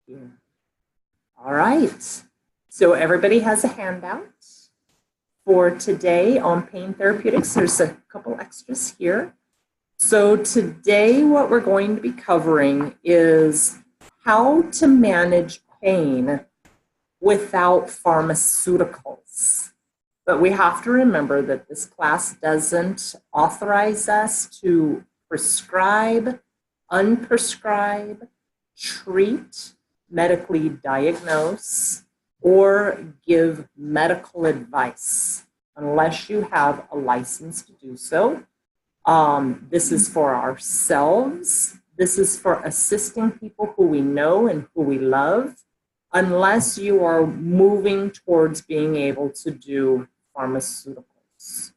Yeah. All right. So everybody has a handout for today on pain therapeutics. There's a couple extras here. So today what we're going to be covering is how to manage pain without pharmaceuticals. But we have to remember that this class doesn't authorize us to prescribe, unprescribe, treat, medically diagnose, or give medical advice unless you have a license to do so. This is for ourselves. This is for assisting people who we know and who we love, unless you are moving towards being able to do pharmaceuticals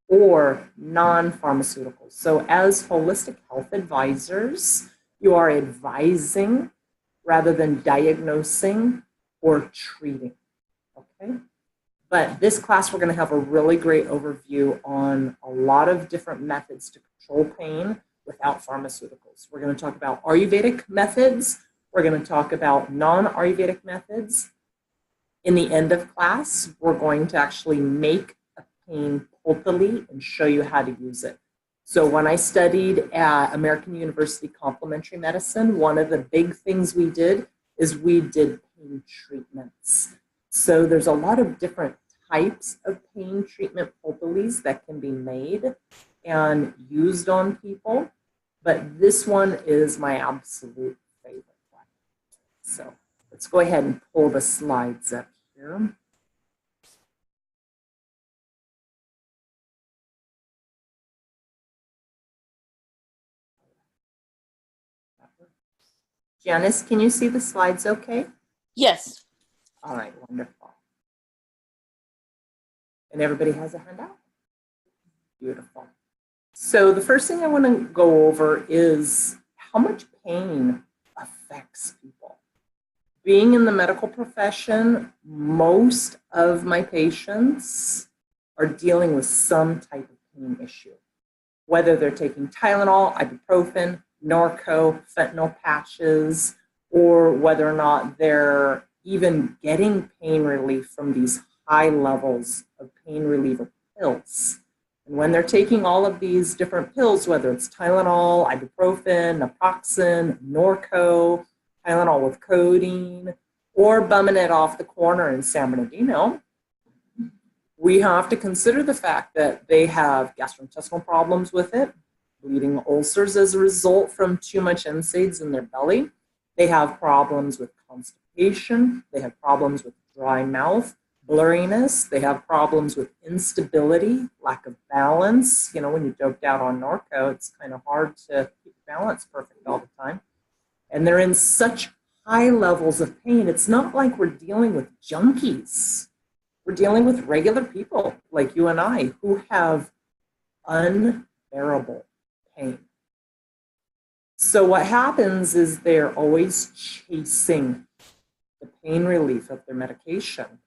or non-pharmaceuticals. So as holistic health advisors, you are advising rather than diagnosing or treating, okay? But this class, we're going to have a really great overview on a lot of different methods to control pain without pharmaceuticals. We're going to talk about Ayurvedic methods. We're going to talk about non-Ayurvedic methods. In the end of class, we're going to actually make a pain potali and show you how to use it. So when I studied at American University Complementary Medicine, one of the big things we did is we did pain treatments. So there's a lot of different types of pain treatment potalis that can be made and used on people, but this one is my absolute favorite one. So let's go ahead and pull the slides up here. Janice, can you see the slides okay? Yes. All right, wonderful. And everybody has a handout? Beautiful. So the first thing I want to go over is how much pain affects people. Being in the medical profession, most of my patients are dealing with some type of pain issue, whether they're taking Tylenol, ibuprofen, Norco, fentanyl patches, or whether or not they're even getting pain relief from these high levels of pain reliever pills. And when they're taking all of these different pills, whether it's Tylenol, ibuprofen, naproxen, Norco, Tylenol with codeine, or bumming it off the corner in San Bernardino, we have to consider the fact that they have gastrointestinal problems with it, bleeding ulcers as a result from too much NSAIDs in their belly. They have problems with constipation. They have problems with dry mouth, blurriness. They have problems with instability, lack of balance. You know, when you're doped out on Norco, it's kind of hard to keep balance perfect all the time. And they're in such high levels of pain. It's not like we're dealing with junkies. We're dealing with regular people like you and I who have unbearable pain. So what happens is they're always chasing the pain relief of their medication.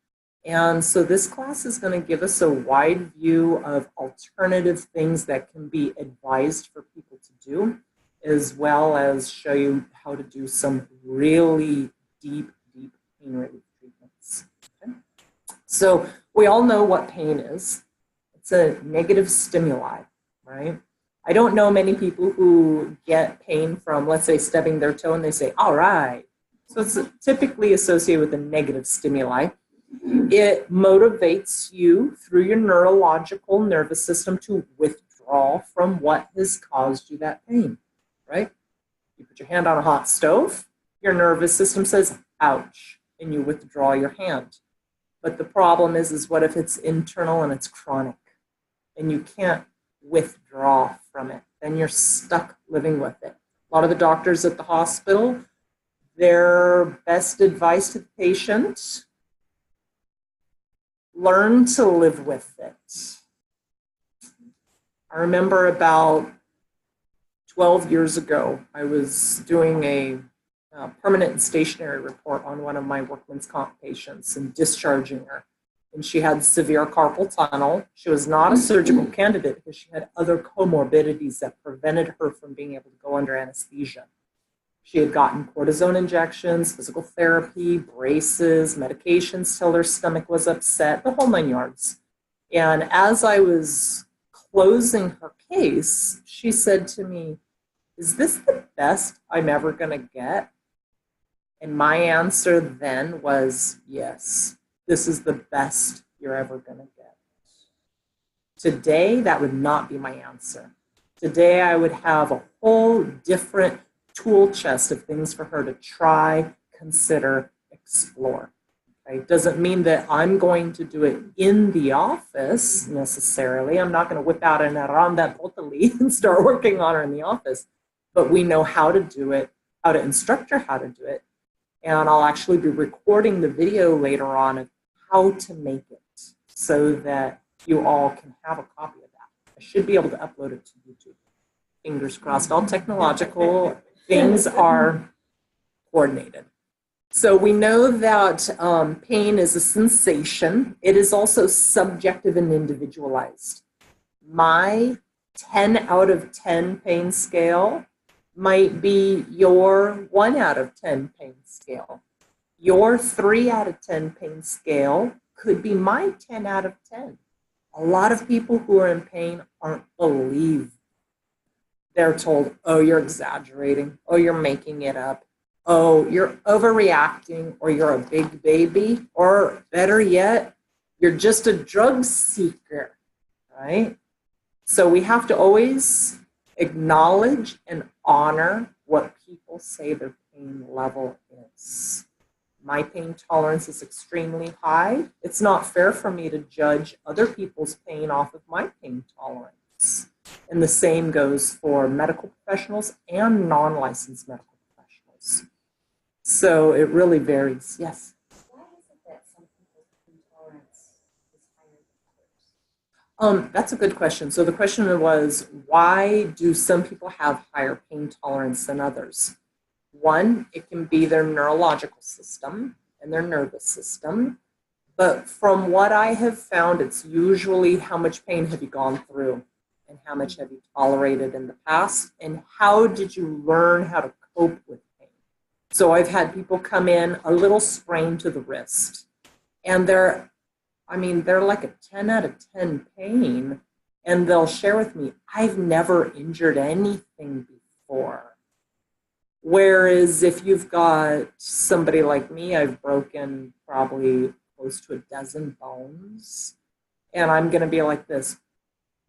And so this class is going to give us a wide view of alternative things that can be advised for people to do, as well as show you how to do some really deep pain relief treatments. Okay? So we all know what pain is. It's a negative stimuli, right? I don't know many people who get pain from, let's say, stubbing their toe and they say, all right. So it's typically associated with a negative stimuli. It motivates you through your neurological nervous system to withdraw from what has caused you that pain, right? You put your hand on a hot stove, your nervous system says, ouch, and you withdraw your hand. But the problem is what if it's internal and it's chronic and you can't withdraw from it? Then you're stuck living with it. A lot of the doctors at the hospital, their best advice to the patient, learn to live with it. I remember about 12 years ago, I was doing a permanent and stationary report on one of my workman's comp patients and discharging her. And she had severe carpal tunnel. She was not a surgical candidate because she had other comorbidities that prevented her from being able to go under anesthesia. She had gotten cortisone injections, physical therapy, braces, medications till her stomach was upset, the whole 9 yards. And as I was closing her case, she said to me, "Is this the best I'm ever going to get?" And my answer then was, "Yes, this is the best you're ever going to get." Today, that would not be my answer. Today, I would have a whole different tool chest of things for her to try, consider, explore. Okay? Doesn't mean that I'm going to do it in the office necessarily. I'm not going to whip out an aranda totally and start working on her in the office. But we know how to do it, how to instruct her how to do it. And I'll actually be recording the video later on of how to make it so that you all can have a copy of that. I should be able to upload it to YouTube. Fingers crossed, all technological things are coordinated. So we know that pain is a sensation. It is also subjective and individualized. My 10 out of 10 pain scale might be your 1 out of 10 pain scale. Your 3 out of 10 pain scale could be my 10 out of 10. A lot of people who are in pain aren't believed. They're told, "Oh, you're exaggerating. Oh, you're making it up. Oh, you're overreacting, or you're a big baby, or better yet, you're just a drug seeker," right? So we have to always acknowledge and honor what people say their pain level is. My pain tolerance is extremely high. It's not fair for me to judge other people's pain off of my pain tolerance. And the same goes for medical professionals and non-licensed medical professionals. So it really varies. Yes? Why is it that some people's pain tolerance is higher than others? That's a good question. So the question was, why do some people have higher pain tolerance than others? One, it can be their neurological system and their nervous system. But from what I have found, it's usually how much pain have you gone through and how much have you tolerated in the past and how did you learn how to cope with pain. So I've had people come in a little sprained to the wrist and they're like a 10 out of 10 pain, and they'll share with me, "I've never injured anything before." Whereas if you've got somebody like me, I've broken probably close to a dozen bones, and I'm going to be like this,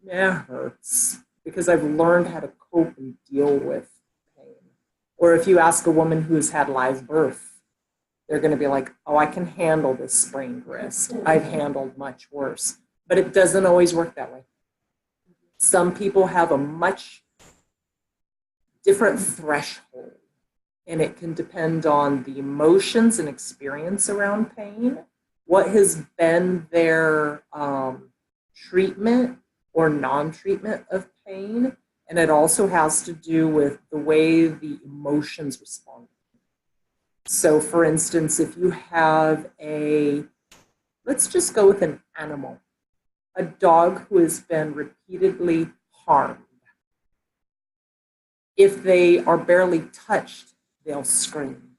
"Yeah, it hurts," because I've learned how to cope and deal with pain. Or if you ask a woman who's had live birth, they're going to be like, "Oh, I can handle this sprained wrist. I've handled much worse." But it doesn't always work that way. Some people have a much different threshold, and it can depend on the emotions and experience around pain, what has been their treatment or non-treatment of pain, and it also has to do with the way the emotions respond. So for instance, if you have let's just go with an animal, a dog who has been repeatedly harmed. If they are barely touched, they'll scream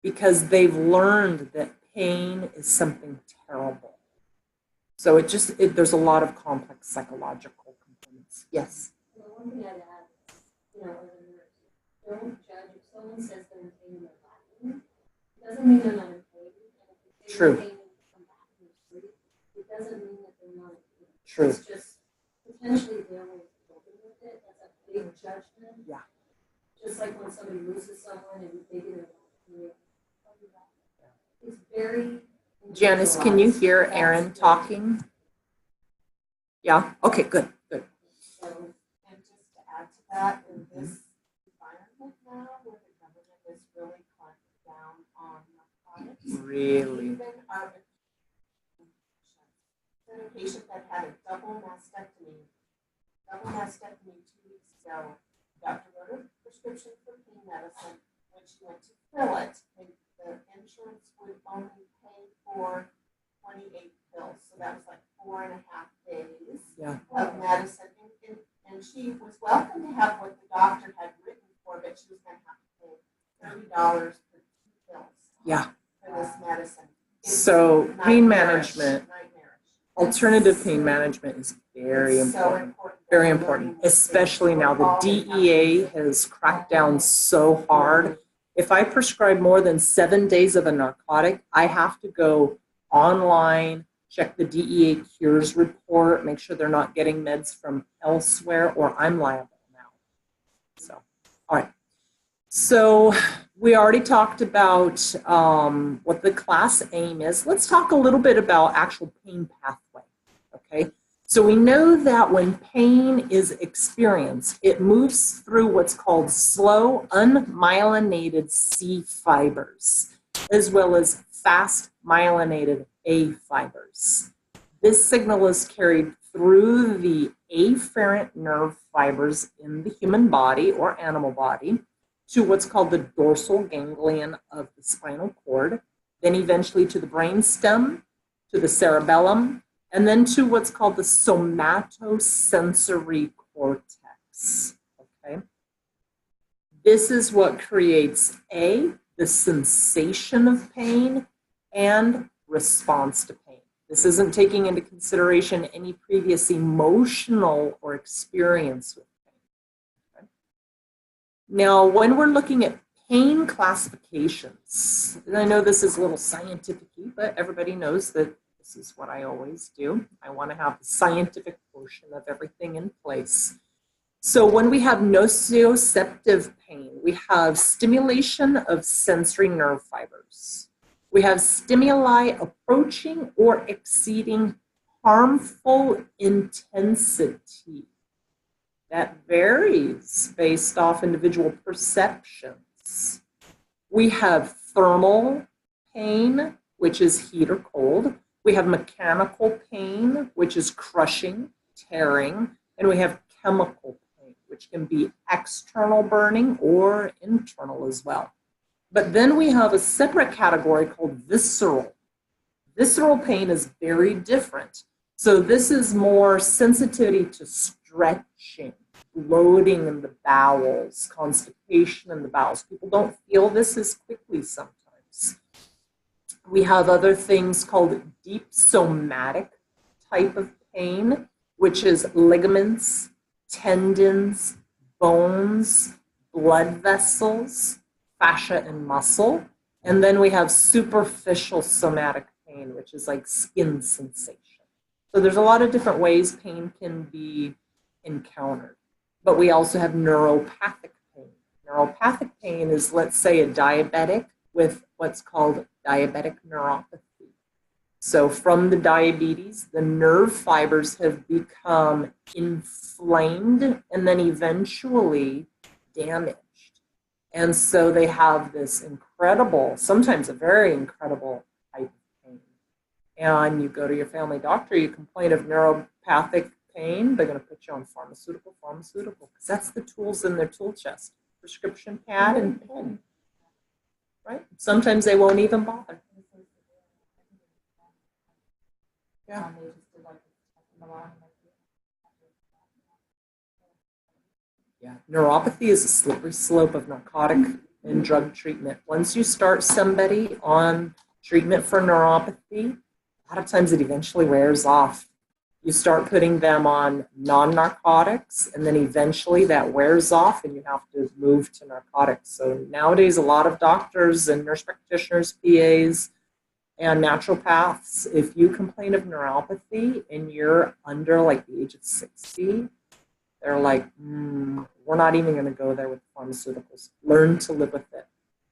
because they've learned that pain is something terrible. So there's a lot of complex psychological components. Yes? Well, one thing I'd add is, don't judge if someone says they're in pain and they're laughing. It doesn't mean they're not in pain. And if they're in pain and come back and they're sleep, it doesn't mean that they're not in pain. True. It's just potentially their way of coping with it. That's a big judgment. Yeah. Just like when somebody loses someone and maybe they're it's very Janice, can you hear Aaron talking? Yeah? Okay, good. So, and just to add to that, in this environment now where the government is really clamping down on narcotics, Really? even our patient that had a double mastectomy 2 weeks ago, doctor wrote a prescription for pain medicine. When she went to fill it, the insurance would only pay for 28 pills. So that was like 4.5 days of medicine. And she was welcome to have what the doctor had written for, but she So pain Nightmarish, management, nightmarish. alternative pain management is very It's so important. Very important, especially now the DEA has cracked down so hard. If I prescribe more than 7 days of a narcotic, I have to go online, check the DEA cures report, make sure they're not getting meds from elsewhere, or I'm liable now. So, all right. So we already talked about what the class aim is. Let's talk a little bit about actual pain pathway, okay? So we know that when pain is experienced, it moves through what's called slow, unmyelinated C fibers, as well as fast myelinated A fibers. This signal is carried through the afferent nerve fibers in the human body or animal body to what's called the dorsal ganglion of the spinal cord, then eventually to the brainstem, to the cerebellum, and then to what's called the somatosensory cortex, okay? This is what creates the sensation of pain and response to pain. This isn't taking into consideration any previous emotional or experience with pain. Okay? Now, when we're looking at pain classifications, and I know this is a little scientific-y, but everybody knows that this is what I always do. I want to have the scientific portion of everything in place. So when we have nociceptive pain, we have stimulation of sensory nerve fibers. We have stimuli approaching or exceeding harmful intensity. That varies based off individual perceptions. We have thermal pain, which is heat or cold. We have mechanical pain, which is crushing, tearing, and we have chemical pain, which can be external burning or internal as well. But then we have a separate category called visceral. Visceral pain is very different. So this is more sensitivity to stretching, bloating in the bowels, constipation in the bowels. People don't feel this as quickly sometimes. We have other things called deep somatic type of pain, which is ligaments, tendons, bones, blood vessels, fascia and muscle. And then we have superficial somatic pain, which is like skin sensation. So there's a lot of different ways pain can be encountered. But we also have neuropathic pain. Neuropathic pain is, let's say, a diabetic with what's called diabetic neuropathy. So from the diabetes, the nerve fibers have become inflamed and then eventually damaged. And so they have this incredible, sometimes a very incredible type of pain. And you go to your family doctor, you complain of neuropathic pain, they're going to put you on pharmaceutical, because that's the tools in their tool chest, prescription pad and pen. Right? Sometimes they won't even bother. Yeah. Yeah, neuropathy is a slippery slope of narcotic and drug treatment. Once you start somebody on treatment for neuropathy, a lot of times it eventually wears off. You start putting them on non-narcotics, and then eventually that wears off and you have to move to narcotics. So nowadays, a lot of doctors and nurse practitioners, PAs, and naturopaths, if you complain of neuropathy and you're under like the age of 60, they're like, we're not even going to go there with pharmaceuticals. Learn to live with it.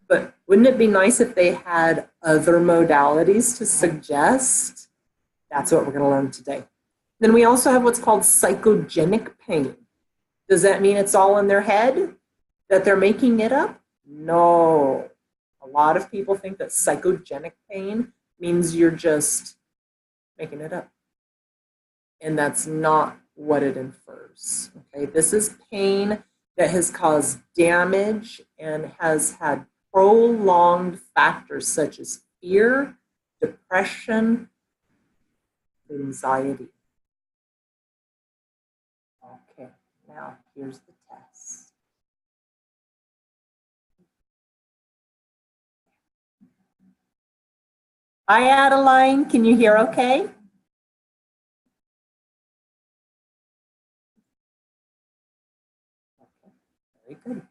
But wouldn't it be nice if they had other modalities to suggest? That's what we're going to learn today. Then we also have what's called psychogenic pain. Does that mean it's all in their head? That they're making it up? No. A lot of people think that psychogenic pain means you're just making it up. And that's not what it infers. Okay, this is pain that has caused damage and has had prolonged factors such as fear, depression, anxiety. Okay, now here's the test. Hi, Adeline. Can you hear okay? Very good.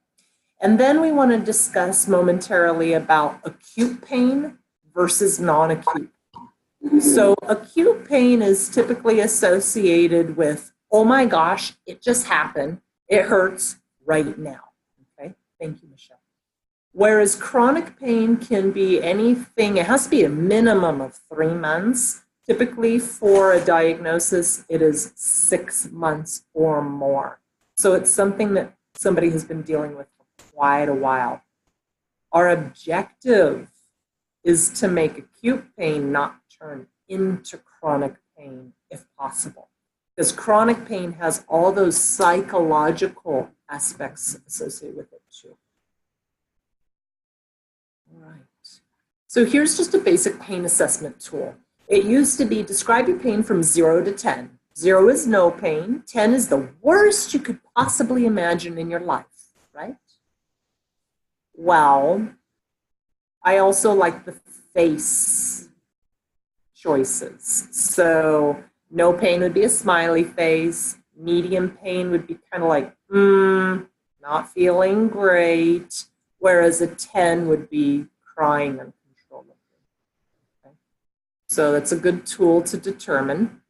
And then we want to discuss momentarily about acute pain versus non-acute. So acute pain is typically associated with, oh my gosh, it just happened. It hurts right now. Okay, thank you, Michelle. Whereas chronic pain can be anything, it has to be a minimum of 3 months. Typically for a diagnosis, it is 6 months or more. So it's something that somebody has been dealing with for quite a while. Our objective is to make acute pain not turn into chronic pain if possible. Because chronic pain has all those psychological aspects associated with it too. All right. So here's just a basic pain assessment tool. It used to be describe your pain from 0 to 10. 0 is no pain. 10 is the worst you could possibly imagine in your life, right? Well, I also like the face choices. So no pain would be a smiley face. Medium pain would be kind of like, not feeling great. Whereas a 10 would be crying uncontrollably. Okay? So that's a good tool to determine.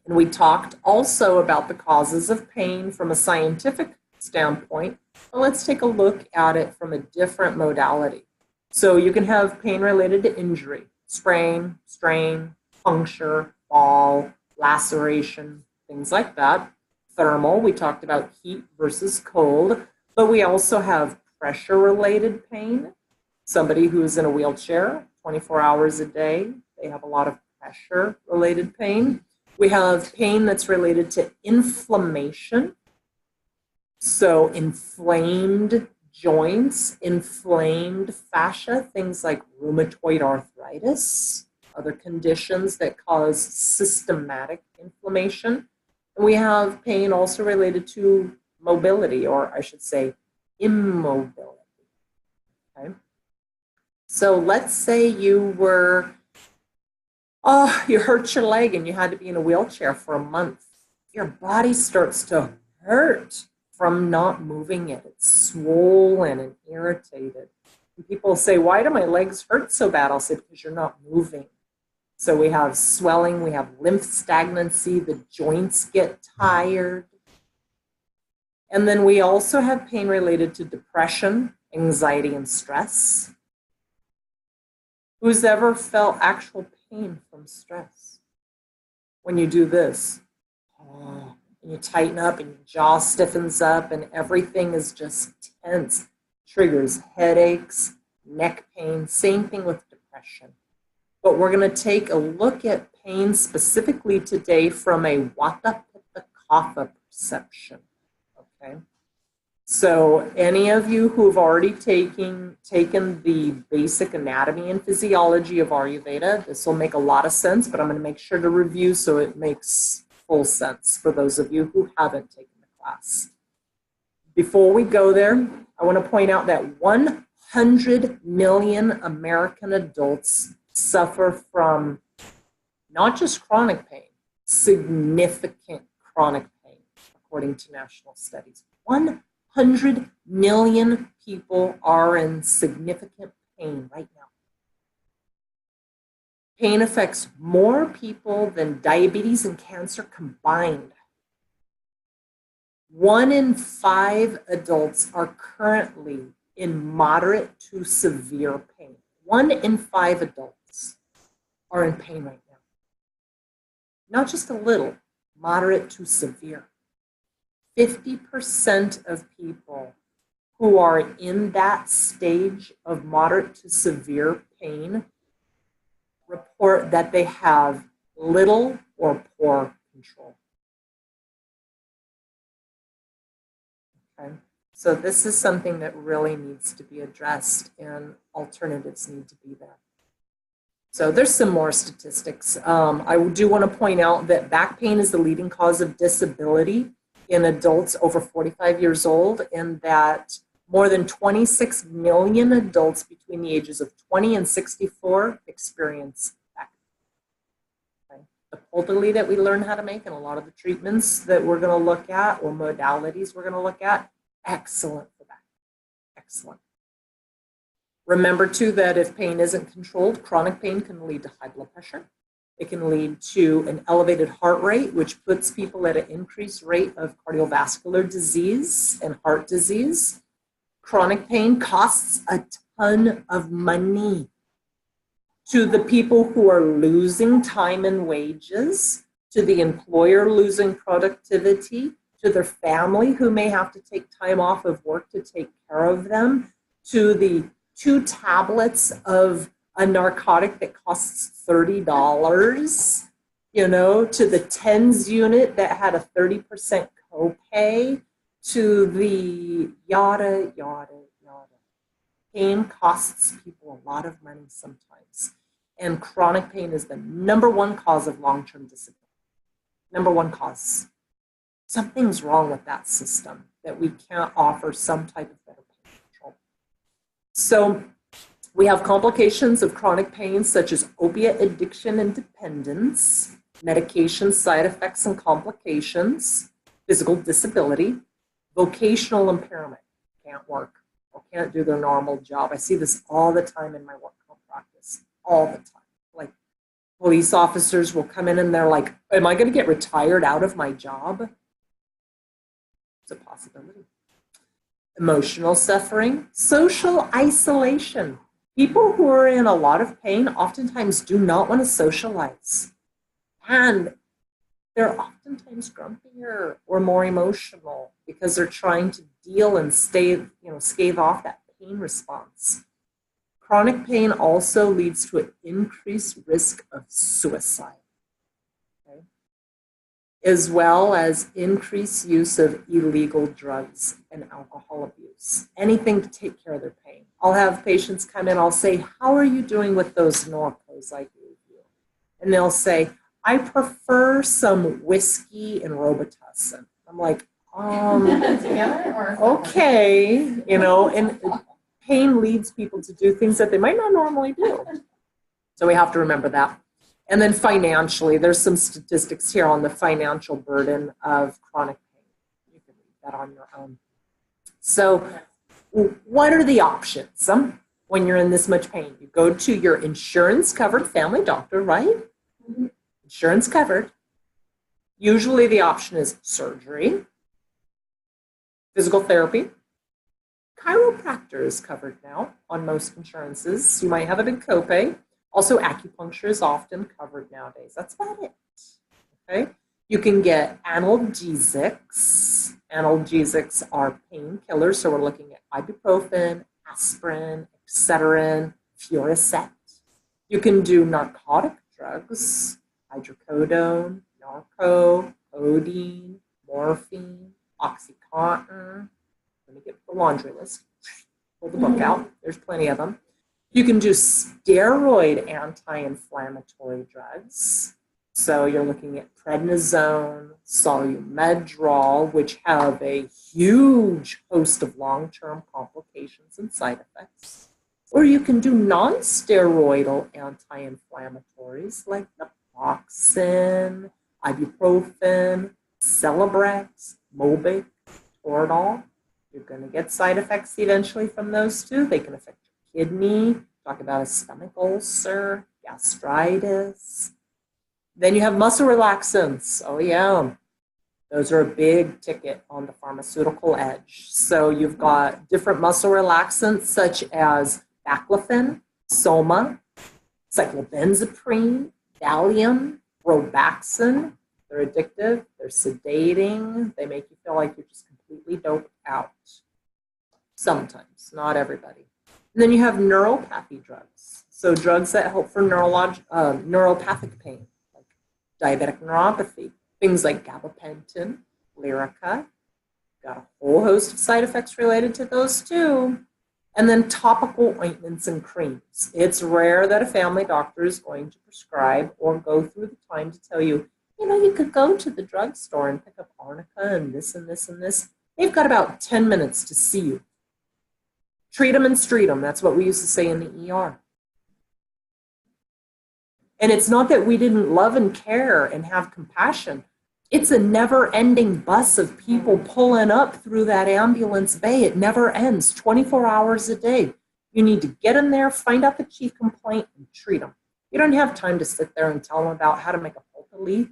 And we talked also about the causes of pain from a scientific standpoint. But let's take a look at it from a different modality. So you can have pain related to injury, sprain, strain, puncture, fall, laceration, things like that. Thermal, we talked about heat versus cold, but we also have pressure-related pain. Somebody who's in a wheelchair 24 hours a day, they have a lot of pressure-related pain. We have pain that's related to inflammation. So inflamed joints, inflamed fascia, things like rheumatoid arthritis, other conditions that cause systematic inflammation. And we have pain also related to mobility, or I should say immobility. Okay? So let's say you hurt your leg and you had to be in a wheelchair for a month. Your body starts to hurt from not moving it. It's swollen and irritated. And people say, why do my legs hurt so bad? I'll say, because you're not moving. So we have swelling, we have lymph stagnancy, the joints get tired. And then we also have pain related to depression, anxiety, and stress. Who's ever felt actual pain from stress? When you do this, and you tighten up and your jaw stiffens up and everything is just tense. Triggers headaches, neck pain, same thing with depression. But we're going to take a look at pain specifically today from a Vata Pitta Kapha perception. Okay? So any of you who've already taken the basic anatomy and physiology of Ayurveda, this will make a lot of sense, but I'm going to make sure to review so it makes full sense for those of you who haven't taken the class. Before we go there, I want to point out that 100 million American adults suffer from not just chronic pain, significant chronic pain, according to national studies. 100 million people are in significant pain right now. Pain affects more people than diabetes and cancer combined. 1 in 5 adults are currently in moderate to severe pain. 1 in 5 adults are in pain right now. Not just a little, moderate to severe. 50% of people who are in that stage of moderate to severe pain report that they have little or poor control. Okay? So this is something that really needs to be addressed, and alternatives need to be there. So there's some more statistics. I do want to point out that back pain is the leading cause of disability in adults over 45 years old, and that more than 26 million adults between the ages of 20 and 64 experience culturally that we learn how to make, and a lot of the treatments that we're going to look at or modalities we're going to look at, excellent for that. Excellent. Remember too that if pain isn't controlled, chronic pain can lead to high blood pressure. It can lead to an elevated heart rate, which puts people at an increased rate of cardiovascular disease and heart disease. Chronic pain costs a ton of money to the people who are losing time and wages, to the employer losing productivity, to their family who may have to take time off of work to take care of them, to the 2 tablets of a narcotic that costs $30, to the TENS unit that had a 30% copay, to the yada, yada, yada. Pain costs people a lot of money sometimes. And chronic pain is the #1 cause of long-term disability. #1 cause. Something's wrong with that system that we can't offer some type of better pain control. So we have complications of chronic pain such as opiate addiction and dependence, medication side effects and complications, physical disability, vocational impairment, can't work or can't do their normal job. I see this all the time in my work practice, all the time. Like police officers will come in and they're like, am I going to get retired out of my job? It's a possibility. Emotional suffering, social isolation. People who are in a lot of pain oftentimes do not want to socialize. And they're oftentimes grumpier or more emotional because they're trying to deal and stave off that pain response. Chronic pain also leads to an increased risk of suicide, okay? As well as increased use of illegal drugs and alcohol abuse, anything to take care of their pain. I'll have patients come in, I'll say, how are you doing with those Norcos I gave you? And they'll say, I prefer some whiskey and Robitussin. I'm like, Together or okay, and pain leads people to do things that they might not normally do. So we have to remember that. And then financially, there's some statistics here on the financial burden of chronic pain. You can read that on your own. So what are the options when you're in this much pain? You go to your insurance-covered family doctor, right? Mm-hmm. Insurance covered. Usually the option is surgery, physical therapy. Chiropractor is covered now on most insurances. You might have a big copay. Also, acupuncture is often covered nowadays. That's about it. Okay. You can get analgesics. Analgesics are painkillers, so we're looking at ibuprofen, aspirin, Excedrin, Furosemide. You can do narcotic drugs, hydrocodone, narco, codeine, morphine, OxyContin. Let me get the laundry list. Pull the book out. There's plenty of them. You can do steroid anti-inflammatory drugs. So you're looking at prednisone, solumedrol, which have a huge host of long-term complications and side effects. Or you can do non-steroidal anti-inflammatories like naproxen, ibuprofen, Celebrex, Mobic, Toradol. You're going to get side effects eventually from those too. They can affect your kidney, talk about a stomach ulcer, gastritis. Then you have muscle relaxants. Oh yeah, those are a big ticket on the pharmaceutical edge. So you've got different muscle relaxants such as baclofen, Soma, cyclobenzaprine, Valium, Robaxin. They're addictive, they're sedating, they make you feel like you're just completely doped out. Sometimes, not everybody. And then you have neuropathy drugs. So drugs that help for neuropathic pain, like diabetic neuropathy. Things like gabapentin, Lyrica. Got a whole host of side effects related to those too. And then topical ointments and creams. It's rare that a family doctor is going to prescribe or go through the time to tell you, you could go to the drugstore and pick up arnica and this and this and this. They've got about 10 minutes to see you. Treat them and street them. That's what we used to say in the ER. And it's not that we didn't love and care and have compassion. It's a never-ending bus of people pulling up through that ambulance bay. It never ends, 24 hours a day. You need to get in there, find out the chief complaint, and treat them. You don't have time to sit there and tell them about how to make a poultice.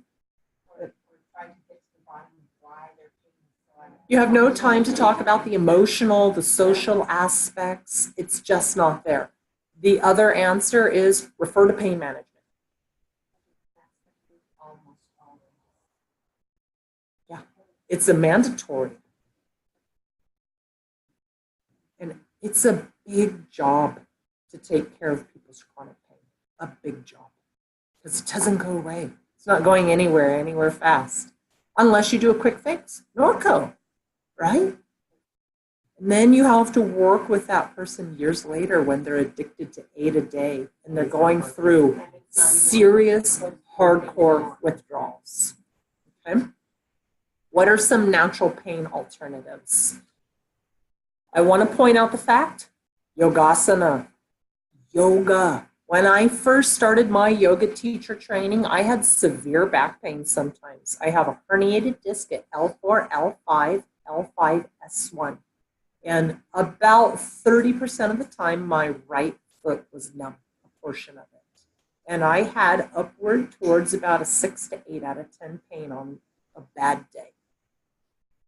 You have no time to talk about the emotional, the social aspects. It's just not there. The other answer is refer to pain management. Yeah, it's a mandatory. And it's a big job to take care of people's chronic pain. A big job. Because it doesn't go away. It's not going anywhere fast. Unless you do a quick fix. Norco. Right? And then you have to work with that person years later when they're addicted to 8 a day and they're going through serious, hardcore withdrawals. Okay? What are some natural pain alternatives? I want to point out the fact, yogasana, yoga. When I first started my yoga teacher training, I had severe back pain sometimes. I have a herniated disc at L4, L5, L5S1. And about 30% of the time, my right foot was numb, a portion of it. And I had upward towards about a 6 to 8 out of 10 pain on a bad day.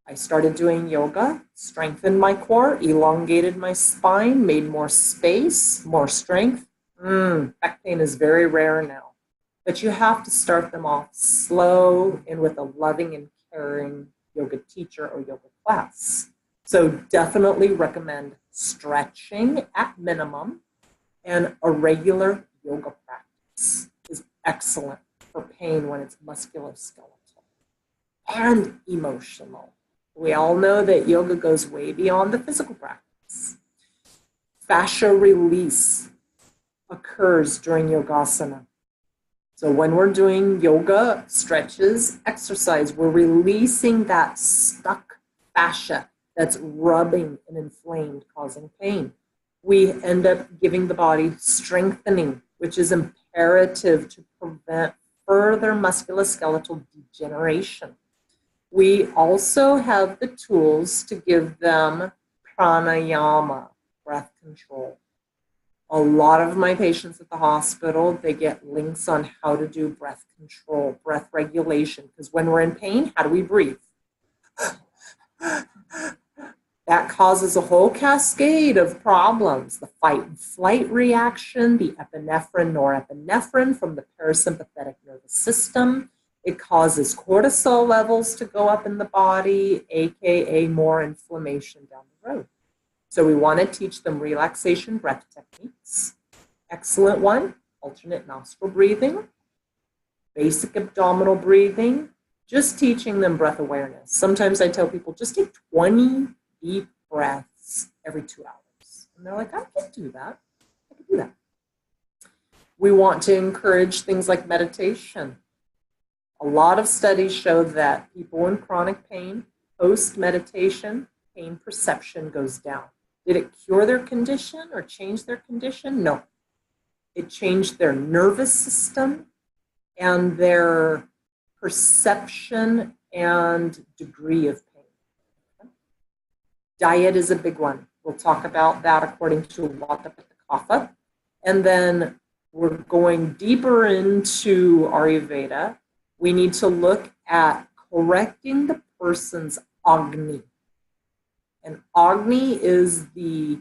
I started doing yoga, strengthened my core, elongated my spine, made more space, more strength. Back pain is very rare now. But you have to start them off slow and with a loving and caring yoga teacher or yoga class. So definitely recommend stretching at minimum, and a regular yoga practice is excellent for pain when it's musculoskeletal and emotional. We all know that yoga goes way beyond the physical practice. Fascia release occurs during yogasana. So when we're doing yoga, stretches, exercise, we're releasing that stuck fascia that's rubbing and inflamed, causing pain. We end up giving the body strengthening, which is imperative to prevent further musculoskeletal degeneration. We also have the tools to give them pranayama, breath control. A lot of my patients at the hospital, they get links on how to do breath control, breath regulation, because when we're in pain, how do we breathe? That causes a whole cascade of problems. The fight and flight reaction, the epinephrine, norepinephrine from the parasympathetic nervous system. It causes cortisol levels to go up in the body, aka more inflammation down the road. So we want to teach them relaxation breath techniques. Excellent one, alternate nostril breathing, basic abdominal breathing, just teaching them breath awareness. Sometimes I tell people, just take 20 deep breaths every 2 hours. And they're like, I can do that. I can do that. We want to encourage things like meditation. A lot of studies show that people in chronic pain, post-meditation, pain perception goes down. Did it cure their condition or change their condition? No. It changed their nervous system and their perception and degree of pain. Okay? Diet is a big one. We'll talk about that according to Vata Pitta Kapha. And then we're going deeper into Ayurveda. We need to look at correcting the person's Agni. And Agni is the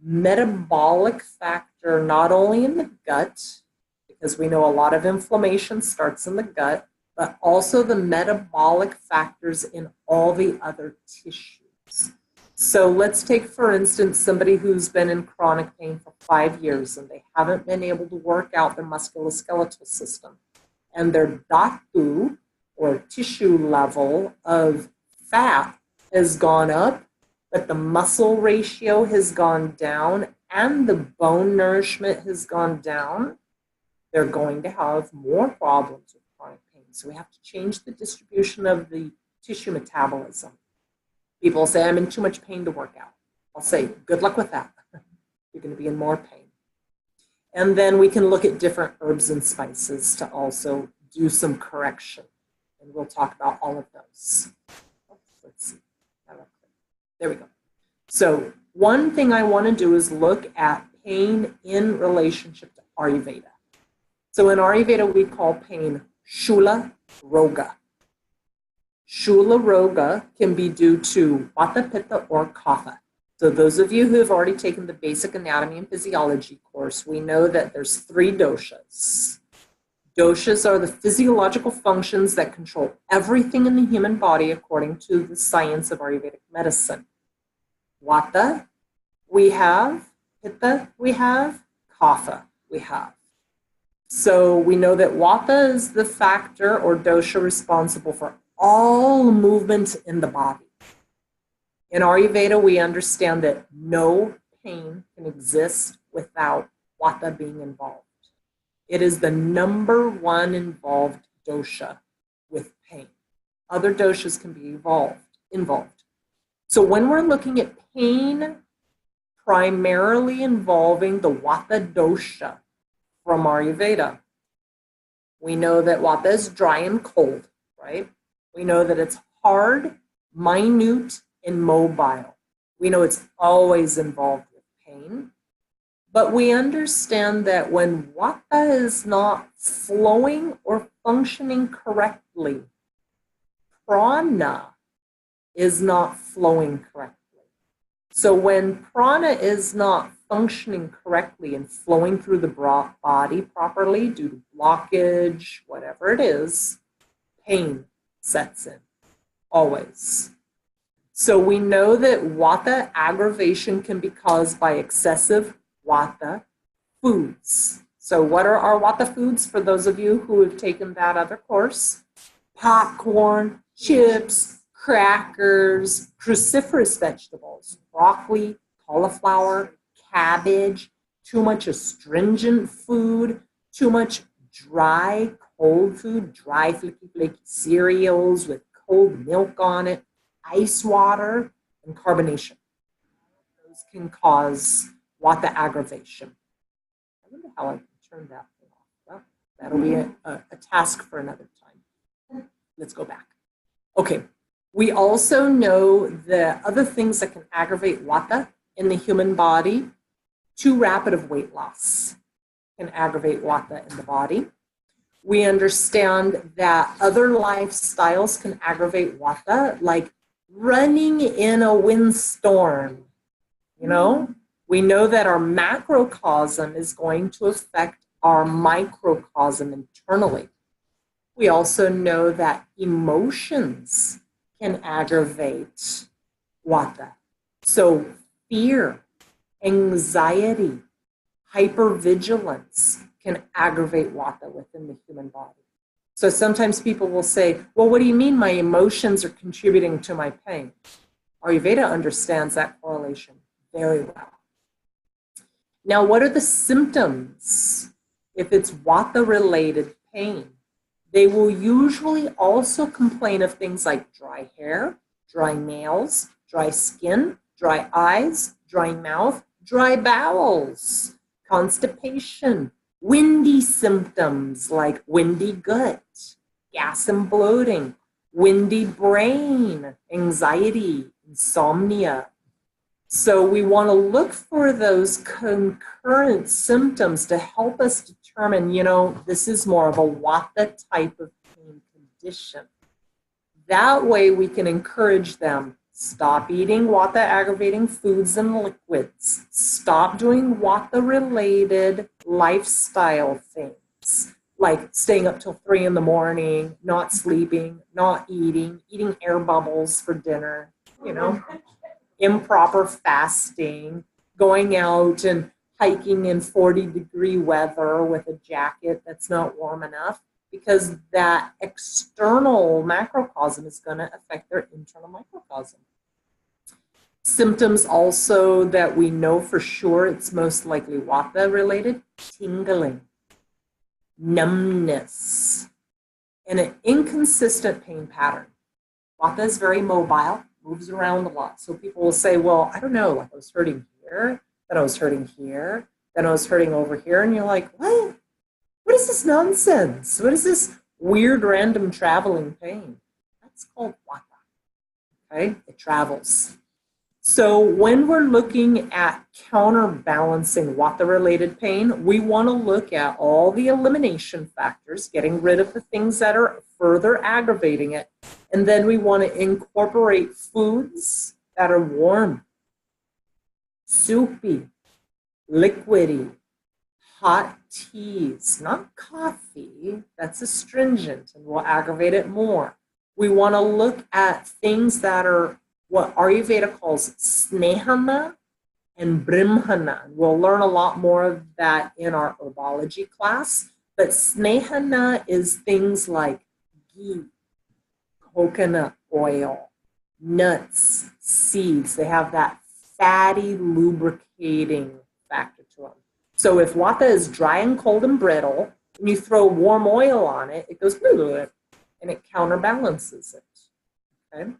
metabolic factor not only in the gut, because we know a lot of inflammation starts in the gut, but also the metabolic factors in all the other tissues. So let's take, for instance, somebody who's been in chronic pain for 5 years and they haven't been able to work out their musculoskeletal system. And their dhatu, or tissue level of fat, has gone up, but the muscle ratio has gone down and the bone nourishment has gone down, they're going to have more problems with chronic pain. So we have to change the distribution of the tissue metabolism. People say, I'm in too much pain to work out. I'll say, good luck with that. You're going to be in more pain. And then we can look at different herbs and spices to also do some correction. And we'll talk about all of those. Let's see. There we go. So one thing I want to do is look at pain in relationship to Ayurveda. So in Ayurveda, we call pain Shula Roga. Shula Roga can be due to Vata, Pitta, or Kapha. So those of you who have already taken the basic anatomy and physiology course, we know that there's 3 doshas. Doshas are the physiological functions that control everything in the human body according to the science of Ayurvedic medicine. Vata, we have. Pitta, we have. Kapha, we have. So we know that Vata is the factor or dosha responsible for all movement in the body. In Ayurveda, we understand that no pain can exist without Vata being involved. It is the number 1 involved dosha with pain. Other doshas can be involved. So when we're looking at pain primarily involving the Vata dosha from Ayurveda, we know that Vata is dry and cold, right? We know that it's hard, minute, and mobile. We know it's always involved with pain. But we understand that when Vata is not flowing or functioning correctly, prana is not flowing correctly. So when prana is not functioning correctly and flowing through the body properly due to blockage, whatever it is, pain sets in, always. So we know that Vata aggravation can be caused by excessive Vata foods. So what are our Vata foods for those of you who have taken that other course? Popcorn, chips, crackers, cruciferous vegetables, broccoli, cauliflower, cabbage, too much astringent food, too much dry, cold food, dry, flaky cereals with cold milk on it, ice water, and carbonation. Those can cause Vata aggravation. I wonder how I can turn that thing off. Well, that'll be a task for another time. Let's go back. Okay. We also know the other things that can aggravate Vata in the human body. Too rapid of weight loss can aggravate Vata in the body. We understand that other lifestyles can aggravate Vata, like running in a windstorm. You know, we know that our macrocosm is going to affect our microcosm internally. We also know that emotions can aggravate Vata. So fear, anxiety, hypervigilance can aggravate Vata within the human body. So sometimes people will say, well, what do you mean my emotions are contributing to my pain? Ayurveda understands that correlation very well. Now, what are the symptoms if it's Vata-related pain? They will usually also complain of things like dry hair, dry nails, dry skin, dry eyes, dry mouth, dry bowels, constipation, windy symptoms like windy gut, gas and bloating, windy brain, anxiety, insomnia. So we want to look for those concurrent symptoms to help us determine, you know, this is more of a Vata type of pain condition. That way we can encourage them, stop eating Vata aggravating foods and liquids. Stop doing Vata related lifestyle things like staying up till 3 a.m, not sleeping, not eating air bubbles for dinner, you know. Improper fasting, going out and hiking in 40-degree weather with a jacket that's not warm enough, because that external macrocosm is going to affect their internal microcosm. Symptoms also that we know for sure it's most likely Vata related: tingling, numbness, and an inconsistent pain pattern. Vata is very mobile, moves around a lot. So people will say, well, I don't know, like I was hurting here, then I was hurting here, then I was hurting over here. And you're like, what? What is this nonsense? What is this weird random traveling pain? That's called vata. Okay, it travels. So when we're looking at counterbalancing vata-related pain, we want to look at all the elimination factors, getting rid of the things that are further aggravating it. And then we want to incorporate foods that are warm, soupy, liquidy, hot teas, not coffee. That's astringent and will aggravate it more. We want to look at things that are what Ayurveda calls snehana and brimhana. We'll learn a lot more of that in our herbology class. But snehana is things like ghee, coconut oil, nuts, seeds. They have that fatty, lubricating factor to them. So if vata is dry and cold and brittle, and you throw warm oil on it, it goes and it counterbalances it. Okay?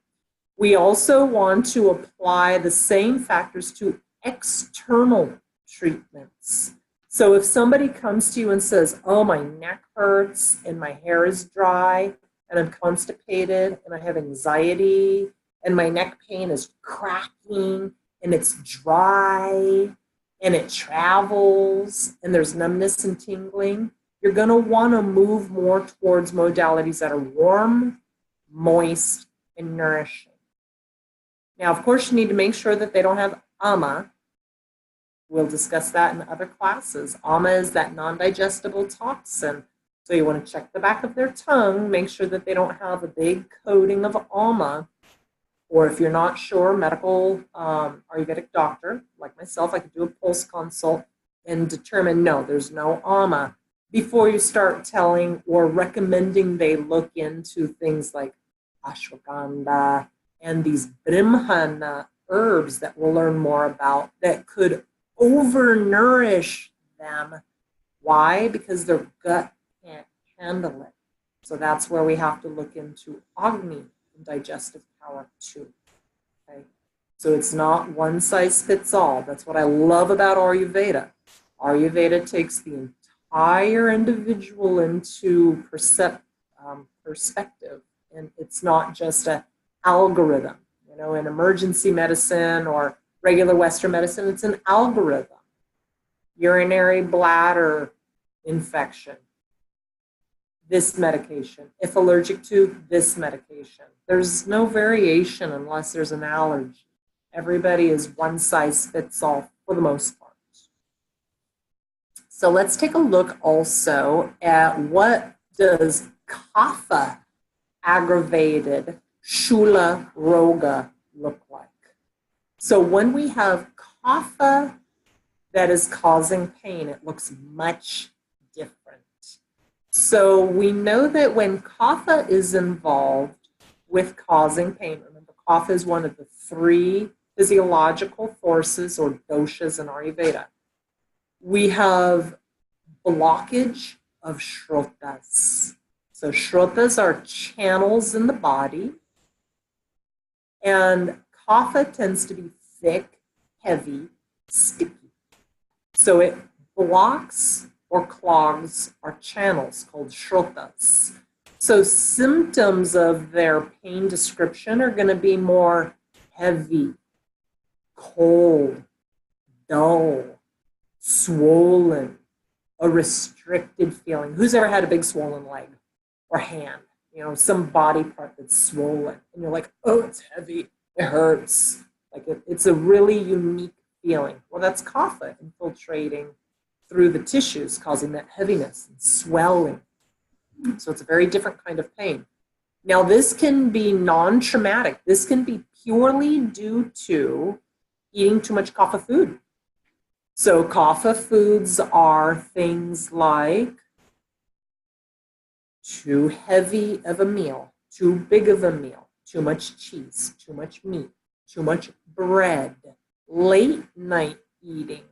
We also want to apply the same factors to external treatments. So if somebody comes to you and says, oh, my neck hurts and my hair is dry and I'm constipated and I have anxiety and my neck pain is cracking and it's dry and it travels and there's numbness and tingling, you're going to want to move more towards modalities that are warm, moist, and nourishing. Now, of course, you need to make sure that they don't have ama. We'll discuss that in other classes. Ama is that non-digestible toxin. So you want to check the back of their tongue, make sure that they don't have a big coating of ama. Or if you're not sure, medical Ayurvedic doctor, like myself, I could do a pulse consult and determine, no, there's no ama, before you start telling or recommending they look into things like ashwagandha, and these brimhana herbs that we'll learn more about that could overnourish them. Why? Because their gut can't handle it. So that's where we have to look into Agni and digestive power too. Okay? So it's not one size fits all. That's what I love about Ayurveda. Ayurveda takes the entire individual into perspective, and it's not just a algorithm. You know, in emergency medicine or regular Western medicine, it's an algorithm. Urinary bladder infection, this medication. If allergic to, this medication. There's no variation unless there's an allergy. Everybody is one size fits all for the most part. So let's take a look also at what does kapha aggravated Shula Roga look like. So when we have kapha that is causing pain, it looks much different. So we know that when kapha is involved with causing pain, remember kapha is one of the 3 physiological forces or doshas in Ayurveda. We have blockage of shrotas. So shrotas are channels in the body. And kapha tends to be thick, heavy, sticky. So it blocks or clogs our channels called shrotas. So symptoms of their pain description are going to be more heavy, cold, dull, swollen, a restricted feeling. Who's ever had a big swollen leg or hand? You know, some body part that's swollen. And you're like, oh, it's heavy. It hurts. Like it's a really unique feeling. Well, that's kapha infiltrating through the tissues, causing that heaviness and swelling. So it's a very different kind of pain. Now, this can be non-traumatic. This can be purely due to eating too much kapha food. So kapha foods are things like too heavy of a meal, too big of a meal, too much cheese, too much meat, too much bread, late night eating,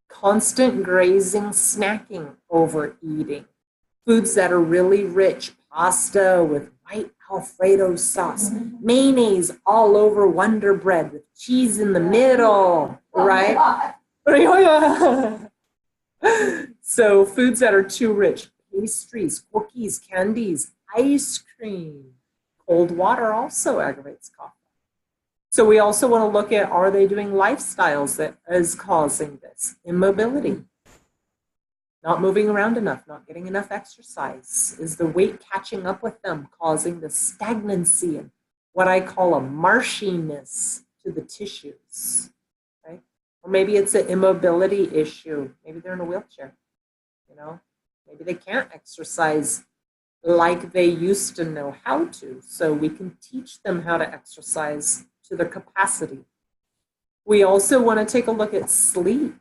constant grazing, snacking, overeating, foods that are really rich, pasta with white Alfredo sauce, mayonnaise all over Wonder Bread with cheese in the middle, right? So foods that are too rich, pastries, cookies, candies, ice cream, cold water also aggravates cough. So we also want to look at, are they doing lifestyles that is causing this? Immobility, not moving around enough, not getting enough exercise. Is the weight catching up with them, causing the stagnancy and what I call a marshiness to the tissues, right? Or maybe it's an immobility issue. Maybe they're in a wheelchair, you know? Maybe they can't exercise like they used to know how to. So we can teach them how to exercise to their capacity. We also want to take a look at sleep.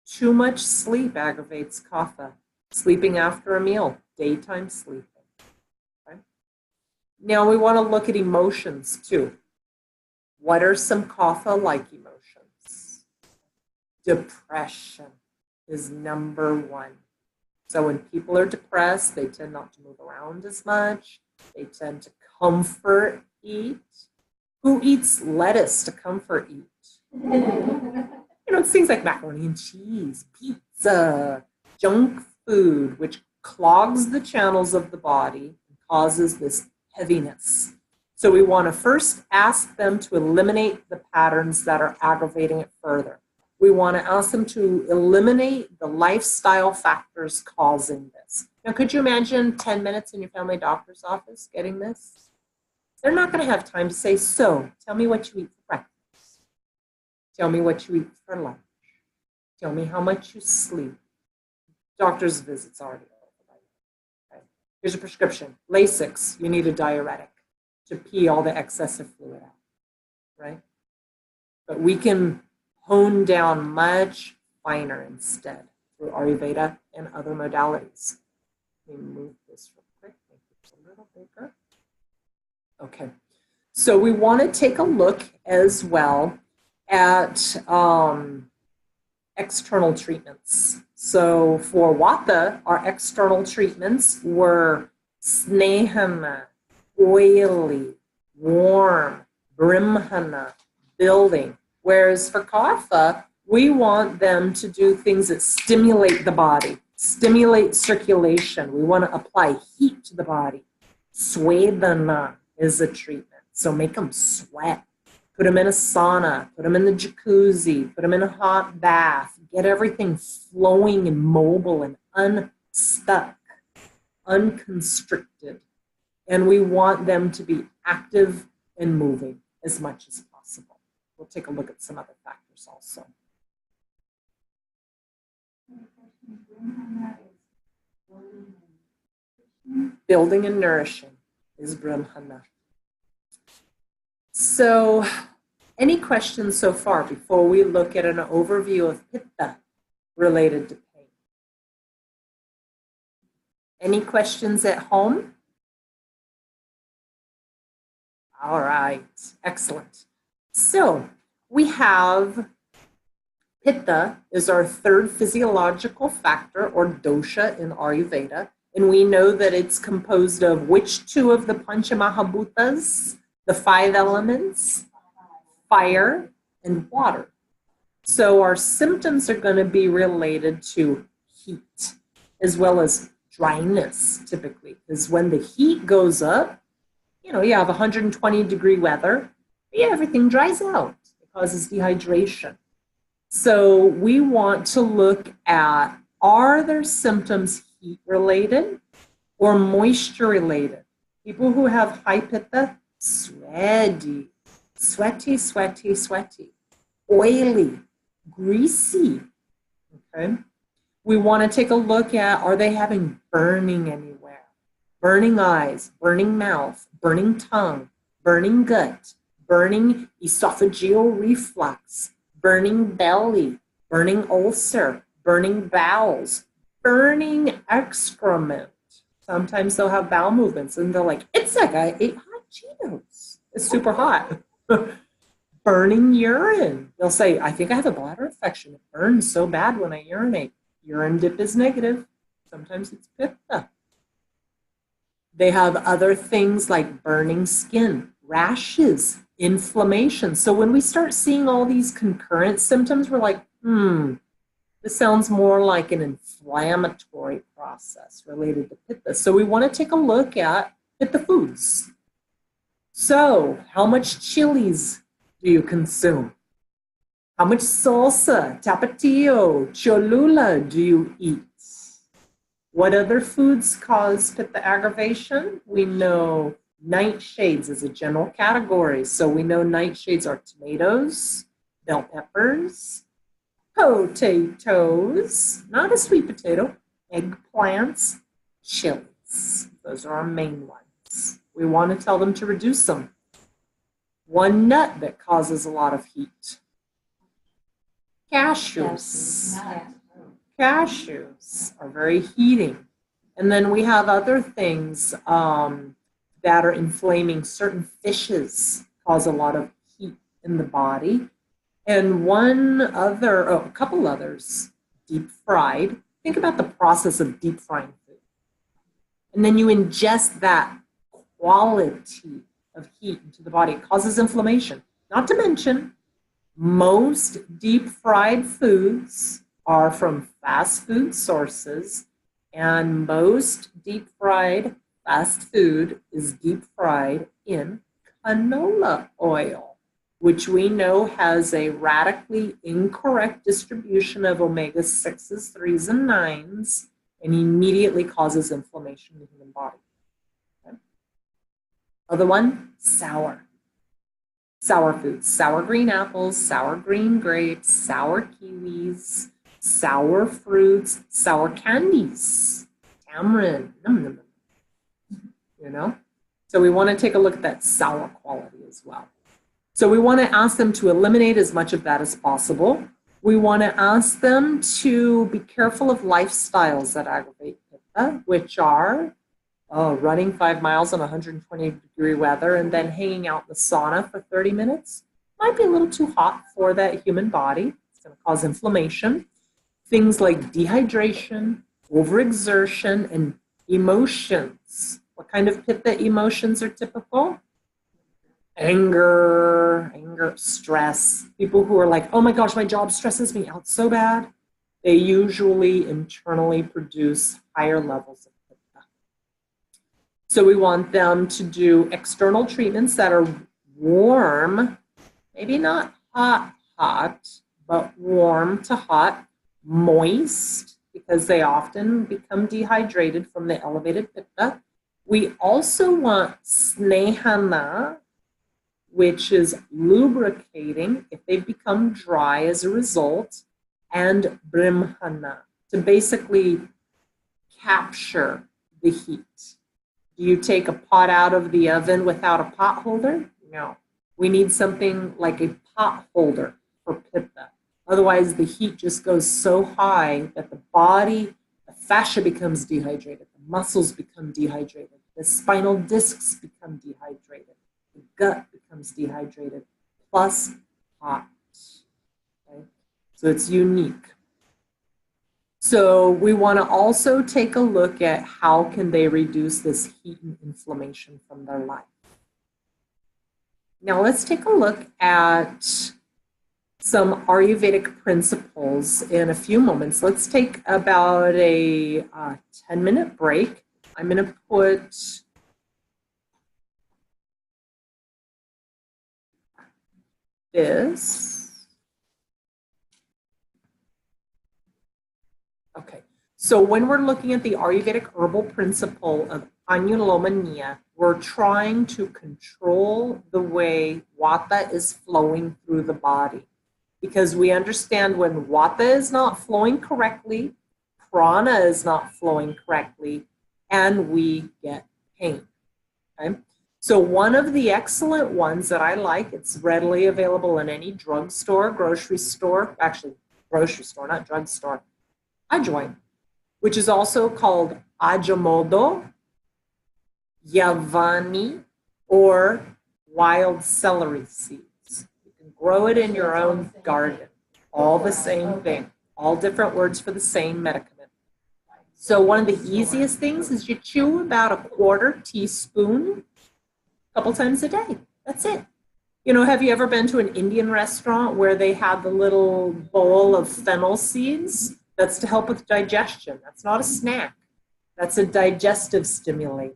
Too much sleep aggravates kapha. Sleeping after a meal, daytime sleeping. Okay? Now we want to look at emotions too. What are some kapha-like emotions? Depression is number one. So when people are depressed, they tend not to move around as much. They tend to comfort eat. Who eats lettuce to comfort eat? You know, it's things like macaroni and cheese, pizza, junk food, which clogs the channels of the body and causes this heaviness. So we want to first ask them to eliminate the patterns that are aggravating it further. We want to ask them to eliminate the lifestyle factors causing this. Now, could you imagine 10 minutes in your family doctor's office getting this? They're not going to have time to say, so, tell me what you eat for breakfast. Tell me what you eat for lunch. Tell me how much you sleep. Doctor's visits already over. Okay. Here's a prescription. Lasix, you need a diuretic to pee all the excessive fluid out, right? But we can hone down much finer instead through Ayurveda and other modalities. Let me move this real quick, make it a little bigger. Okay, so we want to take a look as well at external treatments. So for Vata, our external treatments were snehana, oily, warm, brimhana, building. Whereas for kapha, we want them to do things that stimulate the body, stimulate circulation. We want to apply heat to the body. Swedana is a treatment. So make them sweat. Put them in a sauna, put them in the jacuzzi, put them in a hot bath, get everything flowing and mobile and unstuck, unconstricted. And we want them to be active and moving as much as possible. We'll take a look at some other factors also. Building and nourishing is Brahmana. So, any questions so far before we look at an overview of Pitta related to pain? Any questions at home? All right, excellent. So, we have Pitta is our third physiological factor or dosha in Ayurveda, and we know that it's composed of which two of the Panchamahabhutas? The five elements, fire and water. So our symptoms are going to be related to heat as well as dryness typically. Because when the heat goes up, you know, you have 120-degree weather, yeah, everything dries out. It causes dehydration. So we want to look at, are there symptoms heat related or moisture related? People who have high pitta, sweaty, sweaty, sweaty, sweaty, oily, greasy, okay? We want to take a look at, are they having burning anywhere? Burning eyes, burning mouth, burning tongue, burning gut, burning esophageal reflux, burning belly, burning ulcer, burning bowels, burning excrement. Sometimes they'll have bowel movements and they're like, it's like I ate hot Cheetos. It's super hot. Burning urine. They'll say, I think I have a bladder infection. It burns so bad when I urinate. Urine dip is negative. Sometimes it's pitta. They have other things like burning skin, rashes, inflammation. So when we start seeing all these concurrent symptoms, we're like, This sounds more like an inflammatory process related to pitta. So we want to take a look at pitta foods. So how much chilies do you consume? How much salsa, tapatio, cholula do you eat? What other foods cause pitta aggravation? We know nightshades is a general category. So we know nightshades are tomatoes, bell peppers, potatoes, not a sweet potato, eggplants, chilies. Those are our main ones. We want to tell them to reduce them. One nut that causes a lot of heat. Cashews. Cashews are very heating. And then we have other things that are inflaming. Certain fishes cause a lot of heat in the body. And a couple others, deep fried. Think about the process of deep frying food. And then you ingest that quality of heat into the body. It causes inflammation. Not to mention, most deep fried foods are from fast food sources, and most deep fried fast food is deep fried in canola oil, which we know has a radically incorrect distribution of omega-6s, 3s, and 9s, and immediately causes inflammation in the human body. Okay. Other one, sour. Sour foods, sour green apples, sour green grapes, sour kiwis, sour fruits, sour candies, tamarind, you know? So we want to take a look at that sour quality as well. So we want to ask them to eliminate as much of that as possible. We want to ask them to be careful of lifestyles that aggravate pitta, which are running 5 miles in 120-degree weather and then hanging out in the sauna for 30 minutes. Might be a little too hot for that human body. It's going to cause inflammation. Things like dehydration, overexertion, and emotions. What kind of pitta emotions are typical? Anger, stress. People who are like, oh my gosh, my job stresses me out so bad. They usually internally produce higher levels of pitta. So we want them to do external treatments that are warm, maybe not hot, but warm to hot, moist, because they often become dehydrated from the elevated pitta. We also want snehana, which is lubricating if they become dry as a result, and brimhana, to basically capture the heat. Do you take a pot out of the oven without a pot holder? No. We need something like a pot holder for pitta. Otherwise, the heat just goes so high that the body, the fascia becomes dehydrated, the muscles become dehydrated, the spinal discs become dehydrated, the gut becomes dehydrated, plus hot. Okay? So it's unique. So we want to also take a look at how can they reduce this heat and inflammation from their life. Now let's take a look at some Ayurvedic principles in a few moments. Let's take about a 10-minute break. I'm going to put this. Okay, so when we're looking at the Ayurvedic herbal principle of Anuloma Niya, we're trying to control the way Vata is flowing through the body. Because we understand when Vata is not flowing correctly, Prana is not flowing correctly, and we get pain. Okay? So one of the excellent ones that I like, it's readily available in any drugstore, grocery store, actually grocery store, not drugstore, Ajwain, which is also called Ajamodo, Yavani, or wild celery seeds. You can grow it in your own garden. All the same thing. All different words for the same medicament. So one of the easiest things is you chew about a 1/4 teaspoon a couple times a day. That's it. You know, have you ever been to an Indian restaurant where they had the little bowl of fennel seeds? That's to help with digestion. That's not a snack. That's a digestive stimulator.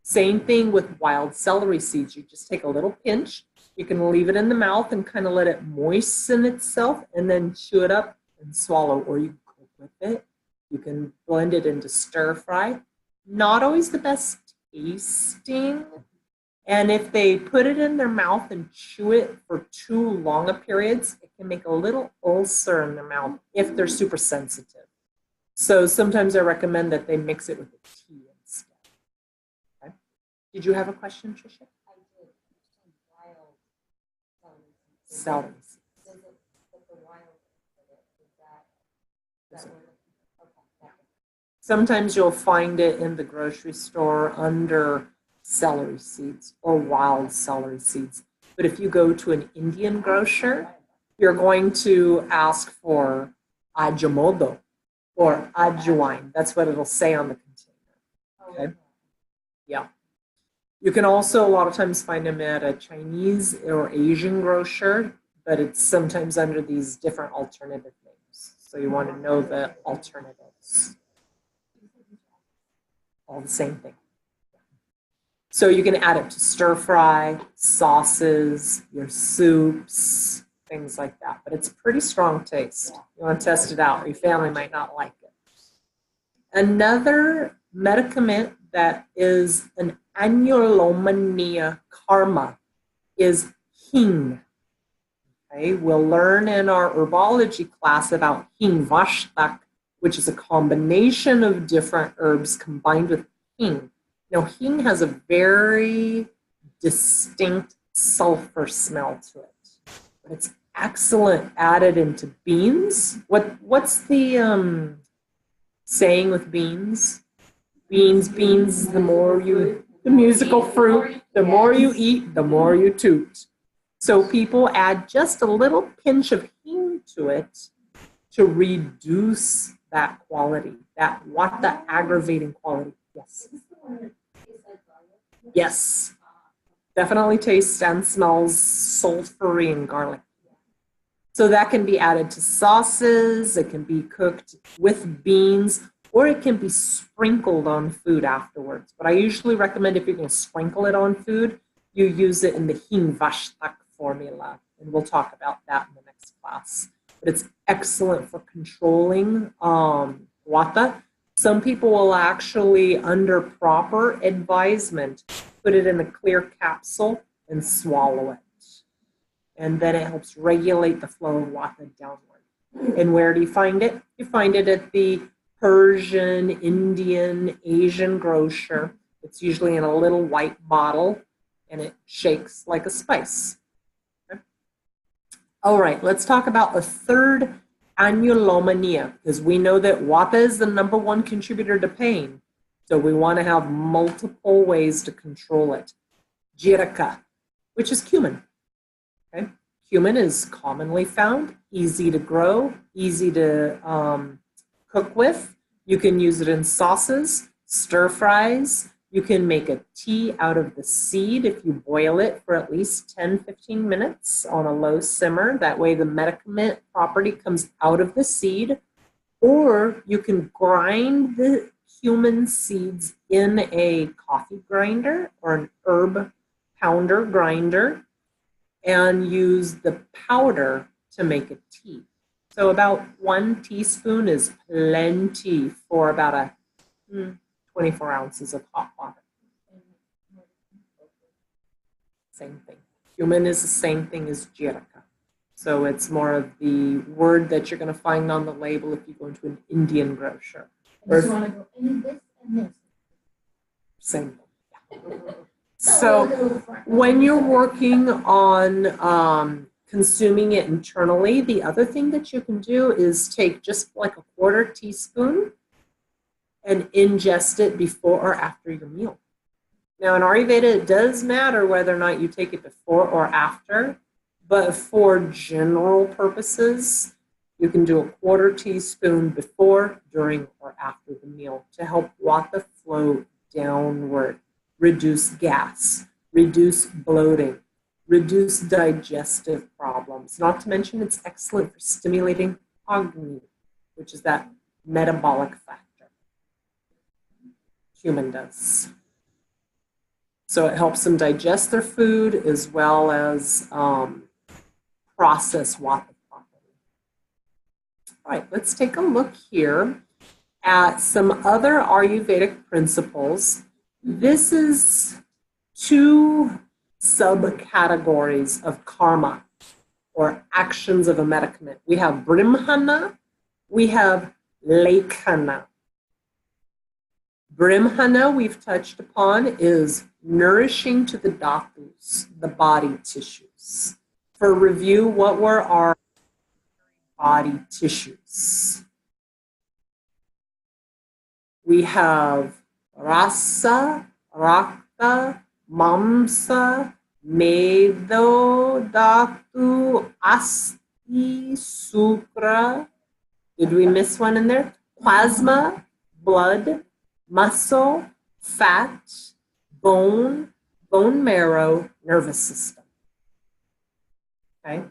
Same thing with wild celery seeds. You just take a little pinch. You can leave it in the mouth and kind of let it moisten itself and then chew it up and swallow, or you can cook with it. You can blend it into stir fry. Not always the best tasting. And if they put it in their mouth and chew it for too long a periods, it can make a little ulcer in their mouth if they're super sensitive. So sometimes I recommend that they mix it with the tea instead. Okay. Did you have a question, Tricia? I did. Wild Celery seeds. Does it, but the wild, is that what okay. Sometimes you'll find it in the grocery store under celery seeds or wild celery seeds. But if you go to an Indian grocer, you're going to ask for ajimodo or ajwain. That's what it'll say on the container. Okay. Yeah. You can also a lot of times find them at a Chinese or Asian grocer, but it's sometimes under these different alternative names. So you want to know the alternatives. All the same thing. So you can add it to stir fry, sauces, your soups, things like that. But it's a pretty strong taste. You want to test it out. Your family might not like it. Another medicament that is an annulomania karma is hing. Okay, we'll learn in our herbology class about hing vashtak, which is a combination of different herbs combined with hing. Now, hing has a very distinct sulfur smell to it, but it's excellent added into beans. What's the saying with beans? Beans, the more you, the musical fruit, the more you eat, the more you toot. So people add just a little pinch of hing to it to reduce that quality, that vata aggravating quality. Yes. Yes. Definitely tastes and smells sulfury and garlic. So that can be added to sauces, it can be cooked with beans, or it can be sprinkled on food afterwards. But I usually recommend if you're going to sprinkle it on food, you use it in the hing vashtak formula. And we'll talk about that in the next class. But it's excellent for controlling vata. Some people will actually, under proper advisement, put it in a clear capsule and swallow it. And then it helps regulate the flow of vata downward. And where do you find it? You find it at the Persian, Indian, Asian grocer. It's usually in a little white bottle, and it shakes like a spice. Okay. All right, let's talk about a third annulomania, because we know that vata is the #1 contributor to pain. So we want to have multiple ways to control it. Jiraka, which is cumin. Okay. Cumin is commonly found, easy to grow, easy to cook with. You can use it in sauces, stir fries. You can make a tea out of the seed if you boil it for at least 10-15 minutes on a low simmer. That way the medicament property comes out of the seed. Or you can grind the cumin seeds in a coffee grinder or an herb pounder grinder and use the powder to make a tea. So about 1 teaspoon is plenty for about 24 ounces of hot water. Same thing. Cumin is the same thing as jiraka. So it's more of the word that you're going to find on the label if you go into an Indian grocer. I just want to go in this and this. Same thing. So when you're working on consuming it internally, the other thing that you can do is take just like a 1/4 teaspoon and ingest it before or after your meal. Now in Ayurveda, it does matter whether or not you take it before or after, but for general purposes, you can do a 1/4 teaspoon before, during, or after the meal to help vata flow downward, reduce gas, reduce bloating. reduce digestive problems. Not to mention it's excellent for stimulating Agni, which is that metabolic factor. Human does. So it helps them digest their food as well as process Vata properly. All right, let's take a look here at some other Ayurvedic principles. This is two subcategories of karma or actions of a medicament. We have Brahmana, we have Lekhana. Brahmana, we've touched upon, is nourishing to the dhatus, the body tissues. For review, what were our body tissues? We have rasa, rakta, mamsa, medo, dhatu, asti, sukra. Did we miss one in there? Plasma, blood, muscle, fat, bone, bone marrow, nervous system. Okay?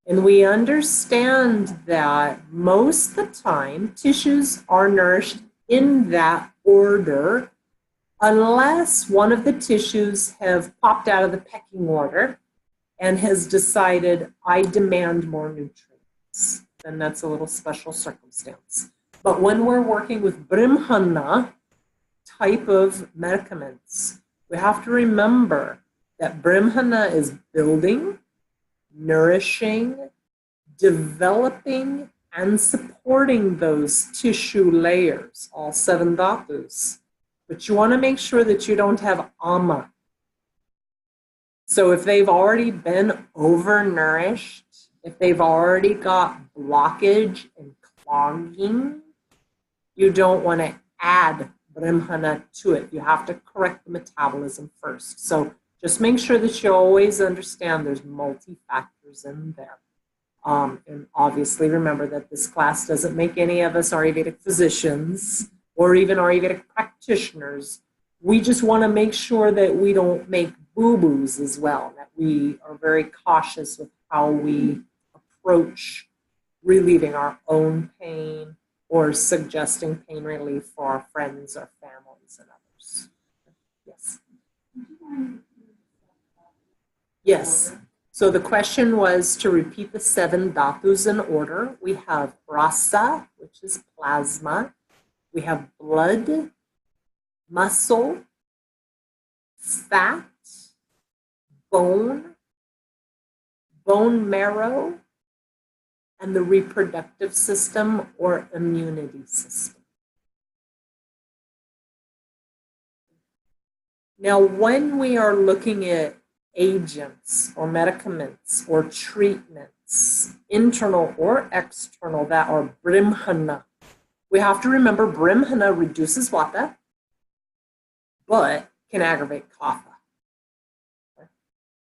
And we understand that most of the time tissues are nourished in that order unless one of the tissues have popped out of the pecking order and has decided, I demand more nutrients. Then that's a little special circumstance. But when we're working with Brahmana type of medicaments, we have to remember that Brahmana is building, nourishing, developing, and supporting those tissue layers, all 7 dhatus. But you want to make sure that you don't have ama. So if they've already been overnourished, if they've already got blockage and clogging, you don't want to add Brahmana to it. You have to correct the metabolism first. So just make sure that you always understand there's multi-factors in there. And obviously remember that this class doesn't make any of us Ayurvedic physicians or even Ayurvedic practitioners. We just want to make sure that we don't make boo-boos as well, that we are very cautious with how we approach relieving our own pain or suggesting pain relief for our friends or families and others. Yes. Yes. So the question was to repeat the 7 dhatus in order. We have rasa, which is plasma. We have blood, muscle, fat, bone, bone marrow, and the reproductive system or immunity system. Now, when we are looking at agents or medicaments or treatments, internal or external, that are Brahmana, we have to remember Brahmana reduces Vata, but can aggravate Kapha.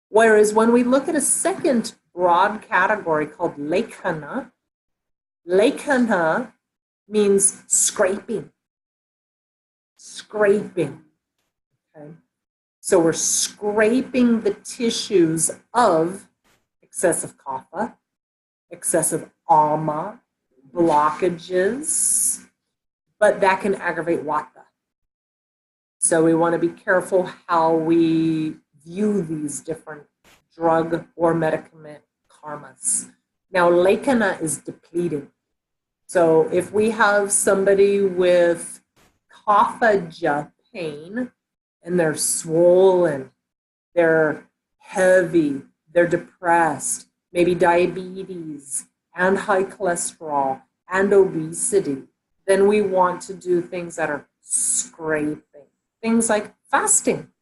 Whereas when we look at a second broad category called Lekhana, Lekhana means scraping. Scraping. Okay? So we're scraping the tissues of excessive Kapha, excessive ama, blockages, but that can aggravate Vata. So we want to be careful how we view these different drug or medicament karmas. Now, Lekhana is depleting. So if we have somebody with Kaphaja pain and they're swollen, they're heavy, they're depressed, maybe diabetes and high cholesterol and obesity, then we want to do things that are scraping. Things like fasting.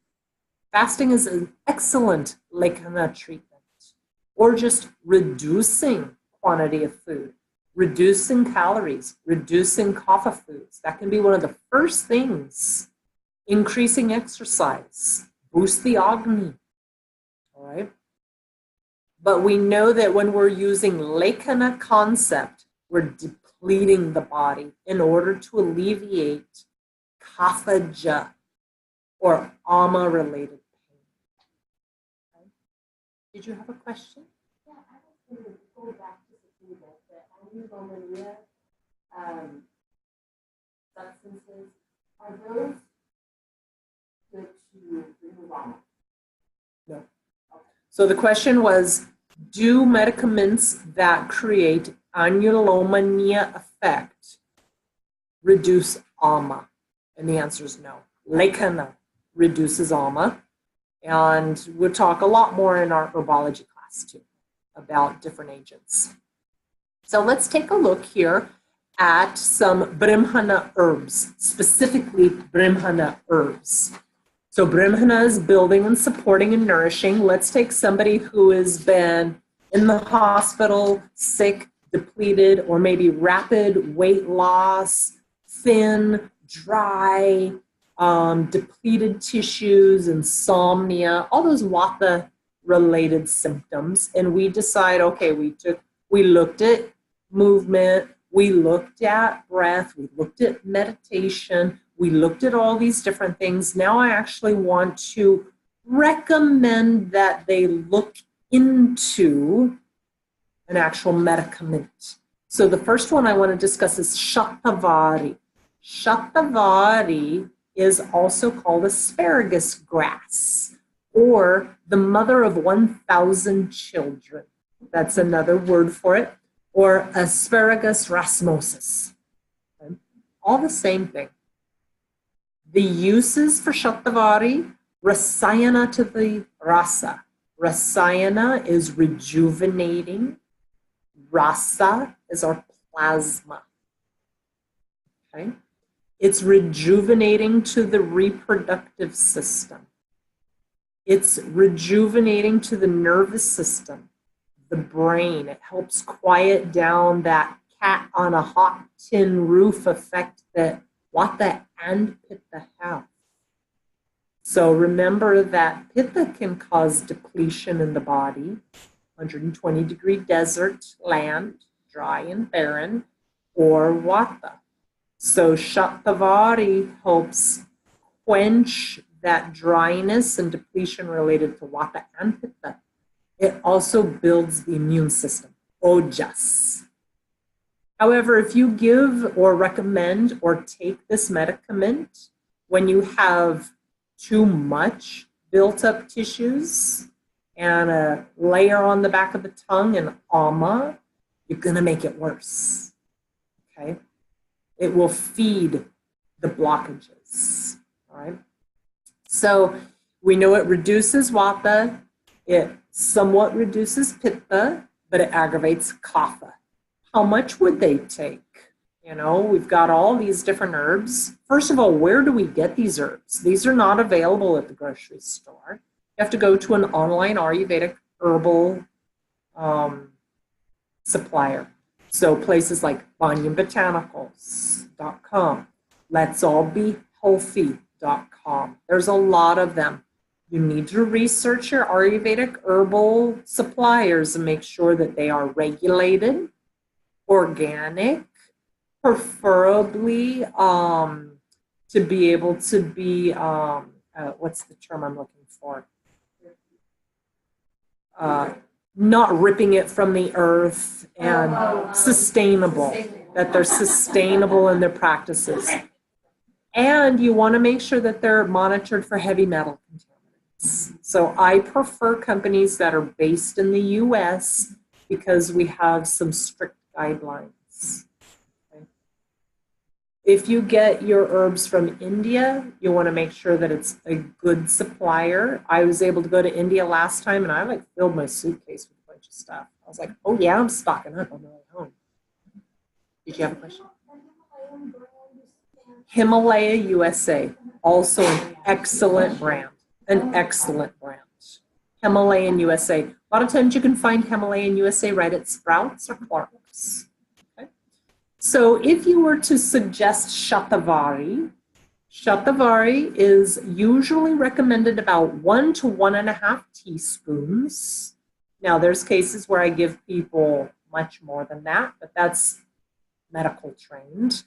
Fasting is an excellent Lekhana treatment. Or just reducing quantity of food, reducing calories, reducing kapha foods. That can be one of the first things. Increasing exercise, boost the Agni. All right. But we know that when we're using Lekhana concept, we're depleting the body in order to alleviate kaphaja or ama-related pain. Okay? Did you have a question? Yeah, I was going to go back to something that the Ayurvedic substances, are those good to remove all? No. So the question was, do medicaments that create anulomania effect reduce ama? And the answer is no. Lekana reduces ama. And we'll talk a lot more in our herbology class too about different agents. So let's take a look here at some Brahmana herbs, specifically Brahmana herbs. So Brahmana is building and supporting and nourishing. Let's take somebody who has been in the hospital, sick, depleted, or maybe rapid weight loss, thin, dry, depleted tissues, insomnia, all those Vata related symptoms. And we decide, okay, we looked at movement, we looked at breath, we looked at meditation, we looked at all these different things. Now I actually want to recommend that they look into an actual medicament. So the first one I want to discuss is Shatavari. Shatavari is also called asparagus grass, or the mother of 1,000 children. That's another word for it, or asparagus racemosus. Okay. All the same thing. The uses for Shatavari, rasayana to the rasa. Rasayana is rejuvenating. Rasa is our plasma. Okay. It's rejuvenating to the reproductive system. It's rejuvenating to the nervous system, the brain. It helps quiet down that cat on a hot tin roof effect that Vata and Pitta have. So remember that Pitta can cause depletion in the body, 120-degree desert land, dry and barren, or Vata. So Shatavari helps quench that dryness and depletion related to Vata and Pitta. It also builds the immune system, Ojas. However, if you give or recommend or take this medicament when you have too much built up tissues and a layer on the back of the tongue and ama, you're going to make it worse. Okay? It will feed the blockages. All right? So we know it reduces Vata, it somewhat reduces Pitta, but it aggravates Kapha. How much would they take? You know, we've got all these different herbs. First of all, where do we get these herbs? These are not available at the grocery store. You have to go to an online Ayurvedic herbal supplier. So places like BanyanBotanicals.com, Let'sAllBeHealthy.com. There's a lot of them. You need to research your Ayurvedic herbal suppliers and make sure that they are regulated, organic, preferably to be able to be, what's the term I'm looking for? Not ripping it from the earth, and sustainable, that they're sustainable in their practices. And you want to make sure that they're monitored for heavy metal contaminants. So I prefer companies that are based in the US because we have some strict guidelines. Okay. If you get your herbs from India, you want to make sure that it's a good supplier. I was able to go to India last time and I filled my suitcase with a bunch of stuff. I was like, oh yeah, I'm stocking up on my way home. Did you have a question? Himalaya USA, also an excellent brand. Himalayan USA. A lot of times you can find Himalayan USA right at Sprouts or Clark's. Okay. So if you were to suggest Shatavari, Shatavari is usually recommended about 1 to 1.5 teaspoons. Now there's cases where I give people much more than that, but that's medical trained.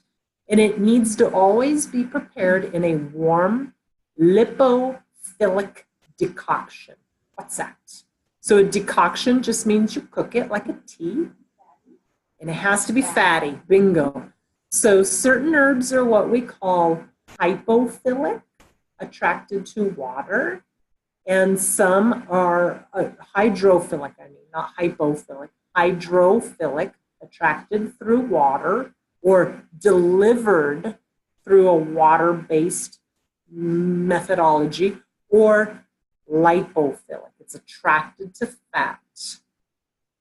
And it needs to always be prepared in a warm lipophilic decoction. What's that? So a decoction just means you cook it like a tea, and it has to be fatty. Bingo. So certain herbs are what we call hypophilic, attracted to water, and some are hydrophilic, not hypophilic, hydrophilic, attracted through water or delivered through a water-based methodology, or lipophilic. It's attracted to fat.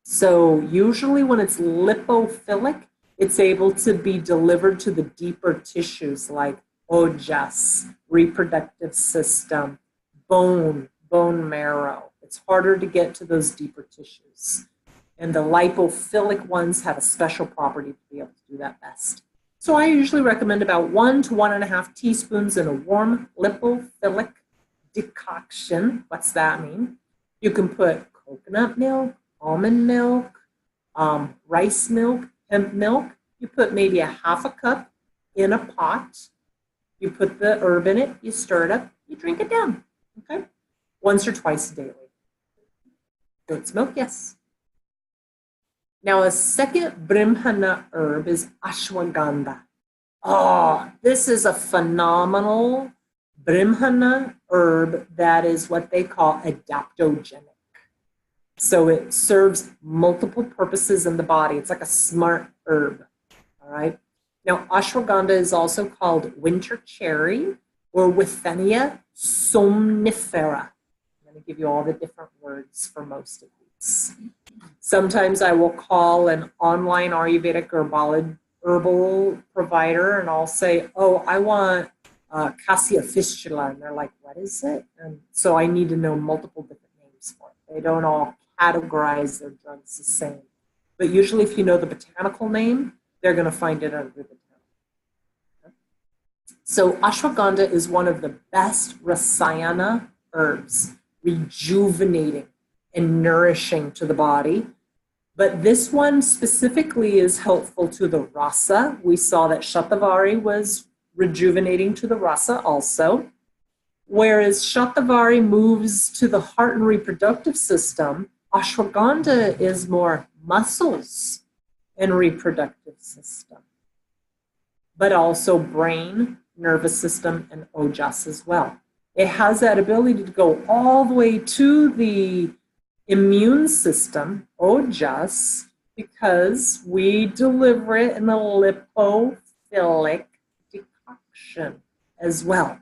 So usually when it's lipophilic, it's able to be delivered to the deeper tissues like ojas, reproductive system, bone marrow. It's harder to get to those deeper tissues. And the lipophilic ones have a special property to be able to do that best. So I usually recommend about 1 to 1.5 teaspoons in a warm lipophilic decoction. What's that mean? You can put coconut milk, almond milk, rice milk, hemp milk. You put maybe 1/2 cup in a pot. You put the herb in it, you stir it up, you drink it down, okay? Once or twice daily. Goat's milk, yes. Now a second Brahmana herb is ashwagandha. Oh, this is a phenomenal Brahmana herb that is what they call adaptogenic. So it serves multiple purposes in the body. It's like a smart herb, all right? Now ashwagandha is also called winter cherry or Withenia somnifera. I'm going to give you all the different words for most of these. Sometimes I will call an online Ayurvedic herbal provider and I'll say, oh, I want cassia fistula. And they're like, what is it? And so I need to know multiple different names for it. They don't all categorize their drugs the same. But usually if you know the botanical name, they're going to find it under the botanical. So ashwagandha is one of the best rasayana herbs, rejuvenating and nourishing to the body. But this one specifically is helpful to the rasa. We saw that shatavari was rejuvenating to the rasa also. Whereas shatavari moves to the heart and reproductive system, ashwagandha is more muscles and reproductive system, but also brain, nervous system, and ojas as well. It has that ability to go all the way to the immune system, ojas, because we deliver it in the lipophilic decoction as well.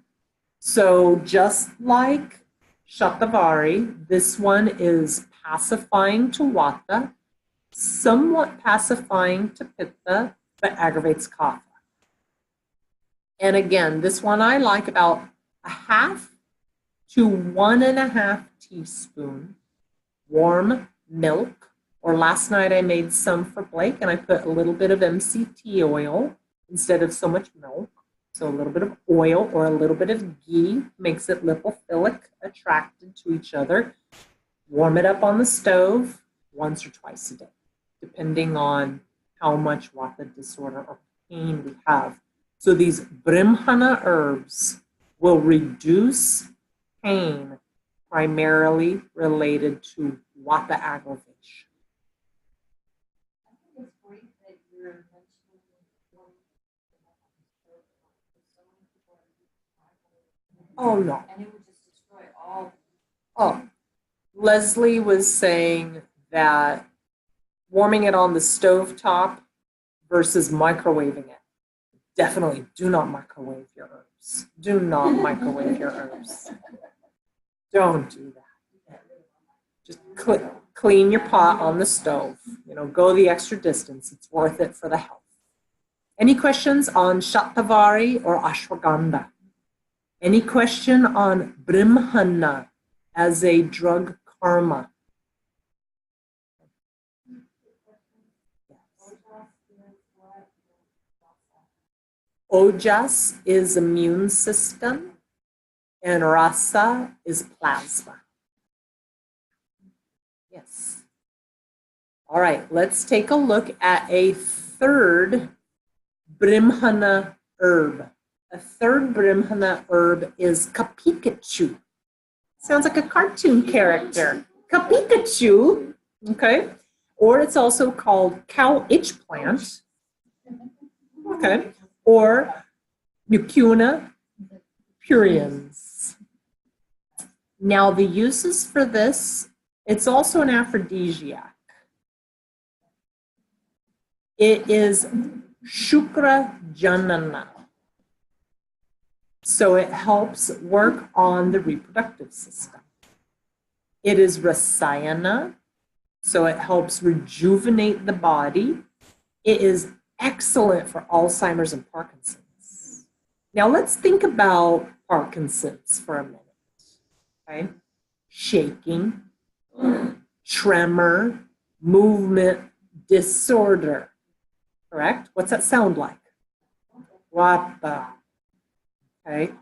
So just like shatavari, this one is pacifying to vata, somewhat pacifying to pitta, but aggravates kapha. And again, this one I like about 1/2 to 1.5 teaspoon warm milk, or last night I made some for Blake and I put a little bit of MCT oil instead of so much milk. So a little bit of oil or a little bit of ghee makes it lipophilic, attracted to each other. Warm it up on the stove once or twice a day, depending on how much vata disorder or pain we have. So these Brahmana herbs will reduce pain primarily related to vata aggravation. I think it's great that you're mentioning Oh, no. and it would just destroy all. Oh, Leslie was saying that warming it on the stovetop versus microwaving it. Definitely do not microwave your herbs. Do not microwave your herbs. Don't do that. Just clean your pot on the stove. Go the extra distance. It's worth it for the health. Any questions on shatavari or ashwagandha? Any question on Brahmana as a drug karma? Ojas is immune system, and rasa is plasma. Yes. All right, let's take a look at a third Brahmana herb. A third Brahmana herb is Kapikachu. Sounds like a cartoon character. Kapikachu, okay? Or it's also called cow itch plant, okay? Or Mucuna pruriens. Now, the uses for this, it's also an aphrodisiac. It is Shukra Janana. So it helps work on the reproductive system. It is Rasayana, so it helps rejuvenate the body. It is excellent for Alzheimer's and Parkinson's. Now let's think about Parkinson's for a minute. Okay? Shaking, tremor, movement disorder. Correct? What's that sound like? Vata. Okay?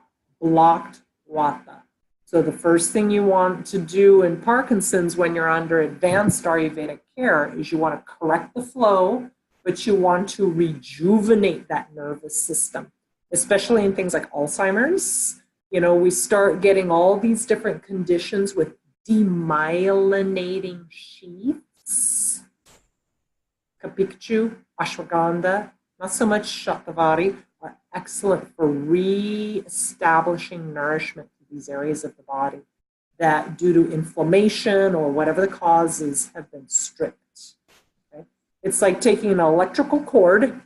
Blocked Vata. So the first thing you want to do in Parkinson's when you're under advanced Ayurvedic care is you want to correct the flow, but you want to rejuvenate that nervous system, especially in things like Alzheimer's. You know, we start getting all these different conditions with demyelinating sheaths. Kapikachu, ashwagandha, not so much shatavari, are excellent for re-establishing nourishment to these areas of the body that, due to inflammation or whatever the cause is, have been stripped. Okay? It's like taking an electrical cord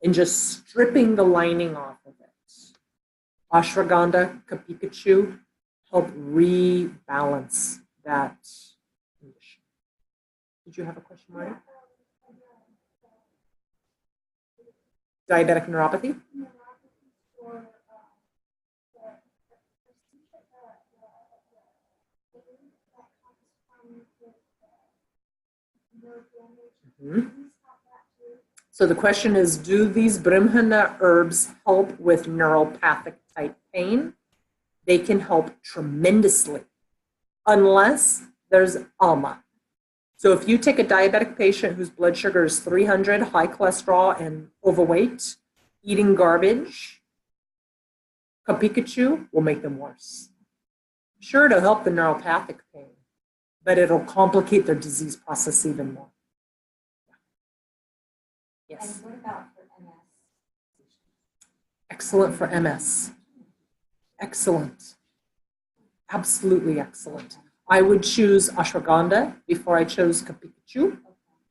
and just stripping the lining off of it. Ashwagandha, Kapikachu help rebalance that condition. Did you have a question, Marty? Diabetic neuropathy? Mm-hmm. So the question is, do these Brahmana herbs help with neuropathic type pain? They can help tremendously, unless there's ALMA. So if you take a diabetic patient whose blood sugar is 300, high cholesterol, and overweight, eating garbage, Kapikachu will make them worse. Sure, it'll help the neuropathic pain, but it'll complicate their disease process even more. Yes. And what about for MS? Excellent for MS. Excellent. Absolutely excellent. I would choose ashwagandha before I chose Kapikachu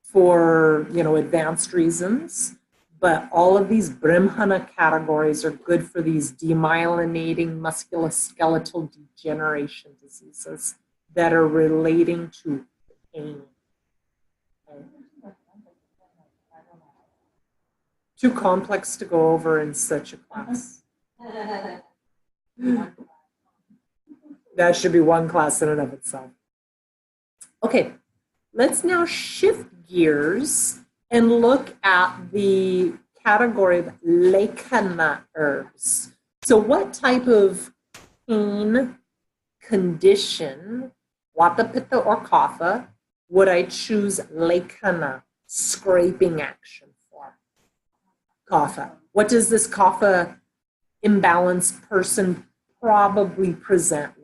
for, advanced reasons. But all of these Brahmana categories are good for these demyelinating musculoskeletal degeneration diseases that are relating to pain. Okay. Too complex to go over in such a class. That should be one class in and of itself. Okay, let's now shift gears and look at the category of Lekana herbs. So what type of pain condition, Vata, Pitta, or Kapha, would I choose Lekana, scraping action for? Kapha. What does this Kapha imbalanced person probably present with?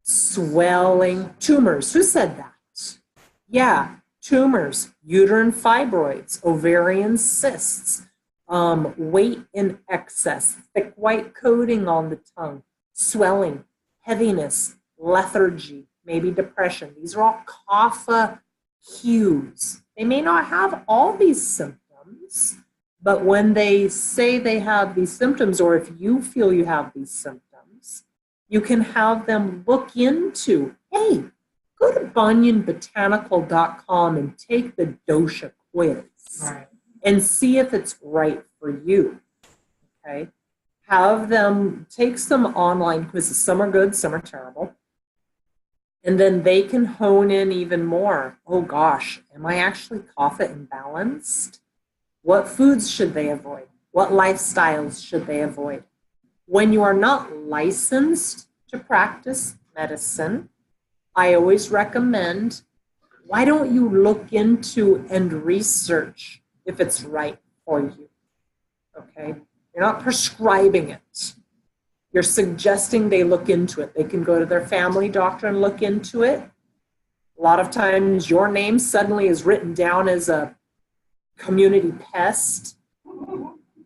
Swelling, tumors. Who said that? Yeah, tumors, uterine fibroids, ovarian cysts, weight in excess, thick white coating on the tongue, swelling, heaviness, lethargy, maybe depression. These are all Kapha cues. They may not have all these symptoms, but when they say they have these symptoms, or if you feel you have these symptoms, you can have them look into, hey, go to bunyanbotanical.com and take the Dosha quiz and see if it's right for you. Okay? Have them take some online quizzes. Some are good, some are terrible. And then they can hone in even more. Oh gosh, am I actually Kapha imbalanced? What foods should they avoid? What lifestyles should they avoid? When you are not licensed to practice medicine, I always recommend, why don't you look into and research if it's right for you, okay? You're not prescribing it. You're suggesting they look into it. They can go to their family doctor and look into it. A lot of times your name suddenly is written down as a community pest.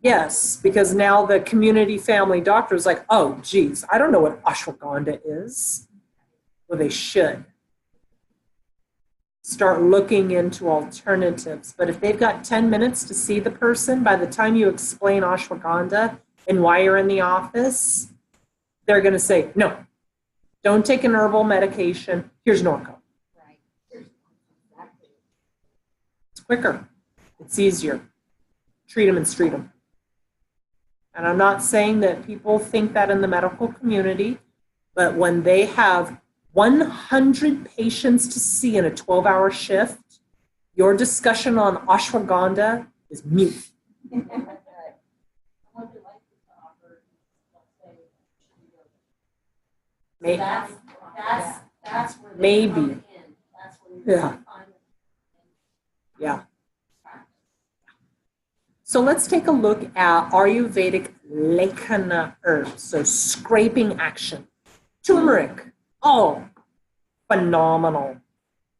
Yes, because now the community family doctor is like, oh, geez, I don't know what ashwagandha is. Well, they should. Start looking into alternatives. But if they've got 10 minutes to see the person, by the time you explain ashwagandha and why you're in the office, they're going to say, no, don't take an herbal medication. Here's Norco. Right. It's quicker. It's easier. Treat them and street them. And I'm not saying that people think that in the medical community, but when they have 100 patients to see in a 12-hour shift, your discussion on ashwagandha is mute. Maybe. That's where they Maybe. come in. That's where you Yeah. find it. Yeah. So let's take a look at Ayurvedic lekana herbs, so scraping action. Turmeric, oh, phenomenal.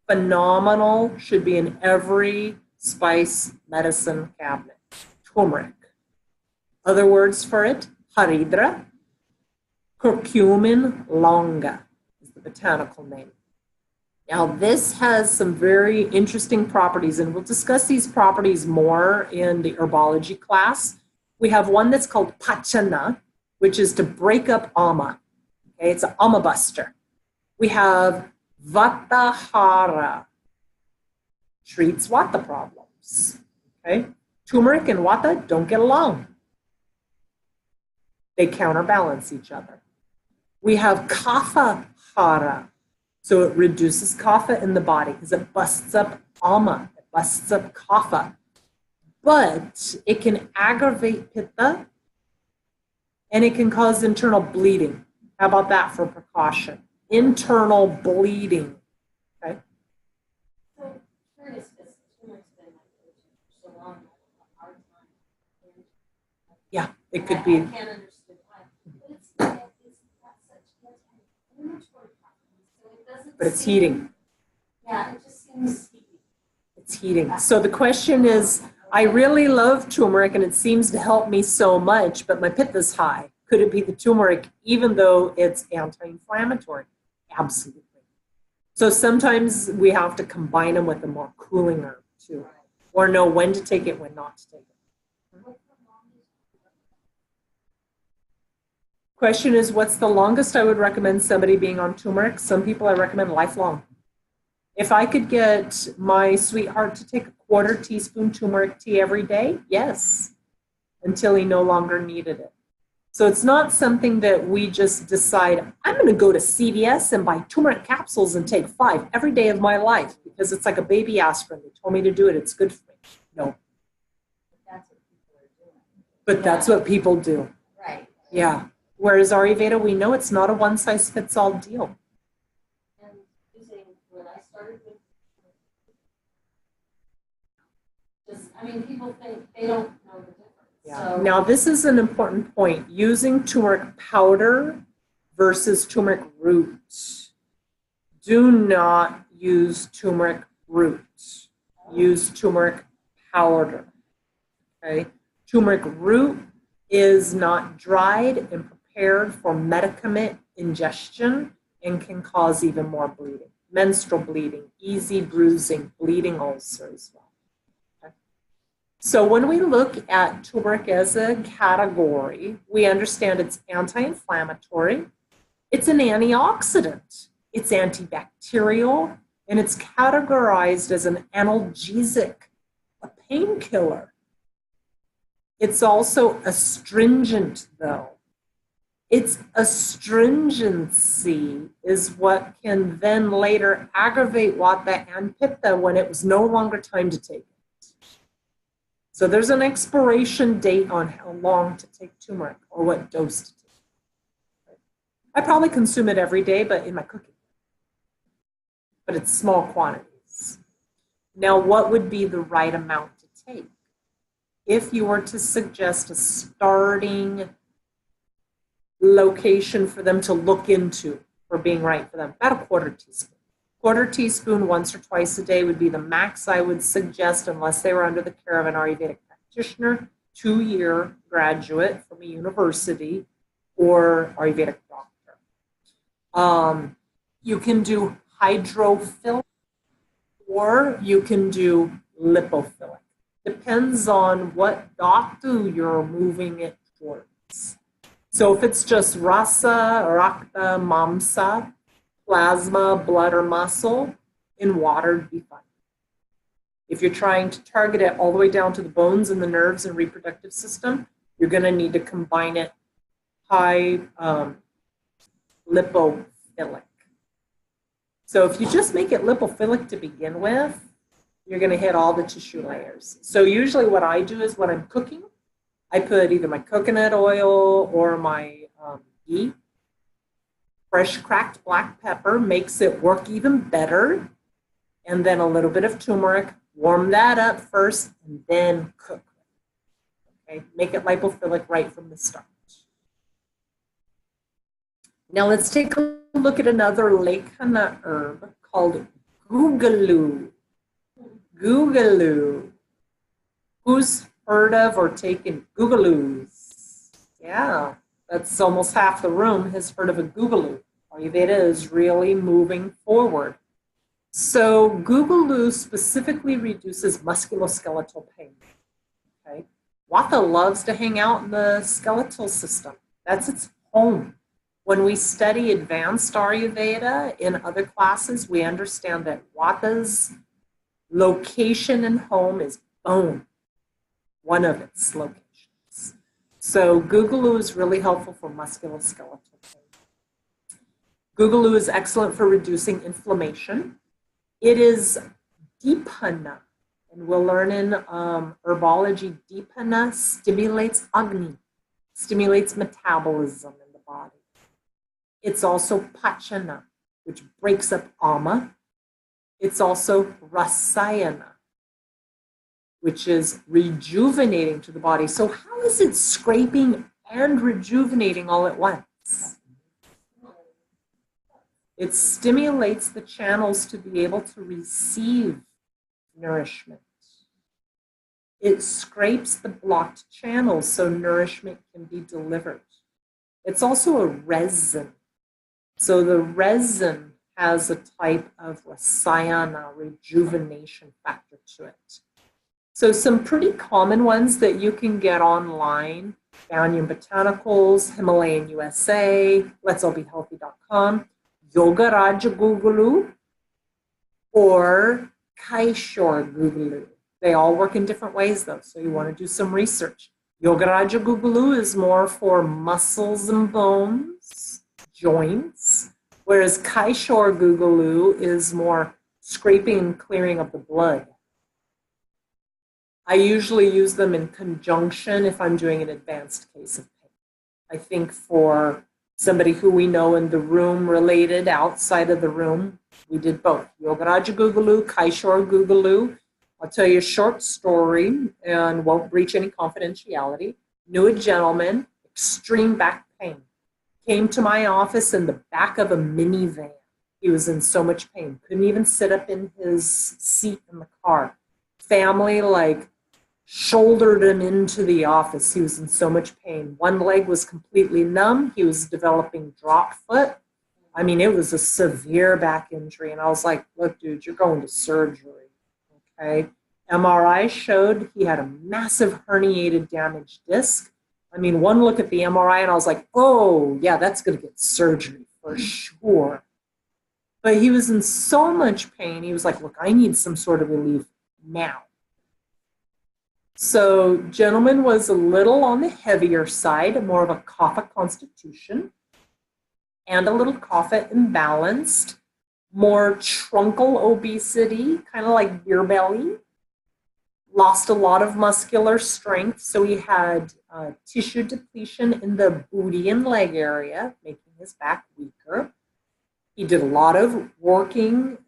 Phenomenal, should be in every spice medicine cabinet. Turmeric. Other words for it, haridra. Curcumin longa is the botanical name. Now, this has some very interesting properties, and we'll discuss these properties more in the herbology class. We have one that's called pachana, which is to break up ama. Okay, it's an ama buster. We have vatahara, treats vata problems. Okay, turmeric and vata don't get along. They counterbalance each other. We have kapha hara. So it reduces kapha in the body because it busts up ama, it busts up kapha. But it can aggravate pitta and it can cause internal bleeding. How about that for precaution? Internal bleeding. Okay. So curious, because turmeric's been my religion for so long, I have a hard time. Yeah, it could be. I can't understand why. But it's got such anti-inflammatory properties, so it doesn't But it's seem- heating. Yeah, it just seems heating. It's heating. So the question is, I really love turmeric and it seems to help me so much, but my pitta's high. Could it be the turmeric even though it's anti-inflammatory? Absolutely. So sometimes we have to combine them with a more cooling herb too, or know when to take it, when not to take it. Question is, what's the longest I would recommend somebody being on turmeric? Some people I recommend lifelong. If I could get my sweetheart to take a 1/4 teaspoon turmeric tea every day, yes, until he no longer needed it. So it's not something that we just decide, I'm going to go to CVS and buy turmeric capsules and take 5 every day of my life because it's like a baby aspirin. They told me to do it. It's good for me. No. That's what people are doing. But that's what people do. Right. Yeah. Whereas Ayurveda, we know it's not a one-size-fits-all deal. And using, when I started with, just, I mean, people think they don't know the difference. Yeah. So, Now, this is an important point. Using turmeric powder versus turmeric root. Do not use turmeric root. Use turmeric powder. Okay? Turmeric root is not dried and prepared for medicament ingestion and can cause even more bleeding. Menstrual bleeding, easy bruising, bleeding ulcer as well. So when we look at turmeric as a category, we understand it's anti-inflammatory, it's an antioxidant, it's antibacterial, and it's categorized as an analgesic, a painkiller. It's also astringent, though. Its astringency is what can then later aggravate vata and pitta when it was no longer time to take it. So there's an expiration date on how long to take turmeric or what dose to take. I probably consume it every day, but in my cooking. But it's small quantities. Now, what would be the right amount to take? If you were to suggest a starting location for them to look into for being right for them. About a quarter teaspoon. Quarter teaspoon once or twice a day would be the max I would suggest, unless they were under the care of an Ayurvedic practitioner, 2-year graduate from a university, or Ayurvedic doctor. You can do hydrophilic or you can do lipophilic. Depends on what dhatu you're moving it towards. So if it's just rasa, rakta, mamsa, plasma, blood, or muscle, in water would be fine. If you're trying to target it all the way down to the bones and the nerves and reproductive system, you're going to need to combine it high lipophilic. So if you just make it lipophilic to begin with, you're going to hit all the tissue layers. So usually what I do is when I'm cooking, I put either my coconut oil or my ghee. Fresh cracked black pepper makes it work even better. And then a little bit of turmeric. Warm that up first and then cook. Okay, make it lipophilic right from the start. Now let's take a look at another Lekhana herb called googaloo. Googaloo. Who's heard of or taken googaloos? Yeah, that's almost half the room has heard of a googaloo. Ayurveda is really moving forward. So googaloo specifically reduces musculoskeletal pain. Okay, Vata loves to hang out in the skeletal system. That's its home. When we study advanced Ayurveda in other classes, we understand that Vata's location and home is bone, one of its locations. So googaloo is really helpful for musculoskeletal pain. Googaloo is excellent for reducing inflammation. It is dipana, and we'll learn in herbology, dipana stimulates agni, stimulates metabolism in the body. It's also pachana, which breaks up ama. It's also rasayana, which is rejuvenating to the body. So how is it scraping and rejuvenating all at once? It stimulates the channels to be able to receive nourishment. It scrapes the blocked channels so nourishment can be delivered. It's also a resin. So the resin has a type of rasayana, rejuvenation factor to it. So some pretty common ones that you can get online, Banyan Botanicals, Himalayan USA, letsallbehealthy.com, Yoga Raja Googaloo, or Kaishore Googaloo. They all work in different ways though, so you want to do some research. Yoga Raja Googaloo is more for muscles and bones, joints, whereas Kaishore Googaloo is more scraping and clearing of the blood. I usually use them in conjunction if I'm doing an advanced case of pain. I think for somebody who we know in the room related, outside of the room, we did both. Yoga Raja Googaloo, Kaishore Googaloo. I'll tell you a short story and won't breach any confidentiality. Knew a gentleman, extreme back pain. Came to my office in the back of a minivan. He was in so much pain. Couldn't even sit up in his seat in the car. Family shouldered him into the office. He was in so much pain. One leg was completely numb. He was developing drop foot. I mean, it was a severe back injury. And I was like, look, dude, you're going to surgery. Okay. MRI showed he had a massive herniated damaged disc. I mean, one look at the MRI and I was like, oh, yeah, that's going to get surgery for sure. But he was in so much pain. He was like, look, I need some sort of relief now. So gentleman was a little on the heavier side, more of a kapha constitution, and a little kapha imbalanced, more truncal obesity, kind of like beer belly. Lost a lot of muscular strength, so he had tissue depletion in the booty and leg area, making his back weaker. He did a lot of working,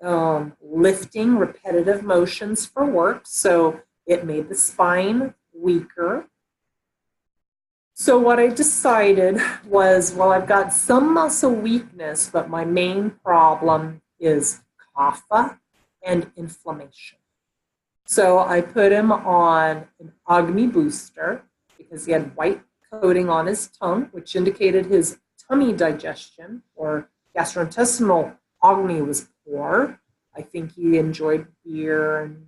lifting, repetitive motions for work, so it made the spine weaker. So what I decided was, well, I've got some muscle weakness, but my main problem is kapha and inflammation. So I put him on an Agni booster because he had white coating on his tongue, which indicated his tummy digestion or gastrointestinal Agni was poor. I think he enjoyed beer and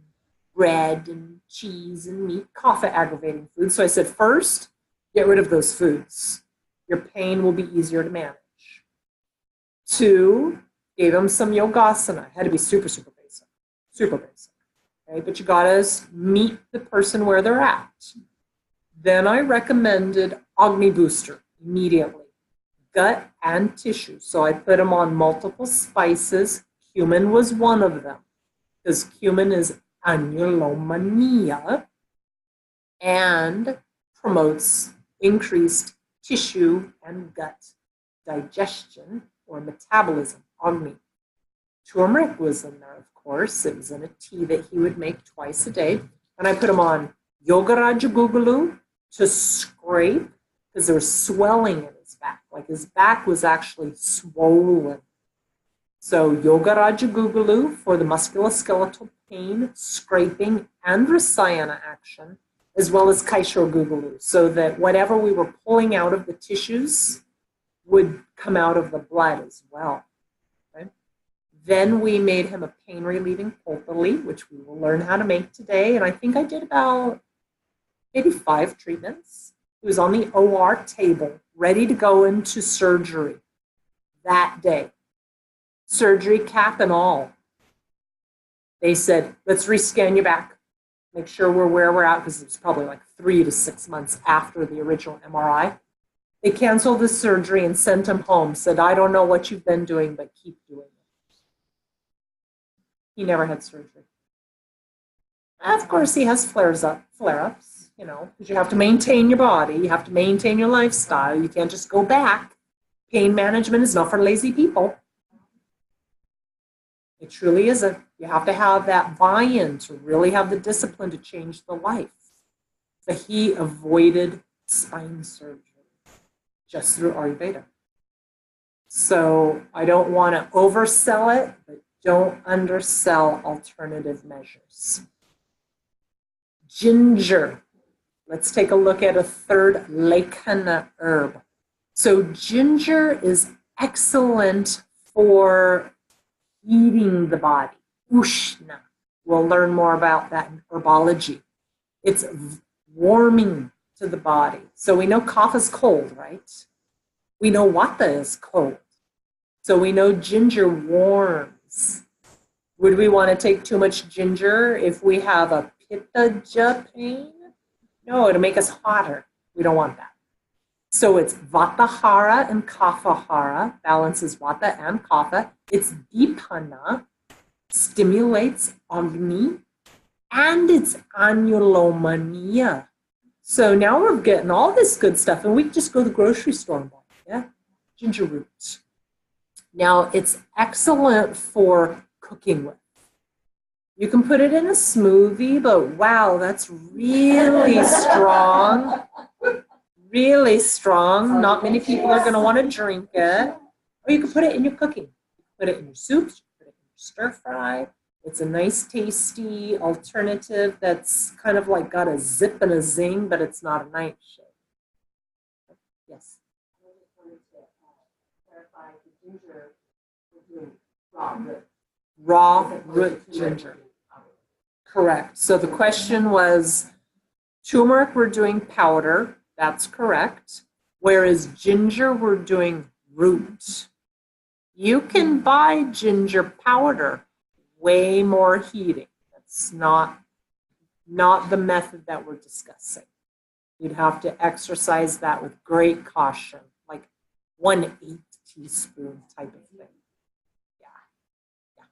bread and cheese and meat, kapha aggravating foods. So I said, first, get rid of those foods. Your pain will be easier to manage. 2, gave him some yogasana. Had to be super, super basic. Super basic. Okay? But you gotta meet the person where they're at. Then I recommended Agni Booster immediately. Gut and tissue. So I put him on multiple spices. Cumin was one of them. Because cumin is annulomania and promotes increased tissue and gut digestion or metabolism, Agni. Turmeric was in there, of course. It was in a tea that he would make twice a day. And I put him on Yogaraja Gugalu to scrape because there was swelling in his back. Like his back was actually swollen. So Yogaraja Gugalu for the musculoskeletal pain, scraping, and Rasayana action, as well as Kaishor Gugalu, so that whatever we were pulling out of the tissues would come out of the blood as well. Okay? Then we made him a pain-relieving pulpali, which we will learn how to make today. And I think I did about maybe 5 treatments. He was on the OR table, ready to go into surgery that day. Surgery cap and all. They said, let's rescan your back. Make sure we're where we're at, because it was probably like 3 to 6 months after the original MRI. They canceled the surgery and sent him home, said, I don't know what you've been doing, but keep doing it. He never had surgery. Of course, he has flare-ups, you know, because you have to maintain your body. You have to maintain your lifestyle. You can't just go back. Pain management is not for lazy people. It truly isn't. You have to have that buy-in to really have the discipline to change the life. But he avoided spine surgery just through Ayurveda. So I don't want to oversell it, but don't undersell alternative measures. Ginger. Let's take a look at a third Lekana herb. So ginger is excellent for heating the body. Ushna. We'll learn more about that in herbology. It's warming to the body. So we know kapha is cold, right? We know vata is cold. So we know ginger warms. Would we want to take too much ginger if we have a pitta pain? No, it'll make us hotter. We don't want that. So it's Vatahara and Kaphahara, balances Vata and Kapha. It's Dipana, stimulates Agni, and it's Annulomania. So now we're getting all this good stuff, and we can just go to the grocery store and buy it, yeah? Ginger root. Now, it's excellent for cooking with. You can put it in a smoothie, but wow, that's really strong. Really strong. Not many people are going to want to drink it. Or you can put it in your cooking. Put it in your soups, put it in your stir fry. It's a nice, tasty alternative that's kind of like got a zip and a zing, but it's not a nightshade. Yes? I just wanted to clarify the ginger we're doing raw root. Raw root ginger. Correct. So the question was, turmeric we're doing powder. That's correct. Whereas ginger, we're doing root. You can buy ginger powder, way more heating. That's not the method that we're discussing. You'd have to exercise that with great caution, like 1/8 teaspoon type of thing. Yeah.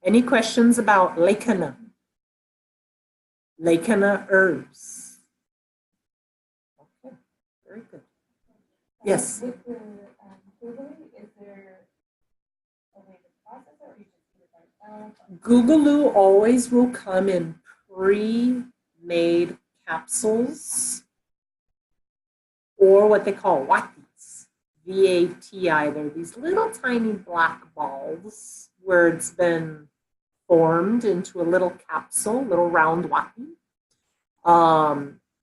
Any questions about Lekana? Lekana herbs. Very good. Yes. With the Google, is there a way to process it, or you just do it by itself? Gugaloo always will come in pre-made capsules. or what they call watis, V-A-T-I. They're these little tiny black balls where it's been formed into a little capsule, little round wati.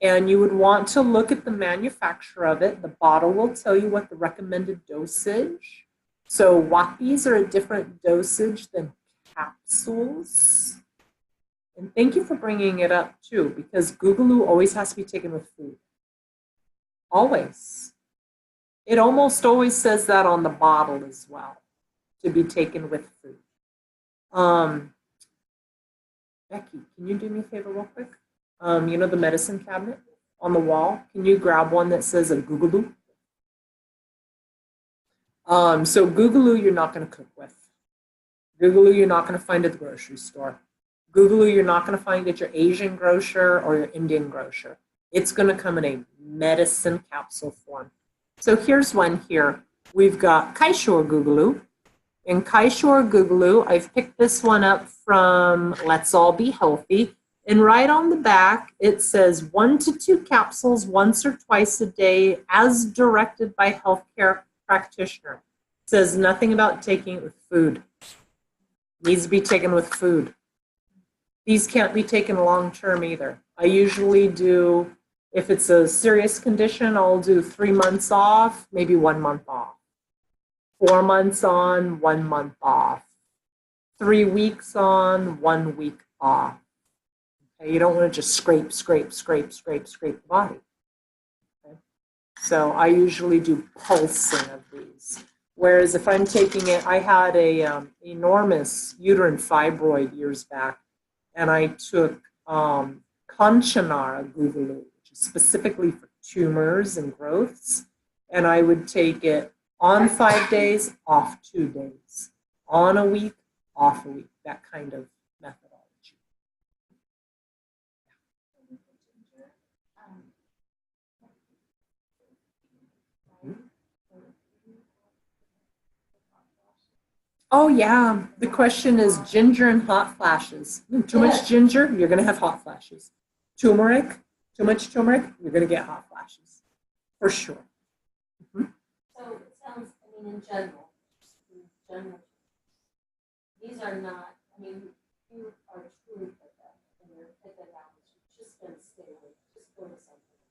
And you would want to look at the manufacturer of it. The bottle will tell you what the recommended dosage. So watis are a different dosage than capsules. And thank you for bringing it up too, because Googaloo always has to be taken with food. Always. It almost always says that on the bottle as well, to be taken with food. Becky, can you do me a favor real quick? You know the medicine cabinet on the wall? Can you grab one that says a Googaloo? So Googaloo you're not going to cook with. Googaloo you're not going to find at the grocery store. Googaloo you're not going to find at your Asian grocer or your Indian grocer. It's going to come in a medicine capsule form. So here's one here. We've got Kaishore Googaloo. In Kaishore Googaloo, I've picked this one up from Let's All Be Healthy. And right on the back, it says 1 to 2 capsules once or twice a day as directed by healthcare practitioner. It says nothing about taking it with food. Needs to be taken with food. These can't be taken long term either. I usually do, if it's a serious condition, I'll do 3 months off, maybe 1 month off. 4 months on, 1 month off. 3 weeks on, 1 week off. Okay, you don't want to just scrape the body. Okay? So I usually do pulsing of these. Whereas if I'm taking it, I had a enormous uterine fibroid years back, and I took Kanchanara Googaloo, which is specifically for tumors and growths, and I would take it on 5 days, off 2 days, on a week, off a week, that kind of methodology. Oh yeah, the question is ginger and hot flashes. Too much ginger, you're going to have hot flashes. Turmeric, too much turmeric, you're going to get hot flashes, for sure. So it sounds, I mean, in general, these are not, I mean, you are truly pitta, and you're pitta down, you're just going to stay away, just go to something.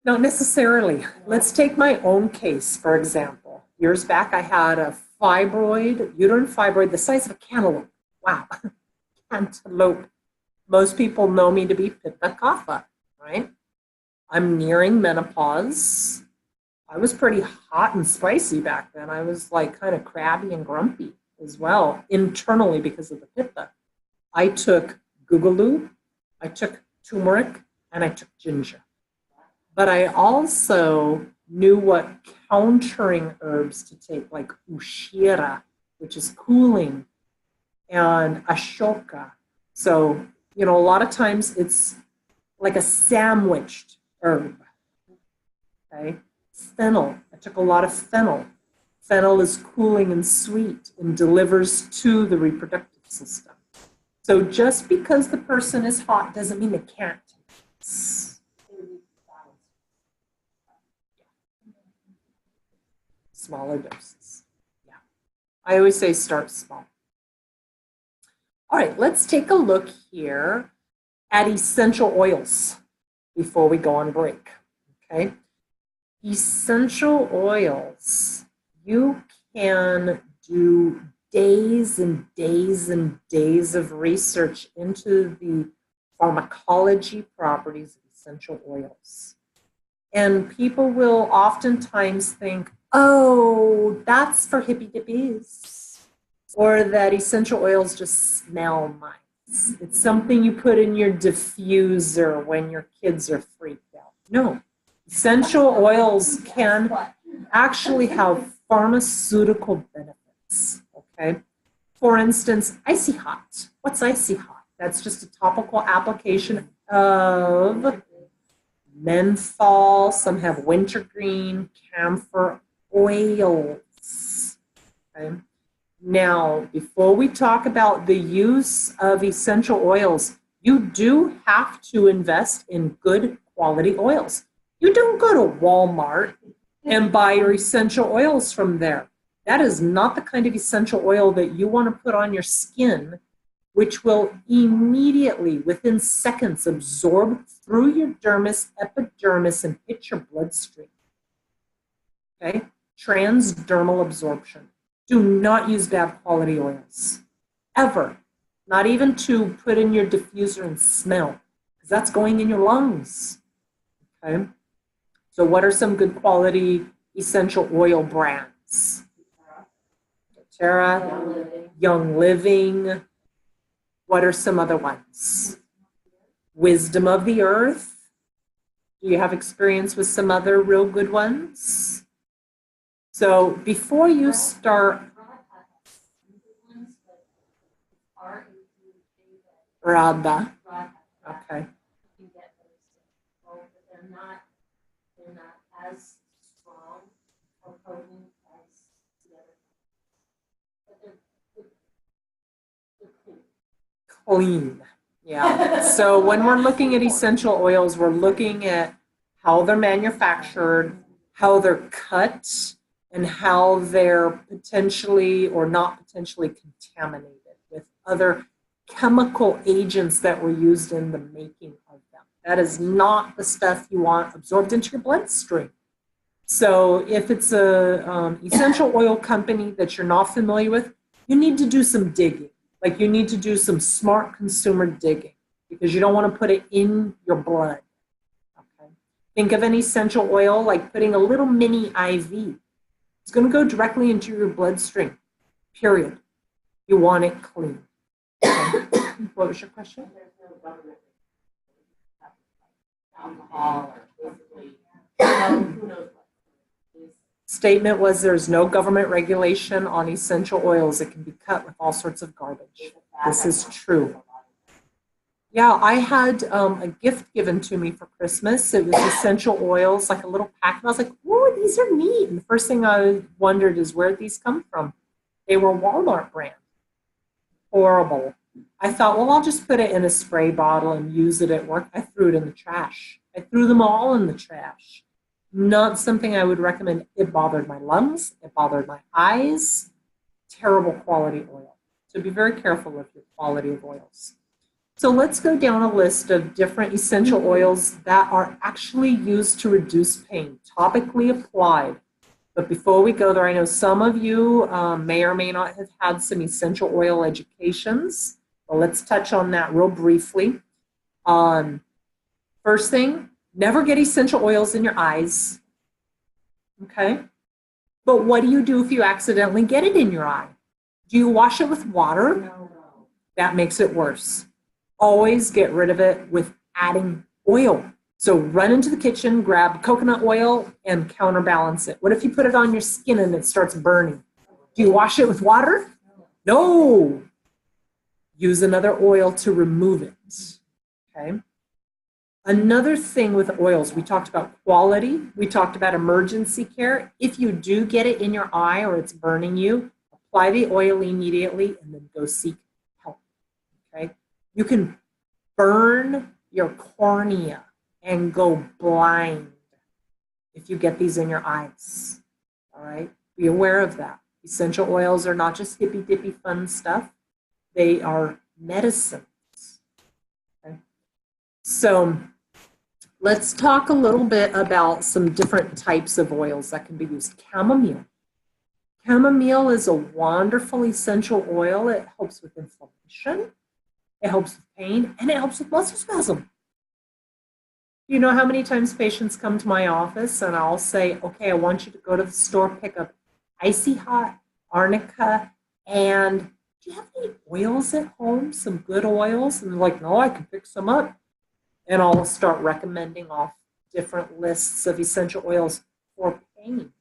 Not necessarily. Let's take my own case, for example. Years back, I had a fibroid, uterine fibroid, the size of a cantaloupe. Wow, cantaloupe. Most people know me to be Pitta Kapha, right? I'm nearing menopause. I was pretty hot and spicy back then. I was like kind of crabby and grumpy as well, internally because of the Pitta. I took Googaloo, I took turmeric, and I took ginger. But I also knew what countering herbs to take, like Ushira, which is cooling, and Ashoka. So, you know, a lot of times it's like a sandwiched herb. Okay? Fennel. I took a lot of fennel. Fennel is cooling and sweet and delivers to the reproductive system. So just because the person is hot doesn't mean they can't. Smaller doses. Yeah. I always say start small. All right, let's take a look here at essential oils before we go on break. Okay. Essential oils. You can do days and days and days of research into the pharmacology properties of essential oils. And people will oftentimes think, oh, that's for hippy dippies, or that essential oils just smell nice. It's something you put in your diffuser when your kids are freaked out. No, essential oils can actually have pharmaceutical benefits, okay? For instance, Icy Hot. What's Icy Hot? That's just a topical application of menthol. Some have wintergreen, camphor oils. Okay? Now, before we talk about the use of essential oils, you do have to invest in good quality oils. You don't go to Walmart and buy your essential oils from there. That is not the kind of essential oil that you want to put on your skin, which will immediately, within seconds, absorb through your dermis, epidermis, and hit your bloodstream. Okay? Transdermal absorption. Do not use bad quality oils, ever. Not even to put in your diffuser and smell, because that's going in your lungs. Okay? So what are some good quality essential oil brands? doTERRA, Young Living. What are some other ones? Wisdom of the Earth. Do you have experience with some other real good ones? So before you start, Radha. Okay. They're not as strong or potent as the other ones. But they're clean. Clean. Yeah. So when we're looking at essential oils, we're looking at how they're manufactured, how they're cut, and how they're potentially or not potentially contaminated with other chemical agents that were used in the making of them. That is not the stuff you want absorbed into your bloodstream. So if it's a essential oil company that you're not familiar with, you need to do some digging. Like you need to do some smart consumer digging because you don't want to put it in your blood. Okay. Think of an essential oil like putting a little mini IV. It's going to go directly into your bloodstream, period. You want it clean. Okay. What was your question? There's no government alcohol or basically, who knows what. Statement was there's no government regulation on essential oils. It can be cut with all sorts of garbage. This is true. Yeah, I had a gift given to me for Christmas. It was essential oils, like a little packet. I was like, "Whoa, these are neat." And the first thing I wondered is where these come from. They were Walmart brand. Horrible. I thought, well, I'll just put it in a spray bottle and use it at work. I threw it in the trash. I threw them all in the trash. Not something I would recommend. It bothered my lungs. It bothered my eyes. Terrible quality oil. So be very careful with your quality of oils. So let's go down a list of different essential oils that are actually used to reduce pain, topically applied. But before we go there, I know some of you may or may not have had some essential oil educations. Well, let's touch on that real briefly. First thing, never get essential oils in your eyes. Okay? But what do you do if you accidentally get it in your eye? Do you wash it with water? No. That makes it worse. Always get rid of it with adding oil. So run into the kitchen, grab coconut oil, and counterbalance it. What if you put it on your skin and it starts burning? Do you wash it with water? No. Use another oil to remove it. Okay. Another thing with oils, we talked about quality. We talked about emergency care. If you do get it in your eye or it's burning you, apply the oil immediately and then go seek help. Okay. You can burn your cornea and go blind if you get these in your eyes. All right, be aware of that. Essential oils are not just hippy dippy fun stuff. They are medicines. Okay? So let's talk a little bit about some different types of oils that can be used. Chamomile. Chamomile is a wonderful essential oil. It helps with inflammation. It helps with pain, and it helps with muscle spasm. You know how many times patients come to my office and I'll say, okay, I want you to go to the store, pick up icy hot arnica, and do you have any oils at home, some good oils? And they're like, no, I can pick some up. And I'll start recommending off different lists of essential oils for pain.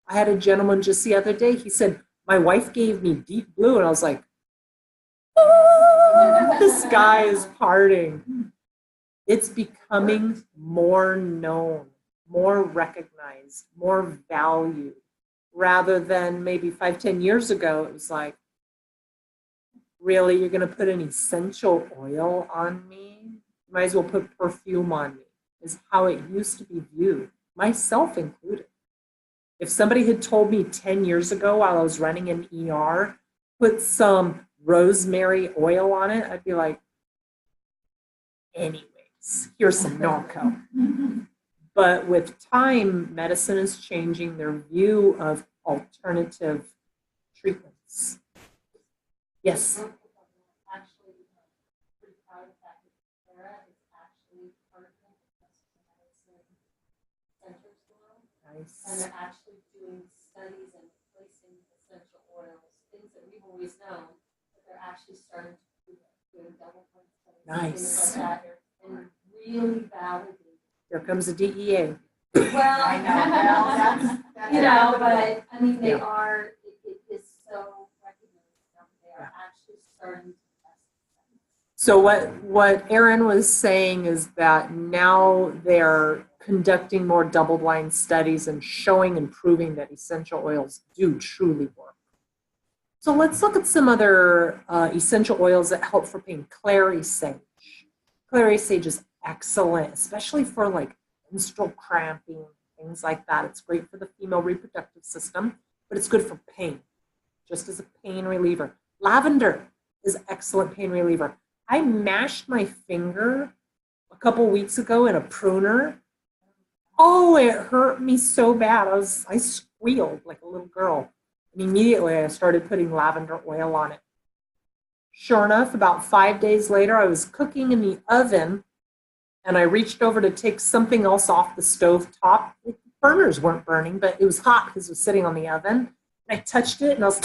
I had a gentleman just the other day, he said, my wife gave me Deep Blue, and I was like, oh, the sky is parting. It's becoming more known, more recognized, more valued, rather than maybe 5-10 years ago, it was like, really, you're going to put an essential oil on me? You might as well put perfume on me. is how it used to be viewed, myself included. If somebody had told me 10 years ago while I was running an ER, put some rosemary oil on it, I'd be like, anyways, here's some Norco. But with time, medicine is changing their view of alternative treatments. Yes? Actually, pretty proud of the fact that Sarah is actually partnering with Western medicine centers now. And Nice. they're actually doing studies and placing essential oils, things that we've always known, but they're actually starting to do that, doing double point studies. Nice. Things like that, and really validating. Here comes the DEA. Well, I know. That's you know, but I mean, they Yeah. are, it is so recognized now, they are actually starting to test. So what Erin was saying is that now they're conducting more double-blind studies and showing and proving that essential oils do truly work. So let's look at some other essential oils that help for pain. Clary sage. Clary sage is excellent, especially for like menstrual cramping, things like that. It's great for the female reproductive system, but it's good for pain, just as a pain reliever. Lavender is excellent pain reliever. I mashed my finger a couple weeks ago in a pruner. Oh, it hurt me so bad. I squealed like a little girl. And immediately I started putting lavender oil on it. Sure enough, about 5 days later, I was cooking in the oven and I reached over to take something else off the stove top. The burners weren't burning, but it was hot because it was sitting on the oven. And I touched it and I was,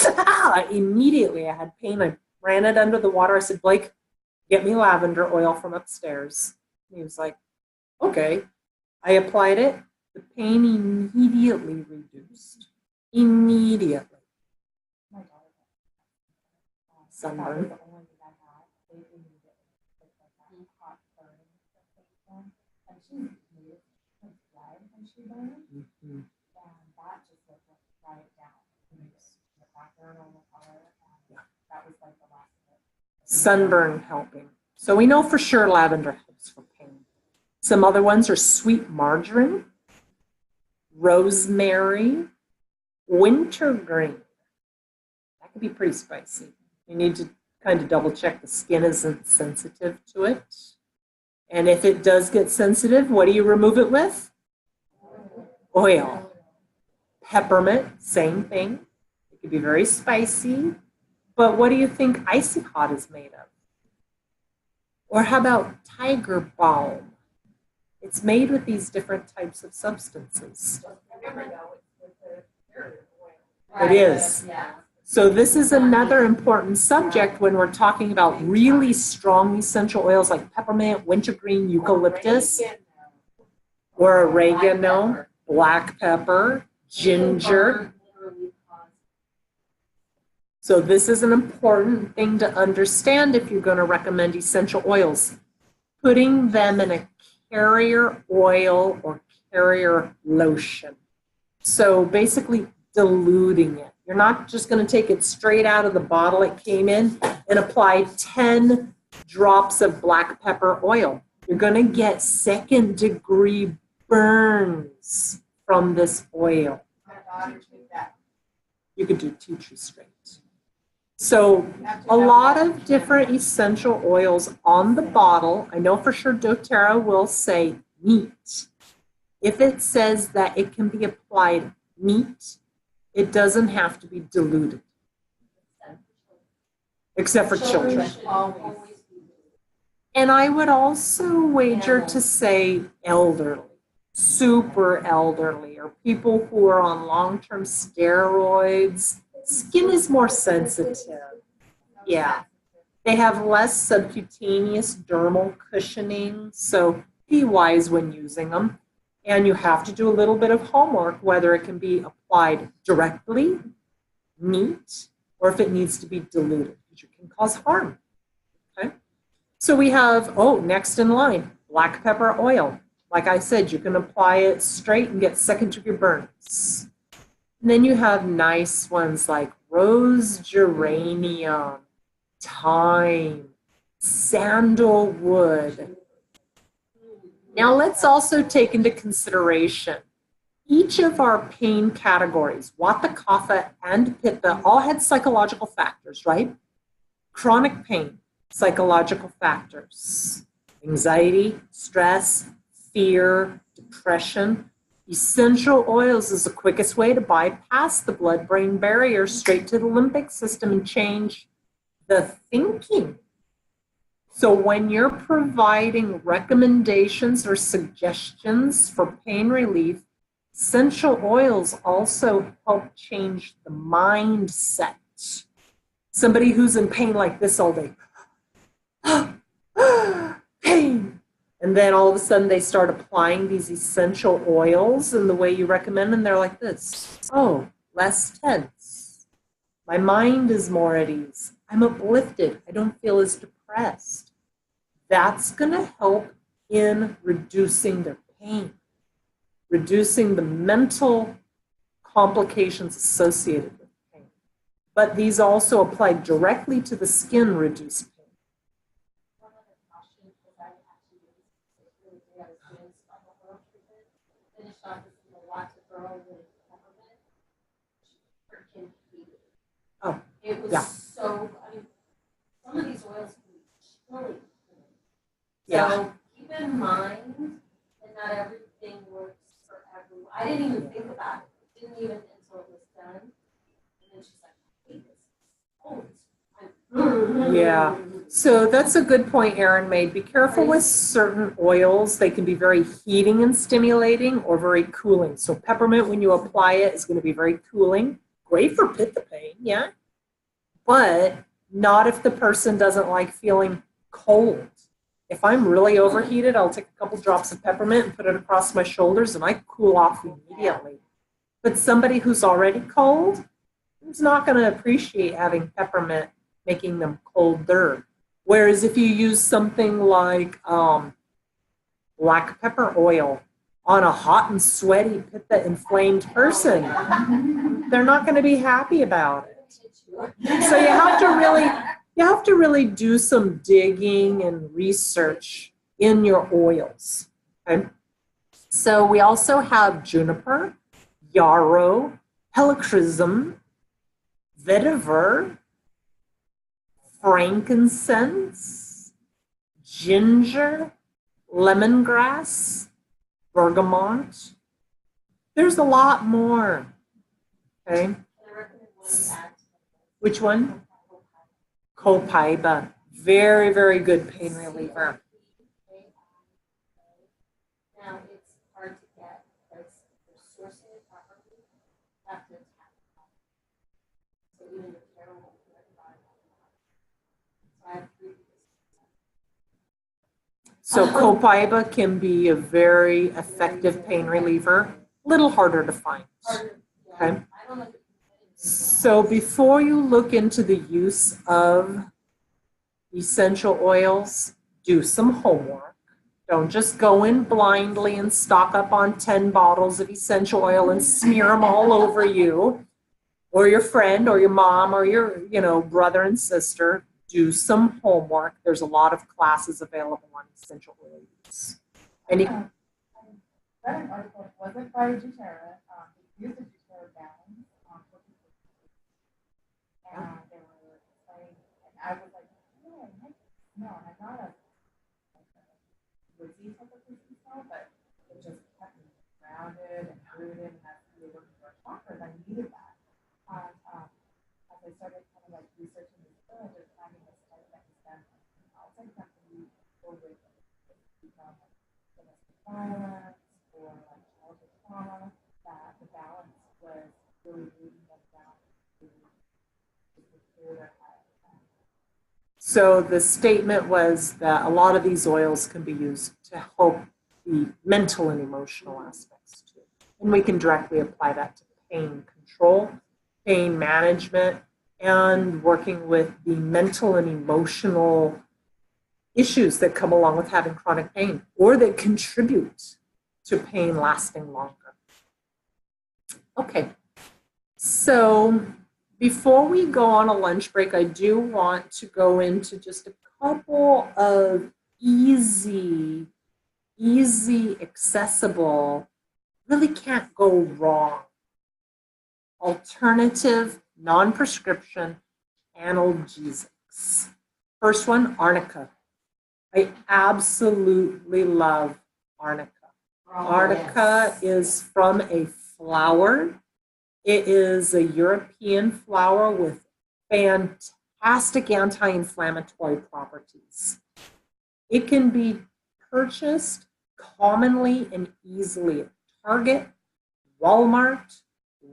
immediately I had pain. I ran it under the water. I said, Blake, get me lavender oil from upstairs. And he was like, okay. I applied it. The pain immediately reduced. Immediately. Sunburn. Mm-hmm. Sunburn helping. So we know for sure lavender helps for pain. Some other ones are sweet marjoram, rosemary, wintergreen. That could be pretty spicy. You need to kind of double check the skin isn't sensitive to it. And if it does get sensitive, what do you remove it with? Oil. Peppermint, same thing. It could be very spicy. But what do you think icy hot is made of? Or how about tiger balm? It's made with these different types of substances. It is. Yeah. So this is another important subject when we're talking about really strong essential oils like peppermint, wintergreen, eucalyptus, or oregano, black pepper, ginger. So this is an important thing to understand if you're going to recommend essential oils. Putting them in a carrier oil or carrier lotion. So basically diluting it. You're not just going to take it straight out of the bottle it came in and apply 10 drops of black pepper oil. You're going to get second-degree burns from this oil. My daughter did that. You could do tea tree straight. So a lot of different essential oils on the bottle. I know for sure doTERRA will say neat. If it says that it can be applied neat, it doesn't have to be diluted. Except for children. And I would also wager to say elderly, super elderly, or people who are on long-term steroids. Skin is more sensitive. Yeah. They have less subcutaneous dermal cushioning, so be wise when using them. And you have to do a little bit of homework, whether it can be applied directly, neat, or if it needs to be diluted, which can cause harm. Okay? So we have, next in line, black pepper oil. Like I said, you can apply it straight and get second-degree burns. And then you have nice ones like rose geranium, thyme, sandalwood. Now let's also take into consideration each of our pain categories, Vata, Kapha, and Pitta, all had psychological factors, right? Chronic pain, psychological factors, anxiety, stress, fear, depression. Essential oils is the quickest way to bypass the blood-brain barrier straight to the limbic system and change the thinking. So when you're providing recommendations or suggestions for pain relief, essential oils also help change the mindset. Somebody who's in pain like this all day, pain. And then all of a sudden they start applying these essential oils in the way you recommend, and they're like this. Oh, less tense. My mind is more at ease. I'm uplifted. I don't feel as depressed. That's going to help in reducing their pain, reducing the mental complications associated with pain. But these also apply directly to the skin, reduce pain. One other caution, because I actually really did, I was doing spinal oil treatment, finished off with some Vata girl with peppermint. She freaking hated it. Oh, It was yeah. so, I mean, some of these oils can be chilly. Yeah. So keep in mind that not everything works for everyone. I didn't even think about it. Didn't even until it was done. And then she's like, I hate this. Oh, it's Yeah. So that's a good point Erin made. Be careful with certain oils. They can be very heating and stimulating or very cooling. So peppermint, when you apply it, is going to be very cooling. Great for pitta pain, yeah. But not if the person doesn't like feeling cold. If I'm really overheated, I'll take a couple drops of peppermint and put it across my shoulders and I cool off immediately. But somebody who's already cold is not going to appreciate having peppermint making them colder. Whereas if you use something like black pepper oil on a hot and sweaty, pitta inflamed person, they're not going to be happy about it. So you have to really do some digging and research in your oils. Okay? So we also have juniper, yarrow, helichrysum, vetiver, frankincense, ginger, lemongrass, bergamot. There's a lot more. Okay. Which one? Copaiba. Very, very good pain reliever. Now it's hard to get because they're sourcing it properly. You have to tap it out. So even the care won't do it right. So I have three. So copaiba can be a very effective pain reliever. A little harder to find. Okay. So before you look into the use of essential oils, do some homework. Don't just go in blindly and stock up on 10 bottles of essential oil and smear them all over you or your friend or your mom or your, brother and sister. Do some homework. There's a lot of classes available on essential oil use. I read an article, was it by doTERRA? They used the doTERRA balance for people. And they were saying, and I was like, no, I'm not a woodsy type of person, but it just kept me grounded and rooted, and that's really working for chakras. I needed that. And as I started kind of like researching this village, and finding this type that was done outside company or with domestic violence or like childhood trauma, that the balance was really rooting them down to clear their head. So the statement was that a lot of these oils can be used to help the mental and emotional aspects too. And we can directly apply that to pain control, pain management, and working with the mental and emotional issues that come along with having chronic pain or that contribute to pain lasting longer. Okay, so before we go on a lunch break, I do want to go into just a couple of easy easy, accessible, really can't go wrong. Alternative, non-prescription analgesics. First one, arnica. I absolutely love arnica. Arnica is from a flower. It is a European flower with fantastic anti-inflammatory properties. It can be purchased commonly and easily at Target, Walmart,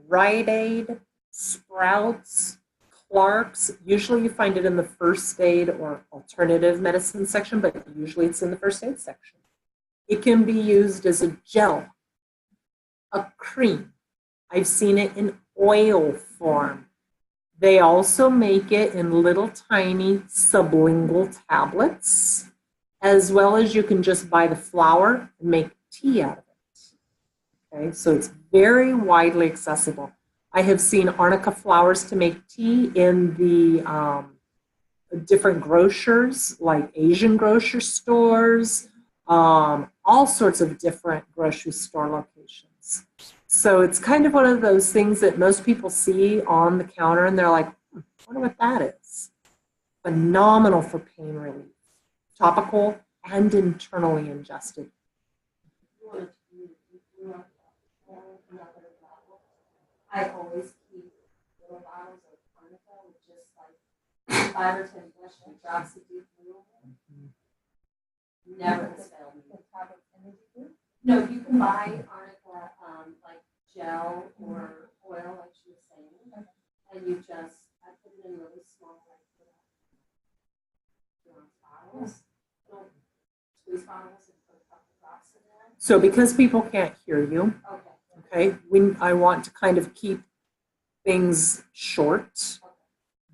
Rite Aid, Sprouts, Clark's. Usually you find it in the first aid or alternative medicine section, but usually it's in the first aid section. It can be used as a gel, a cream. I've seen it in oil form. They also make it in little tiny sublingual tablets, as well as you can just buy the flower and make tea out of it. Okay, so it's very widely accessible. I have seen arnica flowers to make tea in the different grocers, like Asian grocery stores, all sorts of different grocery store locations. So it's kind of one of those things that most people see on the counter and they're like, I wonder what that is. Phenomenal for pain relief, topical and internally ingested. I always keep little bottles of arnica with just like 5 or 10 drops of deep blue. Never has failed me. No, you can buy arnica like gel or oil, like she was saying, and you just, I put it in really small, like bottles, little squeeze bottles, and put a couple drops in there. So because people can't hear you, Okay. I want to kind of keep things short.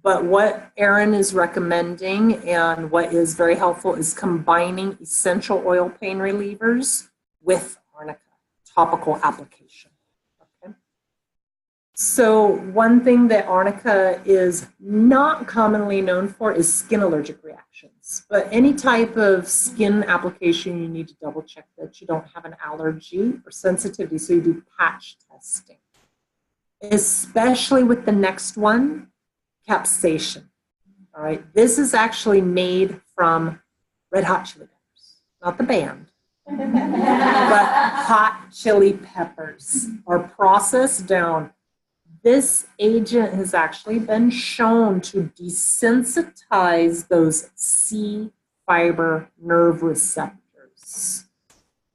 But what Erin is recommending and what is very helpful is combining essential oil pain relievers with arnica, topical application. Okay. So one thing that arnica is not commonly known for is skin allergic reactions. But any type of skin application, you need to double check that you don't have an allergy or sensitivity, so you do patch testing. Especially with the next one, capsaicin. All right, this is actually made from Red Hot Chili Peppers, not the band, but hot chili peppers are processed down. This agent has actually been shown to desensitize those C fiber nerve receptors.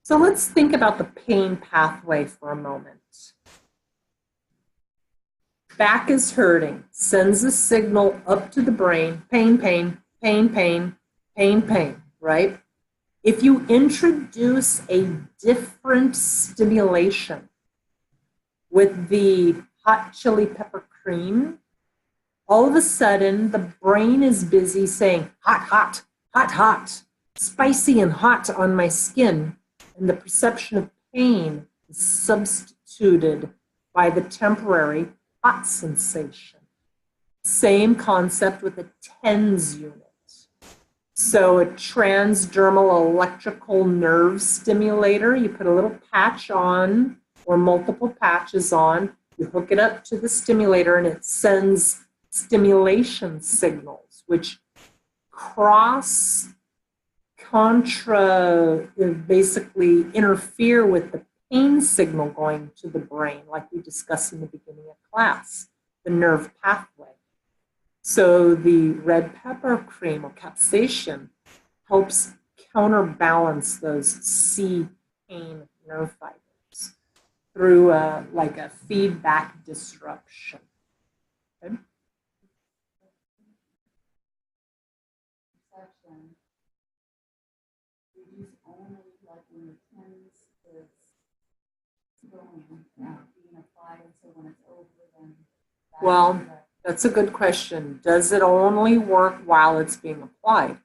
So let's think about the pain pathway for a moment. Back is hurting, sends a signal up to the brain, pain, pain, pain, pain, pain, pain, right? If you introduce a different stimulation with the hot chili pepper cream, all of a sudden the brain is busy saying, hot, hot, hot, hot, spicy and hot on my skin, and the perception of pain is substituted by the temporary hot sensation. Same concept with a TENS unit. So a transdermal electrical nerve stimulator, you put a little patch on or multiple patches on, you hook it up to the stimulator and it sends stimulation signals, which basically interfere with the pain signal going to the brain, like we discussed in the beginning of class, the nerve pathway. So the red pepper cream or capsaicin helps counterbalance those C pain nerve fibers through like a feedback disruption. Okay? Well, that's a good question. Does it only work while it's being applied?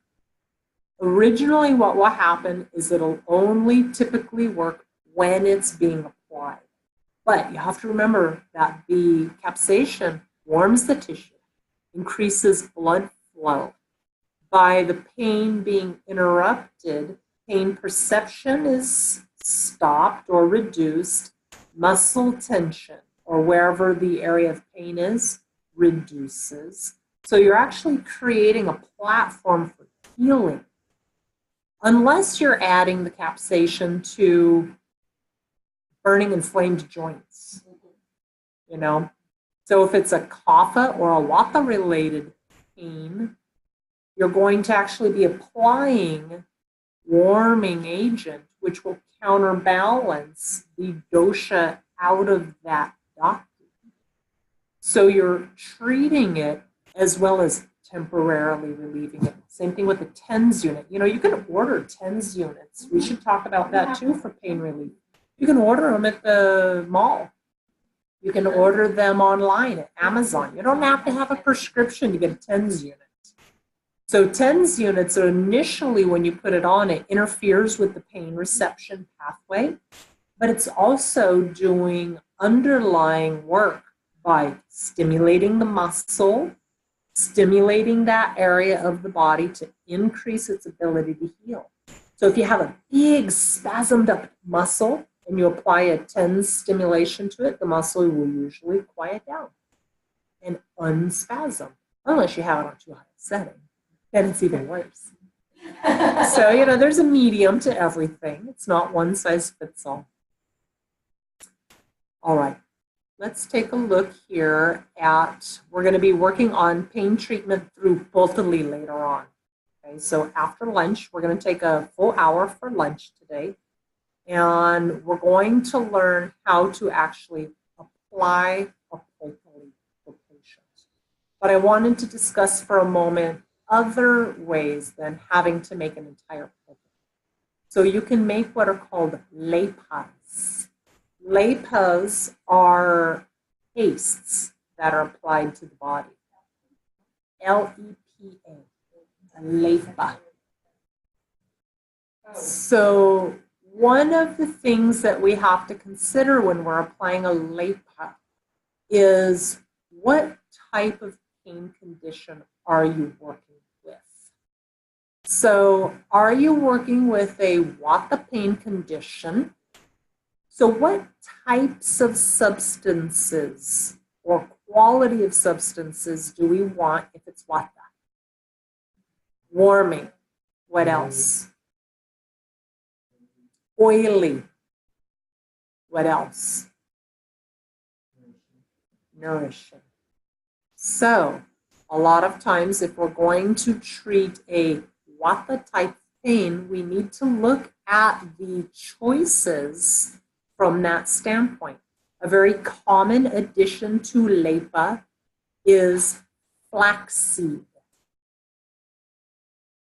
Originally, what will happen is it'll only typically work when it's being applied. But you have to remember that the capsaicin warms the tissue, increases blood flow. By the pain being interrupted, pain perception is stopped or reduced, muscle tension, or wherever the area of pain is, reduces. So you're actually creating a platform for healing. Unless you're adding the capsaicin to burning inflamed joints, you know. So if it's a kapha or a vata related pain, you're going to actually be applying warming agent, which will counterbalance the dosha out of that doctor. So you're treating it as well as temporarily relieving it. Same thing with the TENS unit. You know, you can order TENS units. We should talk about that too for pain relief. You can order them at the mall. You can order them online at Amazon. You don't have to have a prescription to get a TENS unit. So TENS units are initially, when you put it on, it interferes with the pain reception pathway, but it's also doing underlying work by stimulating the muscle, stimulating that area of the body to increase its ability to heal. So if you have a big spasmed up muscle and you apply a TENS stimulation to it, the muscle will usually quiet down and unspasm, unless you have it on too high a setting. Then it's even worse. So, you know, there's a medium to everything. It's not one size fits all. All right, let's take a look here at, we're going to be working on pain treatment through Potali later on. Okay, so after lunch, we're going to take a full hour for lunch today. And we're going to learn how to actually apply a Potali for patients. But I wanted to discuss for a moment other ways than having to make an entire Potali. So you can make what are called lepas. Lepas are pastes that are applied to the body. L-E-P-A, a lepa. So one of the things that we have to consider when we're applying a lepa is what type of pain condition are you working with? So are you working with a vata pain condition? So what types of substances or quality of substances do we want if it's vata? Warming. What else? Oily. What else? Nourishing. So a lot of times if we're going to treat a vata type pain, we need to look at the choices from that standpoint. A very common addition to lepa is flaxseed.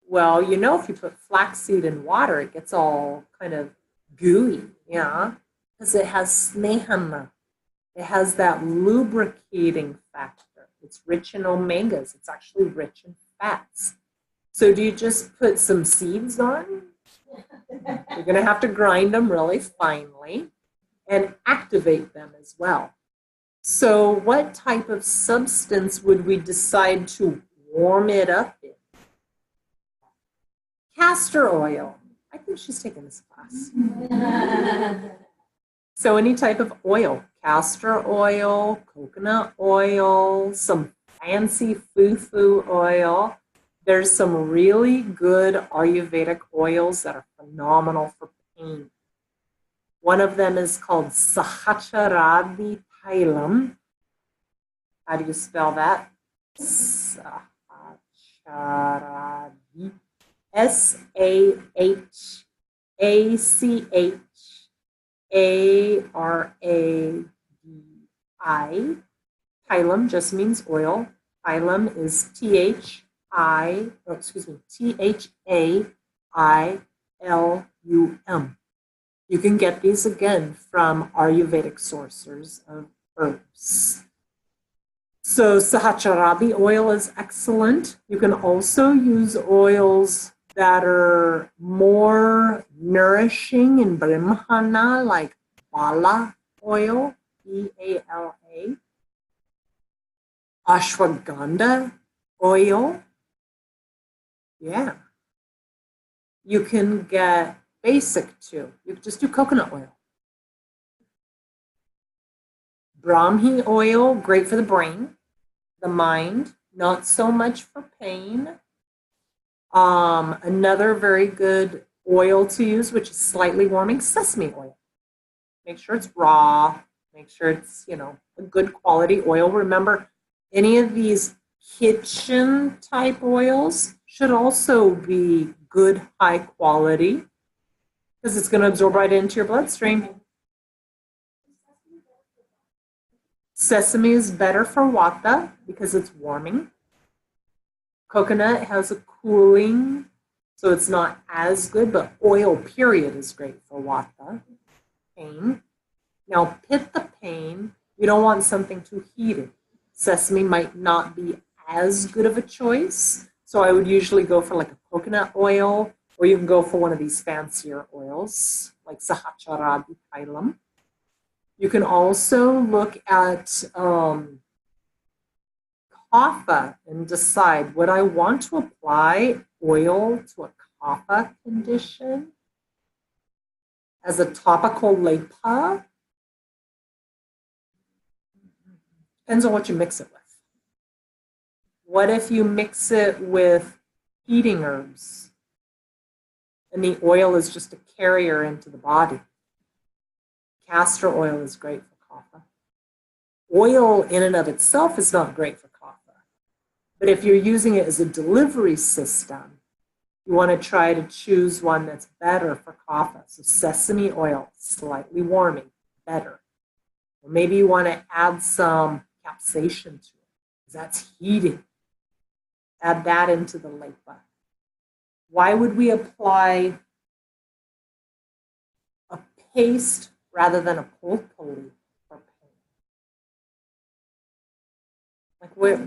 Well, you know, if you put flaxseed in water, it gets all kind of gooey, yeah, because it has snehana. It has that lubricating factor. It's rich in omegas. It's actually rich in fats. So do you just put some seeds on? You're going to have to grind them really finely and activate them as well. So what type of substance would we decide to warm it up in? Castor oil. I think she's taking this class. So any type of oil, castor oil, coconut oil, some fancy foo-foo oil. There's some really good Ayurvedic oils that are phenomenal for pain. One of them is called Sahacharadi Thailam. How do you spell that? Sahacharadi. S-A-H-A-C-H-A-R-A-D-I. Thailam just means oil. Thailam is T-H-A-I-L-U-M. You can get these again from Ayurvedic sources of herbs. So Sahacharadi oil is excellent. You can also use oils that are more nourishing in Brahmana, like Bala oil, B-A-L-A. Ashwagandha oil. Yeah. You can get basic too. You can just do coconut oil. Brahmi oil, great for the brain, the mind, not so much for pain. Another very good oil to use, which is slightly warming, sesame oil. Make sure it's raw. Make sure it's, a good quality oil. Remember, any of these kitchen type oils should also be good, high quality because it's going to absorb right into your bloodstream. Sesame is better for Vata because it's warming. Coconut has a cooling, so it's not as good, but oil, period, is great for Vata, pain. Now, Pitta pain, you don't want something too heated. Sesame might not be as good of a choice, so I would usually go for like a coconut oil, or you can go for one of these fancier oils, like Sahasrara Tailam. You can also look at kapha and decide, would I want to apply oil to a kapha condition as a topical lepa? Depends on what you mix it with. What if you mix it with heating herbs and the oil is just a carrier into the body? Castor oil is great for kapha. Oil in and of itself is not great for kapha. But if you're using it as a delivery system, you want to try to choose one that's better for kapha. So sesame oil, slightly warming, better. Or maybe you want to add some capsaicin to it, because that's heating. Add that into the lepa. Why would we apply a paste rather than a potpourri for pain? Like where?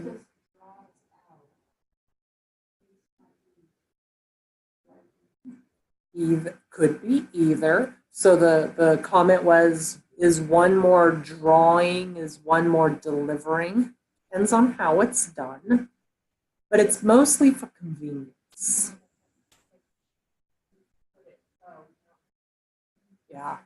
Either, could be either. So the comment was, is one more drawing, is one more delivering? Depends on how it's done. But it's mostly for convenience. Yeah.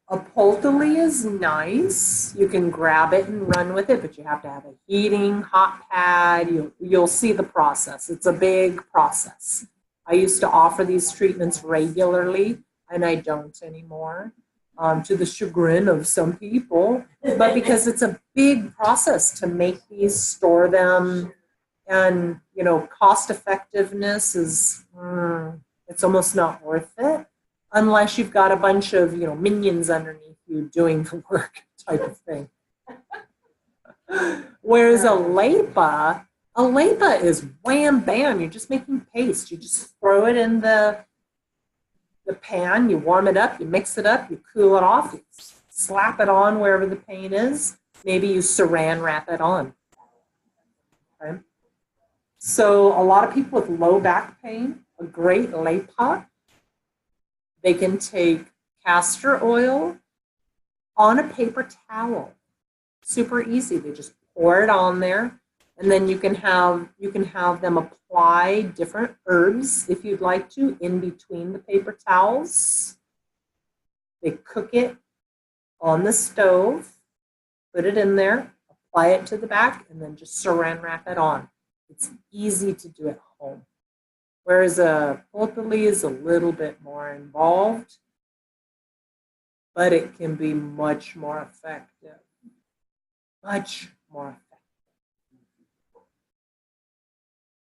A potpourri is nice. You can grab it and run with it, but you have to have a heating hot pad. You'll see the process. It's a big process. I used to offer these treatments regularly, and I don't anymore, to the chagrin of some people. But because it's a big process to make these, store them, and cost effectiveness is it's almost not worth it unless you've got a bunch of minions underneath you doing the work type of thing. Whereas a lepa is wham bam, you're just making paste. You just throw it in the pan, you warm it up, you mix it up, you cool it off, you slap it on wherever the pain is. Maybe you saran wrap it on. Okay. So a lot of people with low back pain, a great lepa, they can take castor oil on a paper towel. Super easy. They just pour it on there, and then you can have them apply different herbs if you'd like to in between the paper towels. They cook it on the stove, put it in there, apply it to the back, and then just saran wrap it on. It's easy to do at home. Whereas a potpourri is a little bit more involved, but it can be much more effective. Much more effective.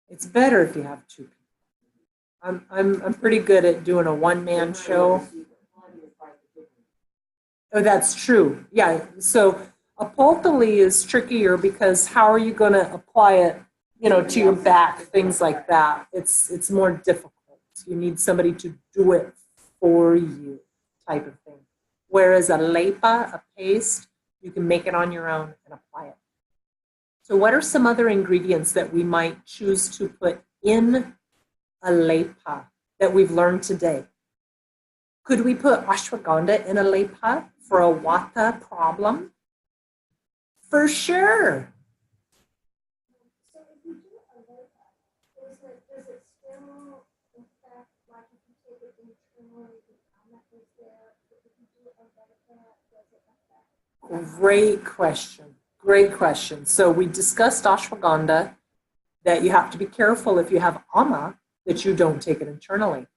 It's better if you have two people. I'm pretty good at doing a one-man show. Oh, that's true. Yeah. So a potpourri is trickier because how are you going to apply it, to your back, things like that? It's more difficult. You need somebody to do it for you, type of thing. Whereas a lepa, a paste, you can make it on your own and apply it. So what are some other ingredients that we might choose to put in a lepa that we've learned today? Could we put ashwagandha in a lepa for a vata problem? For sure. So if you do a lepa, does it still affect, like if you take Great question. Great question. So we discussed ashwagandha, that you have to be careful if you have ama that you don't take it internally.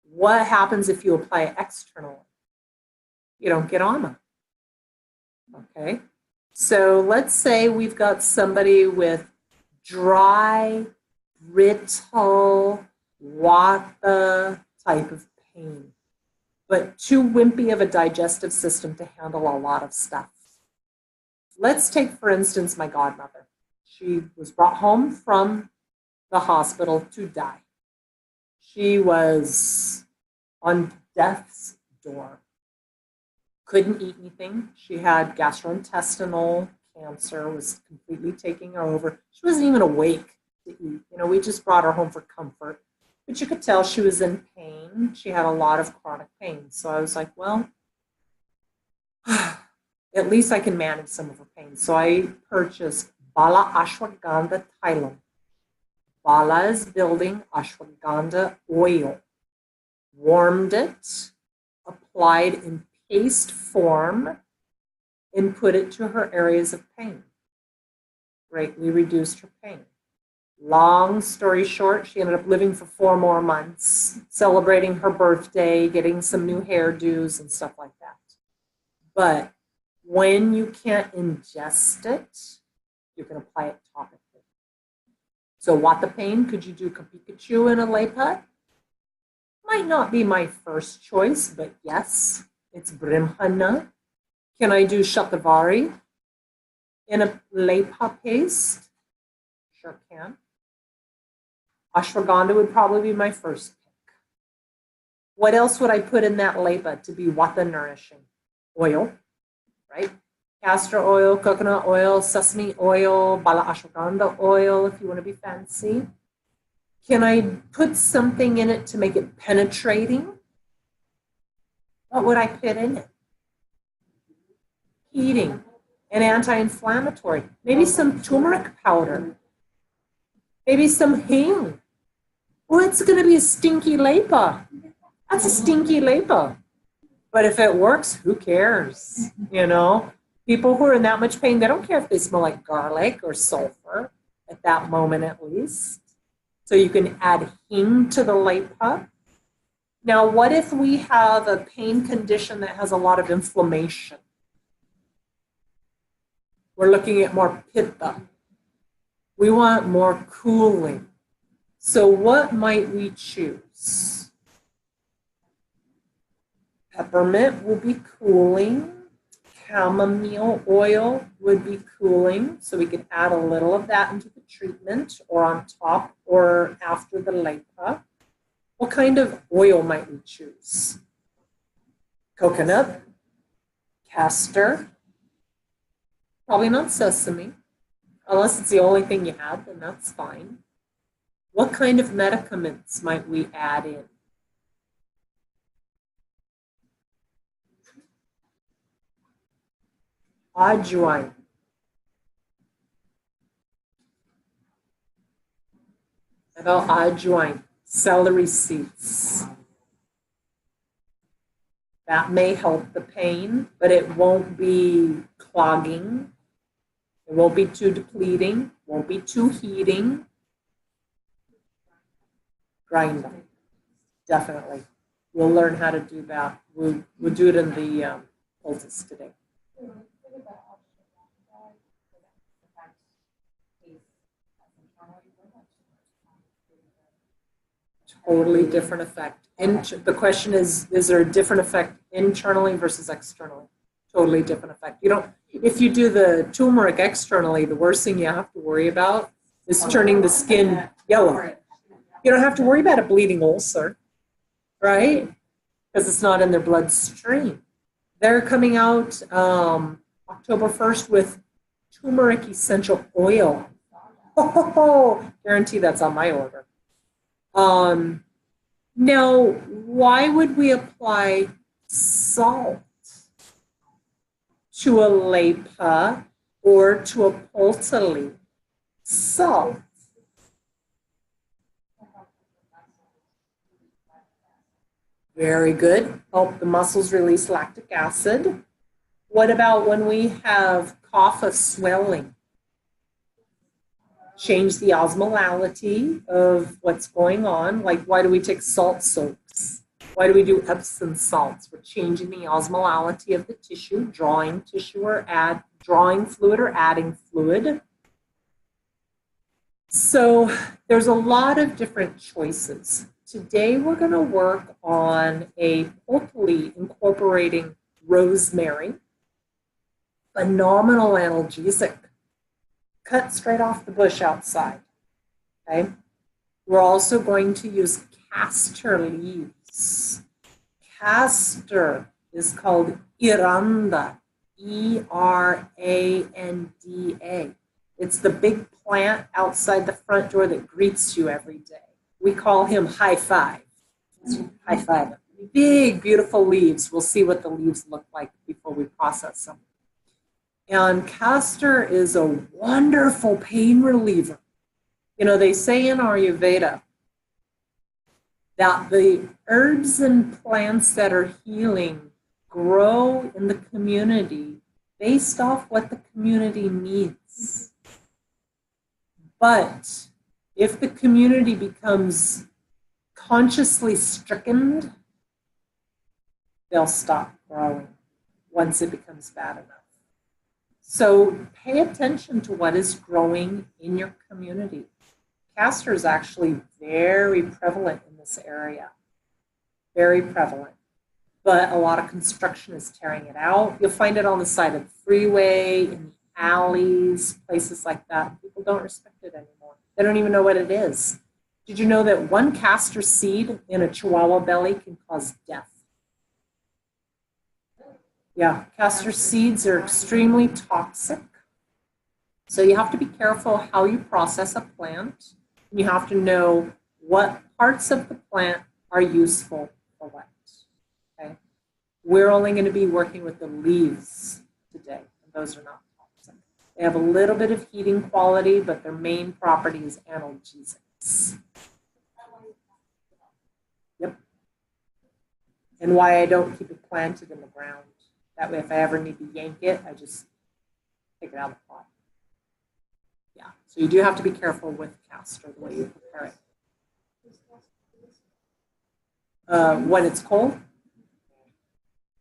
What happens if you apply it externally? You don't get ama. Okay. So let's say we've got somebody with dry, brittle, vata type of pain, but too wimpy of a digestive system to handle a lot of stuff. Let's take, for instance, my godmother. She was brought home from the hospital to die. She was on death's door. Couldn't eat anything. She had gastrointestinal cancer, was completely taking her over. She wasn't even awake to eat. You know, we just brought her home for comfort. But you could tell she was in pain. She had a lot of chronic pain. So I was like, well, at least I can manage some of her pain. So I purchased Bala Ashwagandha Thailand. Bala is building ashwagandha oil. Warmed it, applied in paste form, and put it to her areas of pain. Greatly reduced her pain. Long story short, she ended up living for 4 more months, celebrating her birthday, getting some new hairdos and stuff like that. But when you can't ingest it, you can apply it topically. So Vata pain, could you do Kapikachu in a lepa? Might not be my first choice, but yes, it's Brimhana. Can I do Shatavari in a lepa paste? Sure can. Ashwagandha would probably be my first pick. What else would I put in that lepa to be Vata nourishing? Oil, right? Castor oil, coconut oil, sesame oil, Bala ashwagandha oil if you want to be fancy. Can I put something in it to make it penetrating? What would I put in it? Heating and anti-inflammatory. Maybe some turmeric powder. Maybe some hing. Well, it's going to be a stinky lepa. That's a stinky lepa. But if it works, who cares? You know, people who are in that much pain, they don't care if they smell like garlic or sulfur at that moment at least. So you can add hing to the lepa. Now, what if we have a pain condition that has a lot of inflammation? We're looking at more pitta. We want more cooling. So what might we choose? Peppermint will be cooling. Chamomile oil would be cooling. So we could add a little of that into the treatment or on top or after the lepa. What kind of oil might we choose? Coconut, castor, probably not sesame. Unless it's the only thing you have, then that's fine. What kind of medicaments might we add in? Ajwain. About ajwain, celery seeds. That may help the pain, but it won't be clogging. It won't be too depleting, won't be too heating. Grind them, definitely. We'll learn how to do that. We'll do it in the poultice today. Totally different effect. The question is there a different effect internally versus externally? Totally different effect. You don't. If you do the turmeric externally, the worst thing you have to worry about is turning the skin yellow. You don't have to worry about a bleeding ulcer, right? Because it's not in their bloodstream. They're coming out October 1st with turmeric essential oil. Oh, guarantee that's on my order. Now, why would we apply salt to a lepa or to a poultice? Salt. Very good. Help the muscles release lactic acid. What about when we have cough of swelling? Change the osmolality of what's going on. Like, why do we take salt soaks? Why do we do Epsom salts? We're changing the osmolality of the tissue, drawing fluid or adding fluid. So there's a lot of different choices. Today we're going to work on a potently incorporating rosemary, phenomenal analgesic, cut straight off the bush outside. Okay. We're also going to use castor leaves. Castor is called Iranda, E-R-A-N-D-A. It's the big plant outside the front door that greets you every day. We call him High Five. High Five. Big, beautiful leaves. We'll see what the leaves look like before we process them. And castor is a wonderful pain reliever. You know, they say in Ayurveda that the herbs and plants that are healing grow in the community based off what the community needs. But if the community becomes consciously stricken, they'll stop growing once it becomes bad enough. So pay attention to what is growing in your community. Castor is actually very prevalent in this area, very prevalent. But a lot of construction is tearing it out. You'll find it on the side of the freeway, in the alleys, places like that. People don't respect it anymore. They don't even know what it is. Did you know that one castor seed in a chihuahua belly can cause death? Yeah, castor seeds are extremely toxic. So you have to be careful how you process a plant. You have to know what parts of the plant are useful for what. Okay? We're only going to be working with the leaves today, and those are not toxic. They have a little bit of heating quality, but their main property is analgesics. Yep. And why I don't keep it planted in the ground. That way, if I ever need to yank it, I just take it out of the pot. Yeah, so you do have to be careful with castor, the way you prepare it. When it's cold,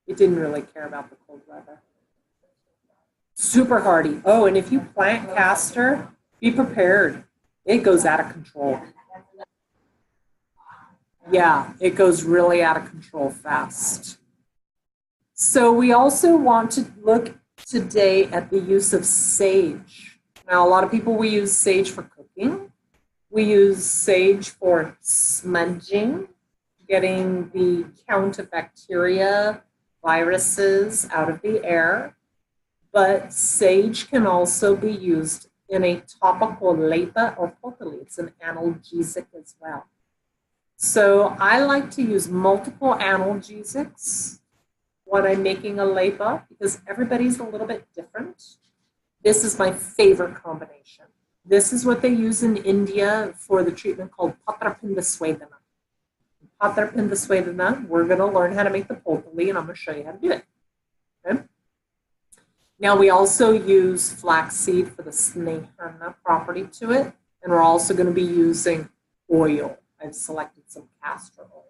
it didn't really care about the cold weather. Super hardy. Oh, and if you plant castor, be prepared. It goes out of control. Yeah, it goes really out of control fast. So we also want to look today at the use of sage. Now, a lot of people, we use sage for cooking. We use sage for smudging, getting the count of bacteria, viruses out of the air. But sage can also be used in a topical lepa or potali. It's an analgesic as well. So I like to use multiple analgesics when I'm making a lepa because everybody's a little bit different. This is my favorite combination. This is what they use in India for the treatment called Patrapinda Swedana. Patrapinda Swedana, we're going to learn how to make the potali, and I'm going to show you how to do it. Okay? Now, we also use flaxseed for the snehana property to it, and we're also going to be using oil. I've selected some castor oil.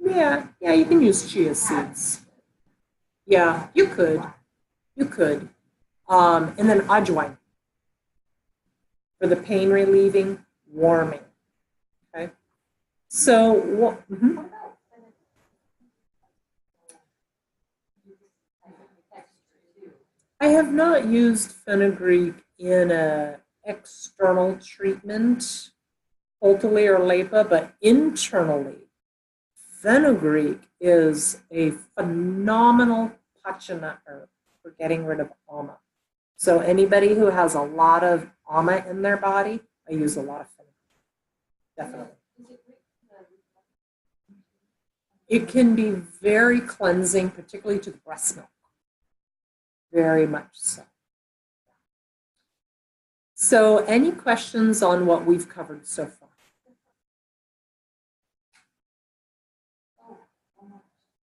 Yeah, you can use chia seeds. Yeah, you could. And then ajwain for the pain relieving, warming. Okay. So, I have not used fenugreek in an external treatment, potali or lepa, but internally, fenugreek is a phenomenal pachana herb for getting rid of ama. So anybody who has a lot of ama in their body, I use a lot of fenugreek. Definitely. It can be very cleansing, particularly to the breast milk. Very much so. So any questions on what we've covered so far?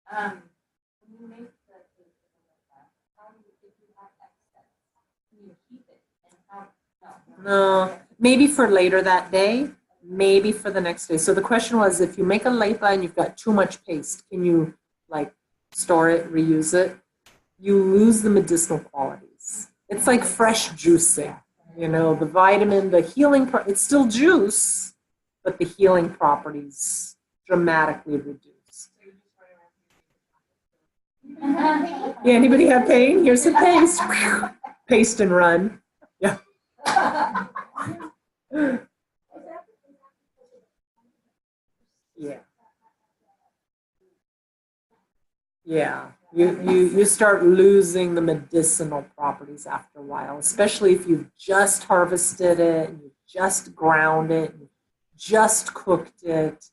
When you make the paste with the liquor, how do you, if you have excess, can you keep it? And how, No, maybe for later that day, maybe for the next day. So the question was, if you make a lepa and you've got too much paste, can you like store it, reuse it? You lose the medicinal qualities. It's like fresh juicing. You know, the vitamin, the healing, it's still juice, but the healing properties dramatically reduce. Yeah, anybody have pain? Here's some paste. Paste and run. Yeah. Yeah. Yeah. You start losing the medicinal properties after a while, especially if you've just harvested it and you just ground it and just cooked it.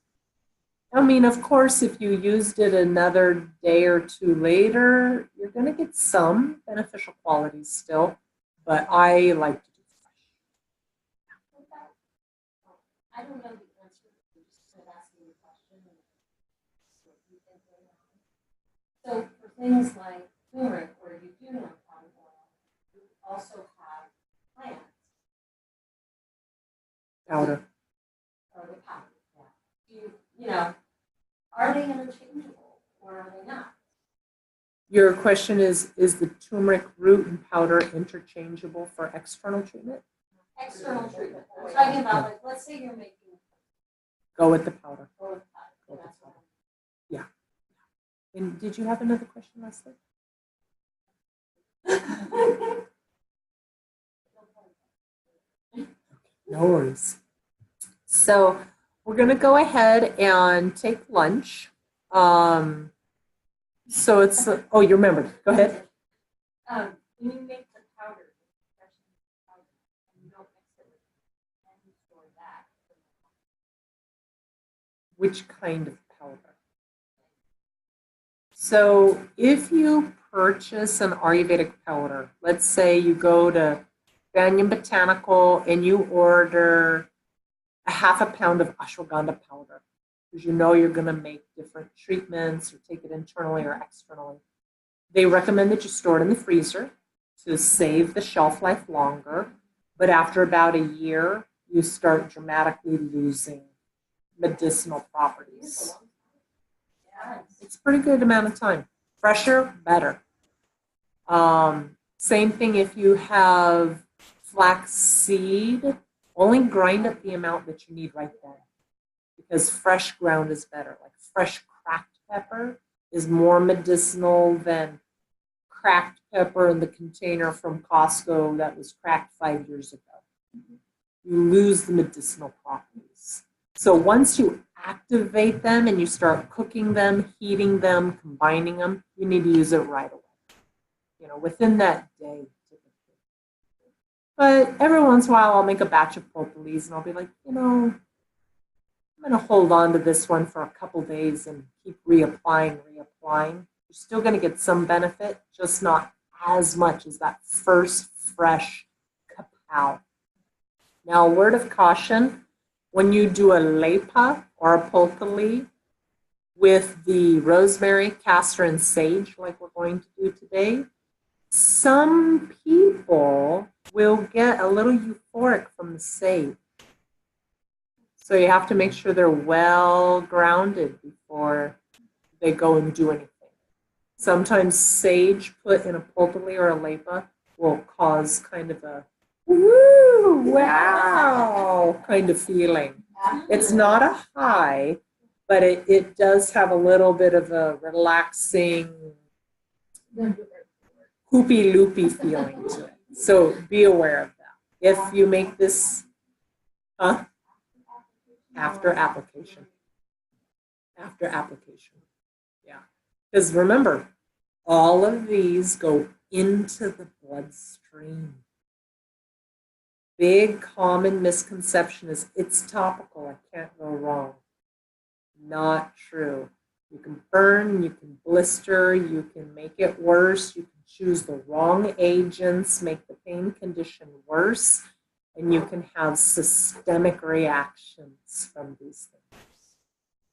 I mean, of course, if you used it another day or two later, you're going to get some beneficial qualities still, but I like to do fresh. I don't know the answer. I'm just kind of asking the question. So for things like turmeric, where you do know cotton oil, you also have plants. Powder. Or the powder. Yeah. You know, are they interchangeable or are they not? Your question is the turmeric root and powder interchangeable for external treatment? External treatment. I'm talking about, like, let's say you're making. Go with the powder. Go with powder. Go with the powder. Yeah. And did you have another question, Leslie? No worries. So we're going to go ahead and take lunch. So it's, oh, you remembered. Go ahead. When you make the powder, and you don't mix it with, and you store that. Which kind of powder? So if you purchase an Ayurvedic powder, let's say you go to Banyan Botanical and you order a half a pound of ashwagandha powder, because you know you're going to make different treatments or take it internally or externally. They recommend that you store it in the freezer to save the shelf life longer, but after about a year, you start dramatically losing medicinal properties. It's a pretty good amount of time. Fresher, better. Same thing if you have flax seed, only grind up the amount that you need right then, because fresh ground is better. Like fresh cracked pepper is more medicinal than cracked pepper in the container from Costco that was cracked 5 years ago. You lose the medicinal properties. So once you activate them and you start cooking them, heating them, combining them, you need to use it right away. You know, within that day, typically. But every once in a while, I'll make a batch of propolis and I'll be like, you know, I'm going to hold on to this one for a couple days and keep reapplying. You're still going to get some benefit, just not as much as that first fresh kapow. Now, a word of caution. When you do a lepa or a potpourri with the rosemary, castor, and sage, like we're going to do today, some people will get a little euphoric from the sage. So you have to make sure they're well grounded before they go and do anything. Sometimes sage put in a potpourri or a lepa will cause kind of a woo, wow kind of feeling. It's not a high, but it does have a little bit of a relaxing, hoopy loopy feeling to it. So be aware of that. If you make this after application. After application. Yeah. Because remember, all of these go into the bloodstream. Big common misconception is it's topical, I can't go wrong. Not true. You can burn, you can blister, you can make it worse, you can choose the wrong agents, make the pain condition worse, and you can have systemic reactions from these things.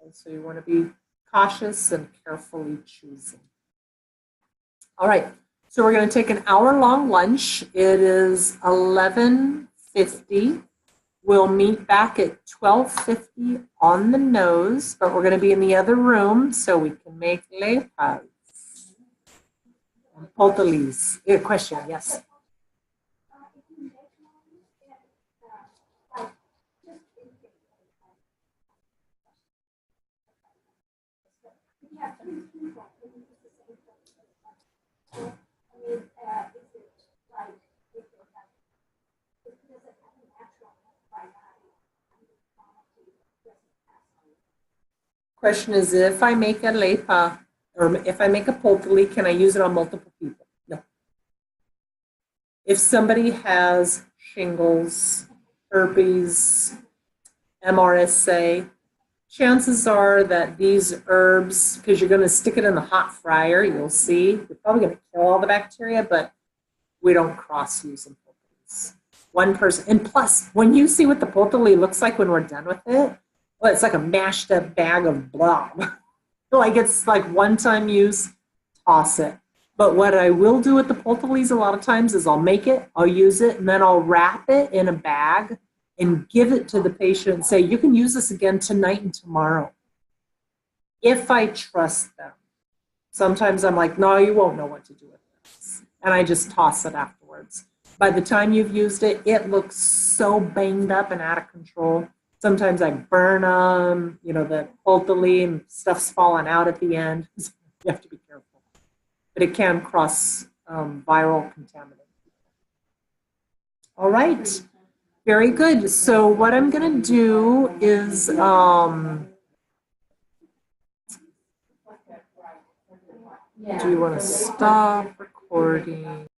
And so you want to be cautious and carefully choosing. All right, so we're going to take an hour-long lunch. It is 11:50. We'll meet back at 12:50 on the nose, but we're going to be in the other room so we can make lepas and potolis. A question, yes. Question is, if I make a lepa or if I make a potoli, can I use it on multiple people? No. If somebody has shingles, herpes, MRSA, chances are that these herbs, because you're going to stick it in the hot fryer, you'll see, you're probably going to kill all the bacteria, but we don't cross-use them. One person, and plus, when you see what the potoli looks like when we're done with it, well, it's like a mashed up bag of blob. Like it's like one-time use, toss it. But what I will do with the potolis a lot of times is I'll make it, I'll use it, and then I'll wrap it in a bag and give it to the patient and say, you can use this again tonight and tomorrow. If I trust them. Sometimes I'm like, no, you won't know what to do with this. And I just toss it afterwards. By the time you've used it, it looks so banged up and out of control. Sometimes I burn them, you know, the potoli and stuff's falling out at the end. You have to be careful. But it can cross viral contaminant. All right. Very good. So what I'm going to do is, do you want to stop recording?